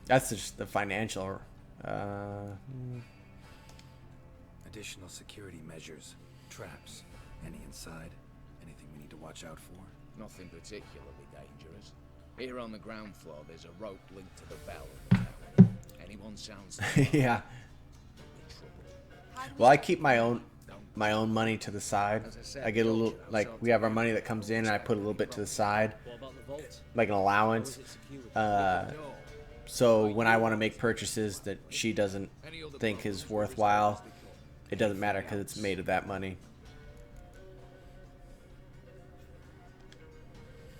That's just the financial. Additional security measures, traps, any inside, anything we need to watch out for? Nothing particularly dangerous. Here on the ground floor, there's a rope linked to the bell of the tower. Anyone sounds Yeah. Well, I keep my own money to the side. I get a little, like, we have our money that comes in and I put a little bit to the side, like an allowance. So when I want to make purchases that she doesn't think is worthwhile, it doesn't matter because it's made of that money.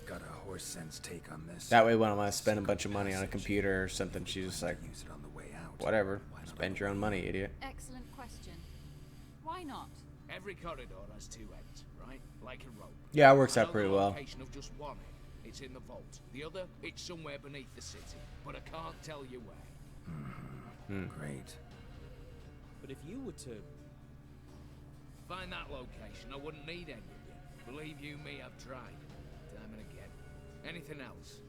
Got a horse sense take on this. That way when I want to spend a bunch of money on a computer or something, she's just like, whatever, spend your own money, idiot. Excellent question. Why not? Every corridor has two ends, right? Like a rope. Yeah, it works out pretty well. Location of just one end. It's in the vault. The other, it's somewhere beneath the city, but I can't tell you where. Great. But if you were to find that location, I wouldn't need any of you. Believe you me, I've tried. Time and again. Anything else?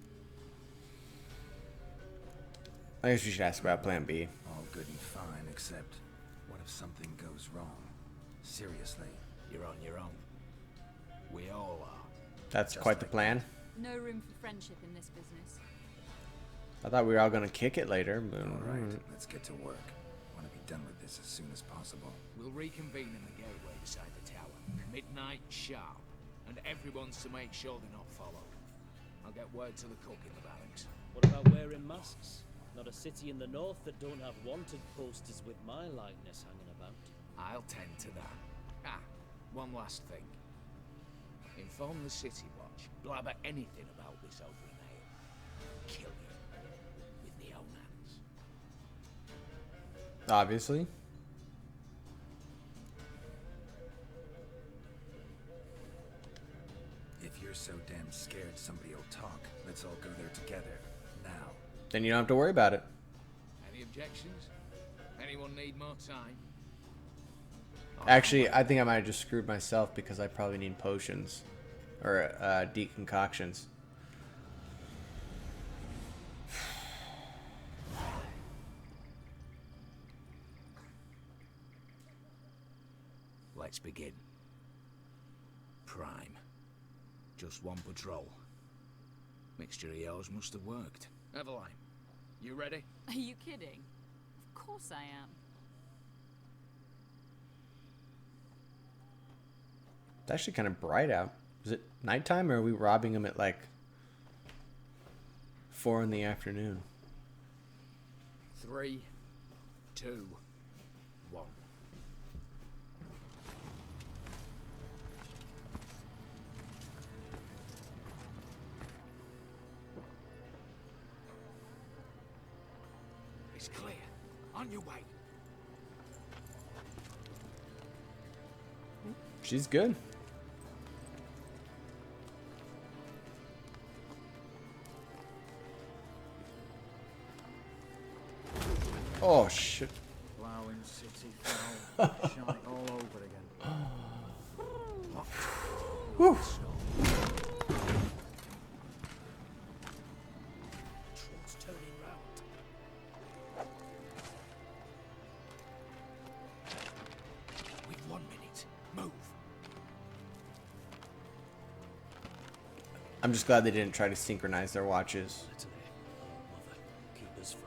I guess we should ask about Plan B. All good and fine, except what if something goes wrong? Seriously. You're on your own. We all are. That's quite the plan. No room for friendship in this business. I thought we were all going to kick it later, but... Alright, let's get to work. Want to be done with this as soon as possible. We'll reconvene in the gateway beside the tower. Midnight sharp. And everyone's to make sure they're not followed. I'll get word to the cook in the barracks. What about wearing masks? Not a city in the north that don't have wanted posters with my likeness hanging about. I'll tend to that. Ah, one last thing. Inform the City Watch. Blabber anything about this opening here. Kill you. With my own hands. Obviously. If you're so damn scared somebody will talk, let's all go there together. Now. Then you don't have to worry about it. Any objections? Anyone need more time? Actually, I think I might have just screwed myself because I probably need potions. Or decoctions. Let's begin. Prime. Just one patrol. Mixture of yours must have worked. Eveline, you ready? Are you kidding? Of course I am. It's actually kind of bright out. Is it nighttime or are we robbing them at like 4 in the afternoon? 3, 2, 1. It's clear. On your way. She's good. Oh shit. Plowing city foul. Shite all over again. Whew. Troll's turning round. We've 1 minute. Move. I'm just glad they didn't try to synchronize their watches. Mother, keep us from.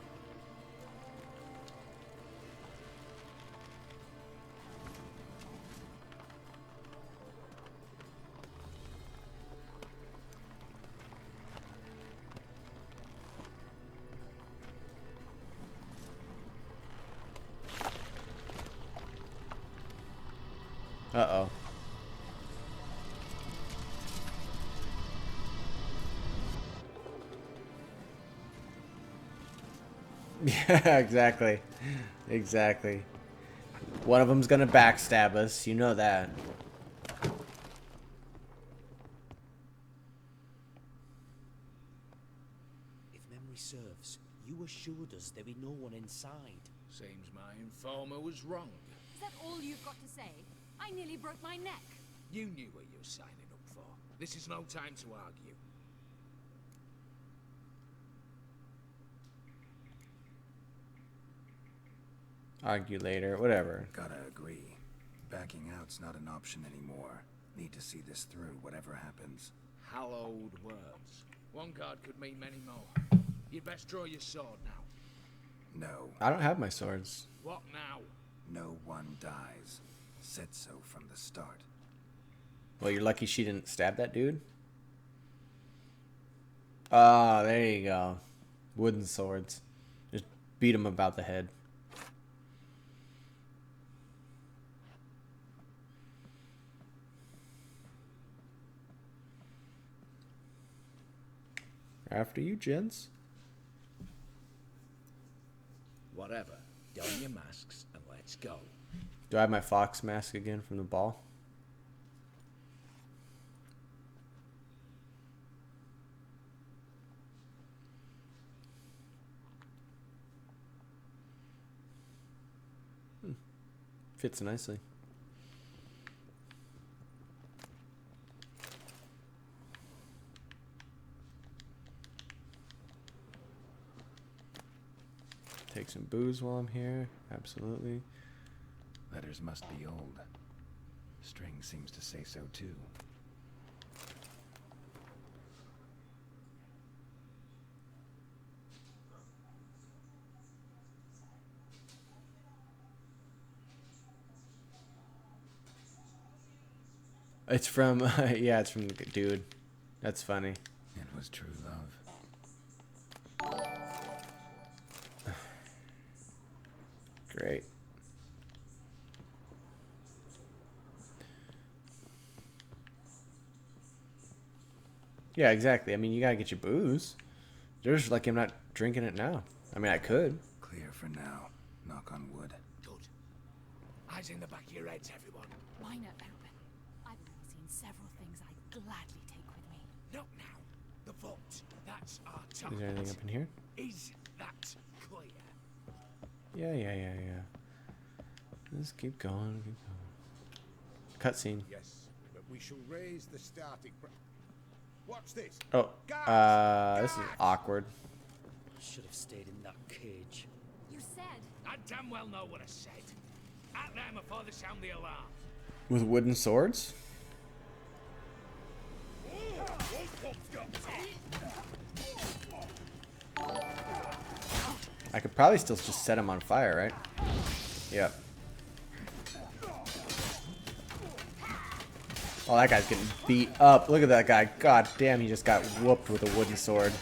Uh-oh. Yeah, exactly. Exactly. One of them's gonna backstab us, you know that. If memory serves, you assured us there be no one inside. Seems my informer was wrong. Is that all you've got to say? I nearly broke my neck. You knew what you were signing up for. This is no time to argue. Argue later, whatever. Gotta agree. Backing out's not an option anymore. Need to see this through, whatever happens. Hallowed words. One guard could mean many more. You'd best draw your sword now. No. I don't have my swords. What now? No one dies. Said so from the start. Well, you're lucky she didn't stab that dude. Ah, there you go. Wooden swords. Just beat him about the head. After you, gents. Whatever. Don your masks and let's go. Do I have my fox mask again from the ball? Fits nicely. Take some booze while I'm here. Absolutely. Letters must be old. String seems to say so too. It's from, yeah, it's from the dude. That's funny. It was true love. Great. Yeah, exactly. I mean, you gotta get your booze. There's like I'm not drinking it now. I mean, I could. Clear for now. Knock on wood. Good. Eyes in the back of your heads, everyone. Mine are open. I've seen several things I'd gladly take with me. Not now. The vault. That's our target. Is there anything up in here? Is that clear? Yeah. Let's keep going. Cutscene. Yes, but we shall raise the starting. What's this? Oh, this is awkward. Should have stayed in that cage. You said. I damn well know what I said. At them before they sound the alarm. With wooden swords? I could probably still just set him on fire, right? Yep. Oh, that guy's getting beat up. Look at that guy. God damn, he just got whooped with a wooden sword.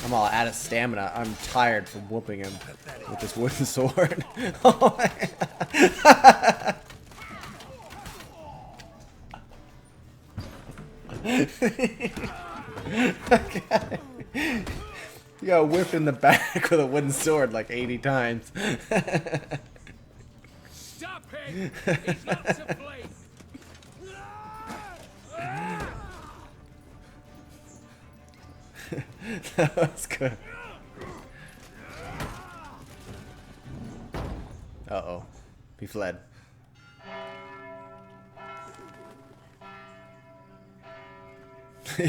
I'm all out of stamina. I'm tired from whooping him with this wooden sword. Oh my God. You got whipped in the back with a wooden sword like 80 times. Stop him! He's not to blame. That was good. Uh-oh. He fled.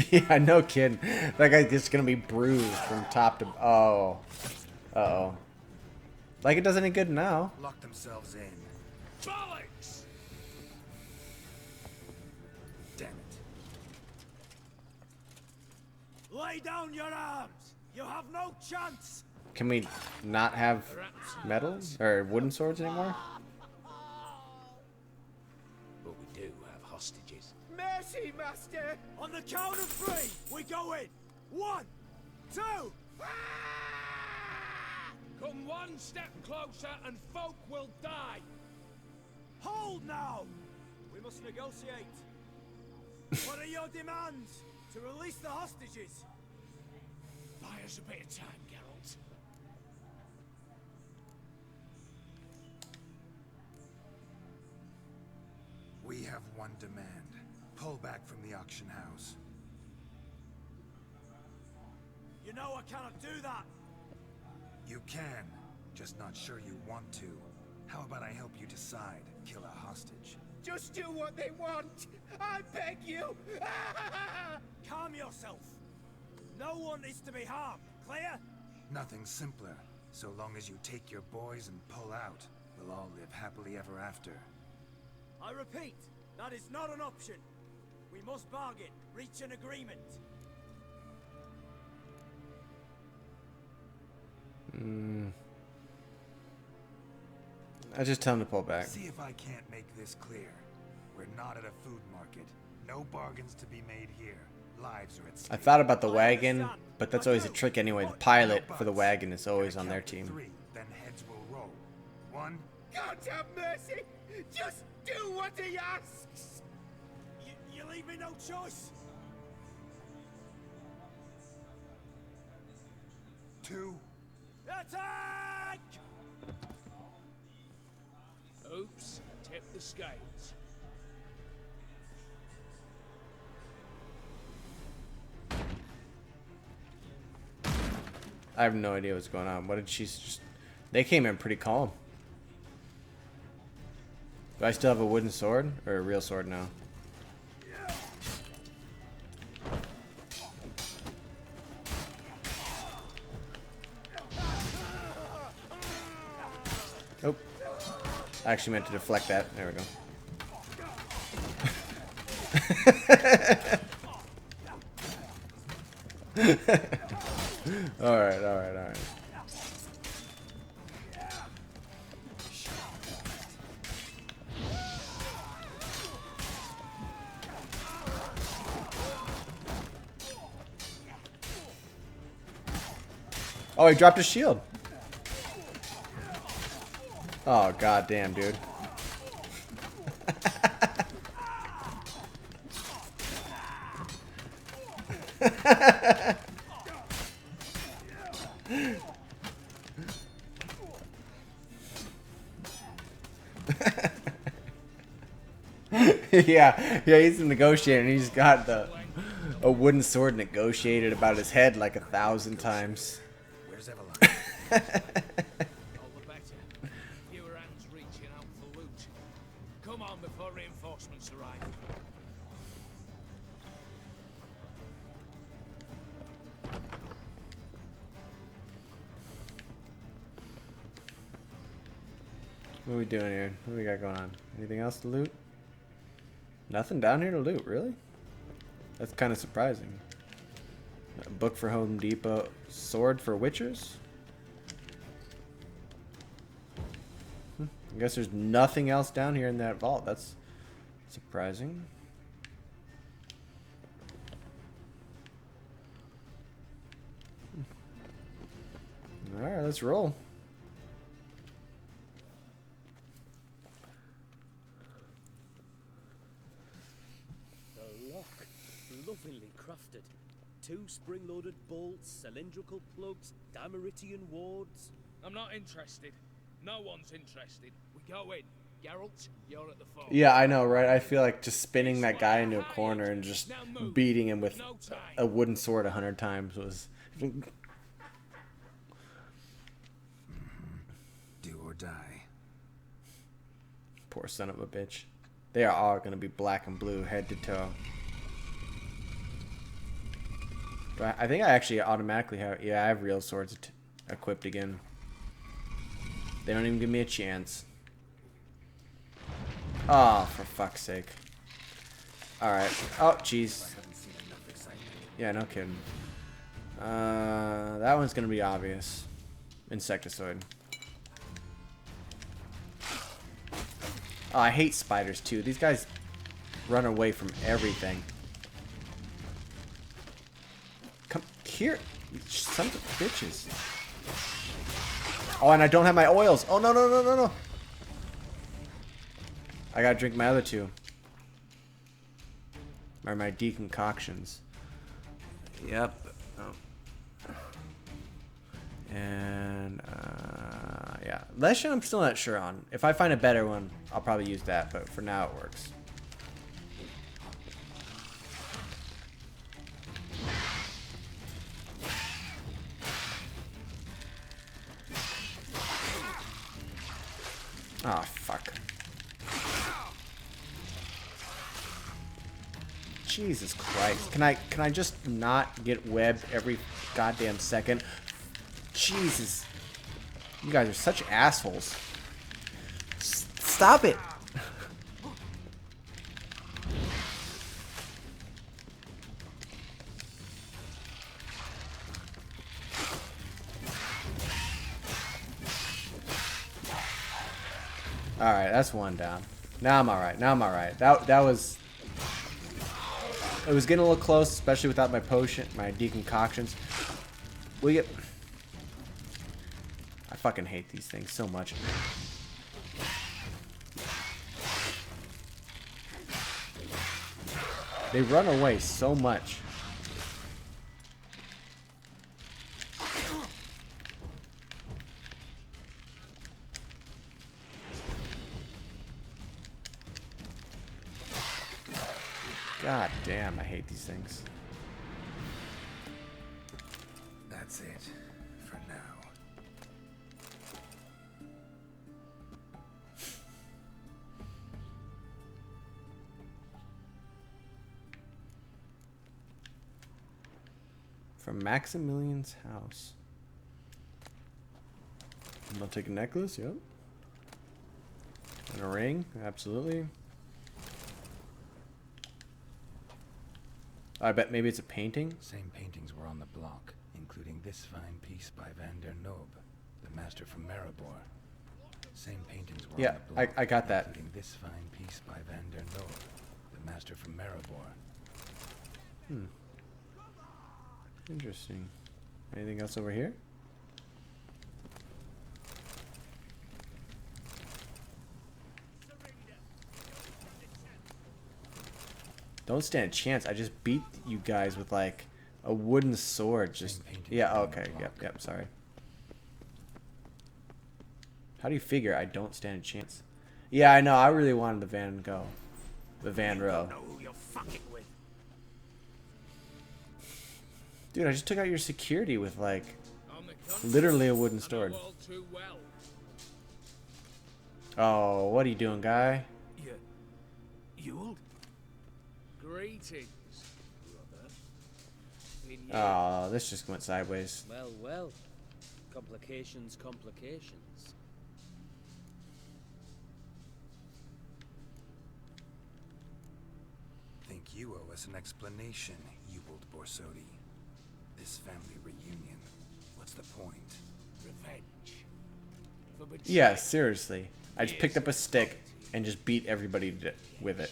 Yeah, no kidding. That guy's just gonna be bruised from top to... Oh. Uh-oh. Like it does any good now. Lock themselves in. Bollocks! Damn it. Lay down your arms! You have no chance! Can we not have metal or wooden swords anymore? But we do have hostages. Mercy, master! On the count of 3, we go in! 1, 2... Come one step closer and folk will die. Hold now! We must negotiate. What are your demands? To release the hostages? Buy us a bit of time, Geralt. We have one demand. Pull back from the auction house. You know I cannot do that! You can, just not sure you want to. How about I help you decide? Kill a hostage. Just do what they want! I beg you! Calm yourself! No one is to be harmed, clear? Nothing simpler. So long as you take your boys and pull out, we'll all live happily ever after. I repeat, that is not an option. We must bargain, reach an agreement. I just tell him to pull back. See if I can't make this clear. We're not at a food market. No bargains to be made here. Lives are at stake. I thought about the wagon, but that's always a trick anyway. The pilot for the wagon is always on their team. 3, then heads will roll. 1. God have mercy! Just do what he asks! You leave me no choice! 2. Attack! Oops, tip the scales. I have no idea what's going on. What did she just... They came in pretty calm. Do I still have a wooden sword? Or a real sword now? Oh. I actually meant to deflect that. There we go. Alright, alright, alright. Oh, he dropped his shield. Oh, goddamn, dude. yeah, he's negotiating. He's got a wooden sword negotiated about his head like 1,000 times. Where's Evelyn? All the better. Fewer hands reaching out for loot. Come on before reinforcements arrive. What are we doing here? What do we got going on? Anything else to loot? Nothing down here to loot, really? That's kind of surprising. A book for Home Depot. Sword for Witchers? I guess there's nothing else down here in that vault. That's surprising. Alright, let's roll. Lovingly crafted. 2 spring-loaded bolts, cylindrical plugs, Dameritian wards. I'm not interested. No one's interested. We go in. Geralt, you're at the phone. Yeah, I know, right? I feel like just spinning that guy into a corner and just beating him with a wooden sword 100 times was... Do or die. Poor son of a bitch. They are all going to be black and blue, head to toe. But I think I actually automatically have... Yeah, I have real swords equipped again. They don't even give me a chance. Oh, for fuck's sake. Alright. Oh, jeez. Yeah, no kidding. That one's going to be obvious. Insectoid. Oh, I hate spiders too. These guys run away from everything. Come here, you sons of bitches. Oh, and I don't have my oils. Oh, no, no, no, no, no. I gotta drink my other two. Or my decoctions. Yep. Oh. And, yeah. Lesha I'm still not sure on. If I find a better one, I'll probably use that, but for now it works. Oh, fuck. Jesus Christ. Can I just not get webbed every goddamn second? Jesus. You guys are such assholes. Stop it. Alright, that's one down. Now I'm alright. Now I'm alright. That was... It was getting a little close, especially without my potion, my decoctions. We get... I fucking hate these things so much. They run away so much. God damn, I hate these things. That's it for now. From Maximilian's house. And I'll take a necklace, yep. And a ring, absolutely. I bet maybe it's a painting. Same paintings were on the block, including this fine piece by Van der Noob, the master from Maribor. Same paintings were on the block. I got that. Including this fine piece by Van der Noob, the master from Maribor. Hmm. Interesting. Anything else over here? Don't stand a chance. I just beat you guys with like a wooden sword. Just yeah. Okay. Yep. Sorry. How do you figure I don't stand a chance? Yeah, I know. I really wanted the Van Gogh, the Van Row. Who you're fucking with? Dude, I just took out your security with like literally a wooden sword. Oh, what are you doing, guy? You? Greetings, brother. Oh, this just went sideways. Well, well. Complications, complications. Think you owe us an explanation, Ewald Borsodi. This family reunion. What's the point? Revenge. For betrayal. Yeah, seriously. I just picked up a stick and just beat everybody with it.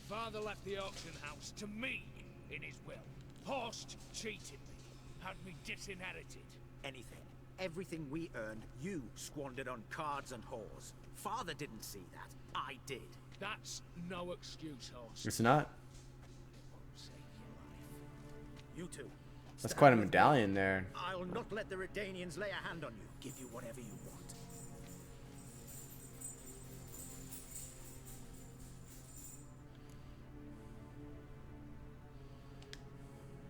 Father left the auction house to me in his will. Horst cheated me, had me disinherited. Anything. Everything we earned, you squandered on cards and whores. Father didn't see that. I did. That's no excuse, Horst. It's not. You two. That's quite a medallion there. I'll not let the Redanians lay a hand on you. Give you whatever you want.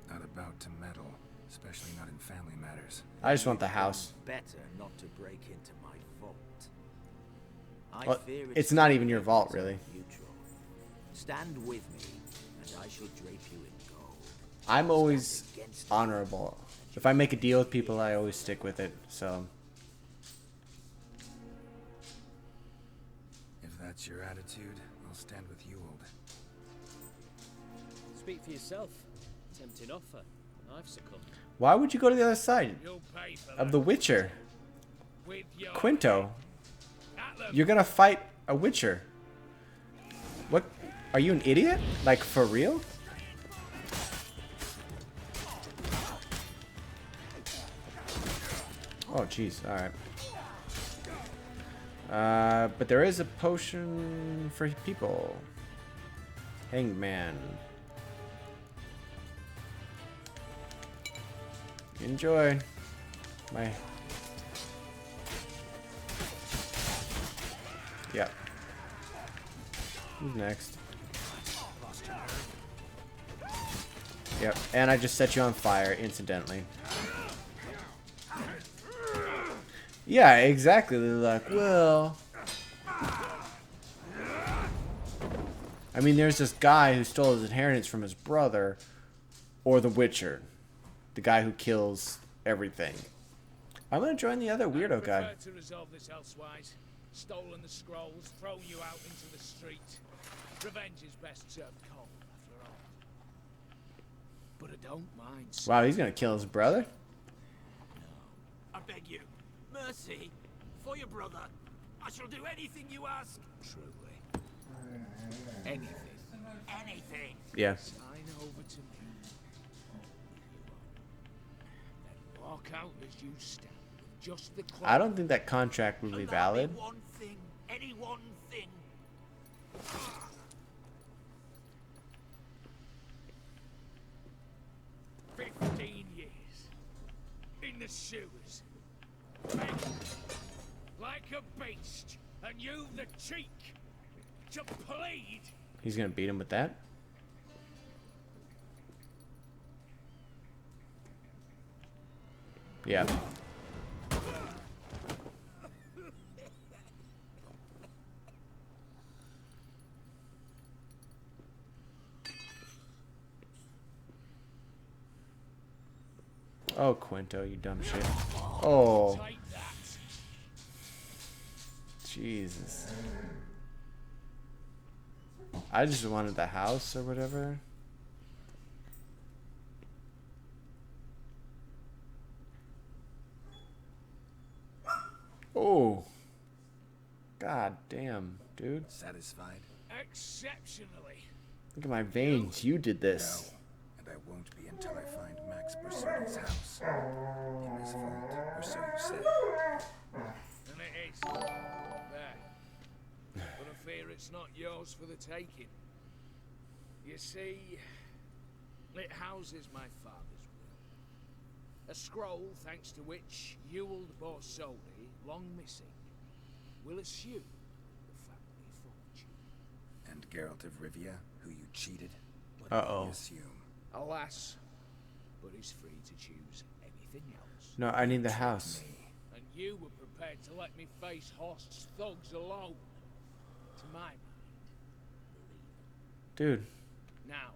Not about to meddle, especially not in family matters. I just want the house. Better not to break into my vault. Well, it's not even your vault, really. Neutral. Stand with me, and I shall drape you in gold. I'm always honorable. If I make a deal with people, I always stick with it. So. If that's your attitude, I'll stand with you, old. Speak for yourself. Tempting offer. I've succumbed. Why would you go to the other side of The Witcher? Quinto, you're gonna fight a Witcher. What? Are you an idiot? Like, for real? Oh, jeez. Alright. But there is a potion for people. Hanged Man. Enjoy. My... Yep. Who's next? Yep, and I just set you on fire, incidentally. Yeah, exactly. They're like, well... I mean, there's this guy who stole his inheritance from his brother, or the Witcher. The guy who kills everything. I'm gonna join the other weirdo guy. To resolve this elsewise. Stolen the scrolls, thrown you out into the street. Revenge is best served cold, after all. But I don't mind. Wow, he's gonna kill his brother? I beg you, mercy, for your brother. I shall do anything you ask. Truly. Anything. Anything. Yeah. Sign over to me. Then walk out as you stand. Just the I don't think that contract would be valid. One thing, any one thing. 15 years in the sewers, like a beast, and you the cheek to plead. He's gonna beat him with that? Yeah. Oh, Quinto, you dumb shit. Oh. Jesus. I just wanted the house or whatever. Oh. God damn, dude. Satisfied? Exceptionally. Look at my veins. You did this. No, and I won't be until I find Max Bersoni's house. In this vault, or so you say. And it is. There. But I fear it's not yours for the taking. You see, it houses my father's will. A scroll thanks to which Ewald Borsodi, long missing, will assume the family fortune. And Geralt of Rivia, who you cheated? Uh-oh. Assume. Alas, but he's free to choose anything else. No, I need the house. And you were prepared to let me face Horst's thugs alone. To my mind, dude. Now,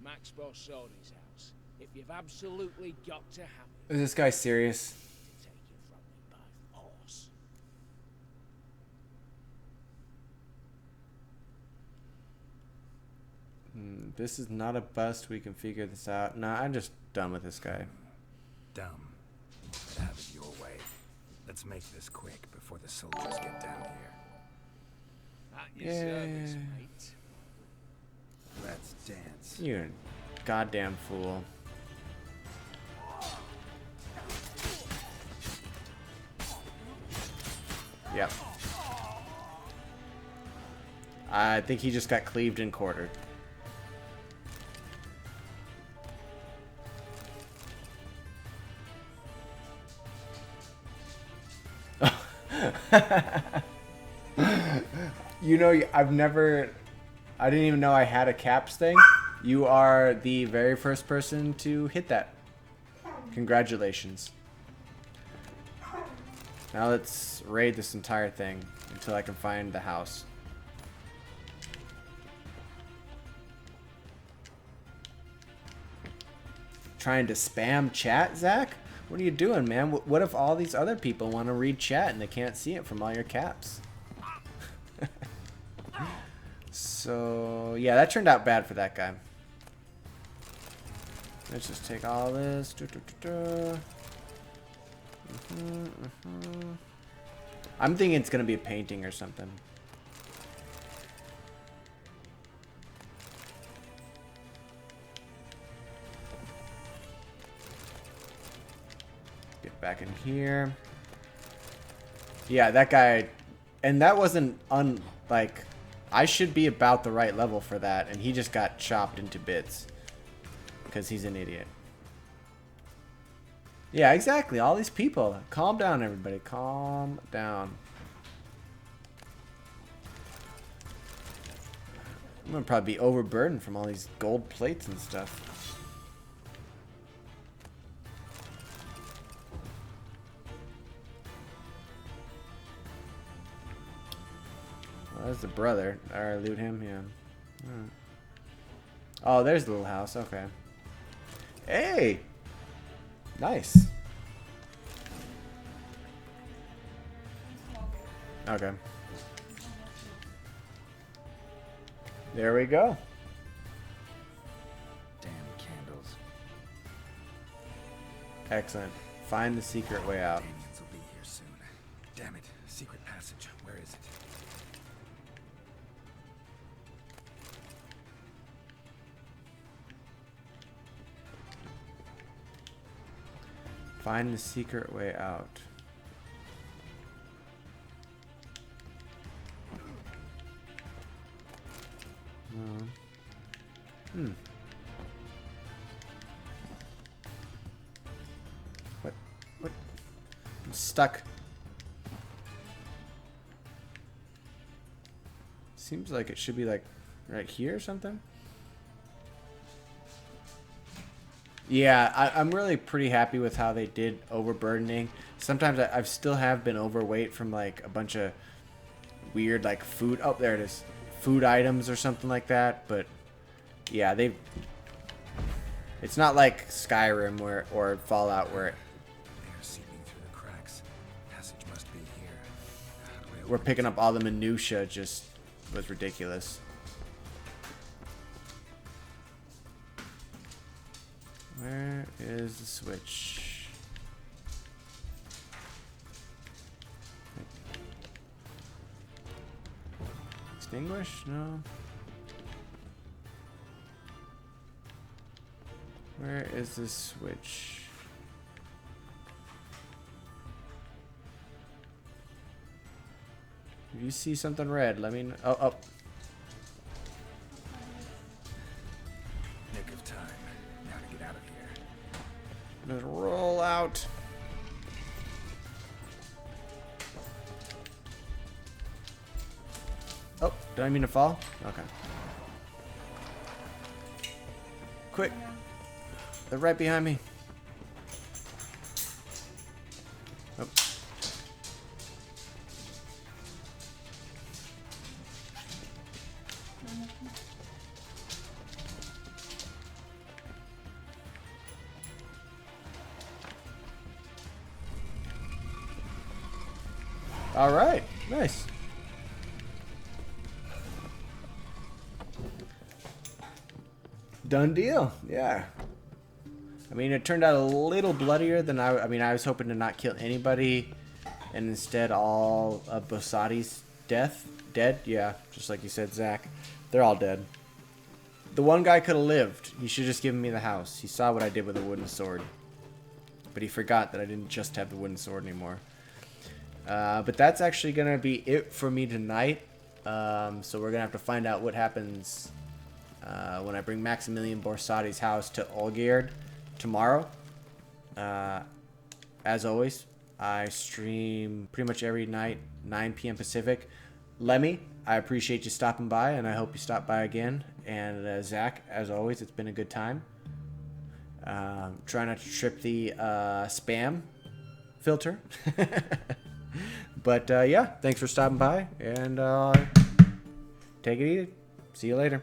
Max Borsodi's house. If you've absolutely got to have it. Is this guy serious? To take it from me by force. This is not a bust. We can figure this out. Nah, I'm just done with this guy. Dumb. But have it your way. Let's make this quick before the soldiers get down here. At your service, mate. Let's dance. You're a goddamn fool. Yep. I think he just got cleaved and quartered. You know, I didn't even know I had a caps thing. You are the very first person to hit that. Congratulations. Now let's raid this entire thing until I can find the house. Trying to spam chat, Zach? What are you doing, man? What if all these other people want to read chat and they can't see it from all your caps? So, yeah, that turned out bad for that guy. Let's just take all this. I'm thinking it's going to be a painting or something. Get back in here. Yeah, that guy... And that wasn't like... I should be about the right level for that, and he just got chopped into bits. Because he's an idiot. Yeah, exactly. All these people. Calm down, everybody. Calm down. I'm gonna probably be overburdened from all these gold plates and stuff. Well, that's the brother. Alright, loot him. Yeah. Right. Oh, there's the little house. Okay. Hey! Nice. Okay. There we go. Damn candles. Excellent. Find the secret way out. Daniels will be here soon. Damn it. Secret passage. Where is it? Find the secret way out. What? I'm stuck. Seems like it should be like right here or something. Yeah, I'm really pretty happy with how they did overburdening. Sometimes I still have been overweight from like a bunch of weird like food. Oh, there it is. Food items or something like that. But yeah, it's not like Skyrim or Fallout where They are seeping through the cracks. Passage must be here. we're picking up all the minutia. Just was ridiculous. Where is the switch? Extinguish? No. Where is the switch? If you see something red, let me know. Oh. Nick of time. Now to get out of here. Let's roll out. Oh, did I mean to fall? Okay. Quick. They're right behind me. Oh. All right, nice. Done deal. Yeah. I mean, it turned out a little bloodier than I I was hoping to not kill anybody, and instead all of Bosati's dead. Yeah, just like you said, Zach. They're all dead. The one guy could have lived. He should have just given me the house. He saw what I did with a wooden sword, but he forgot that I didn't just have the wooden sword anymore. But that's actually gonna be it for me tonight. So we're gonna have to find out what happens when I bring Maximilian Borsati's house to Olgierd tomorrow. As always, I stream pretty much every night, 9 p.m. Pacific. Lemmy, I appreciate you stopping by, and I hope you stop by again. And Zach, as always, it's been a good time. Try not to trip the spam filter. But yeah, thanks for stopping by, and take it easy. See you later.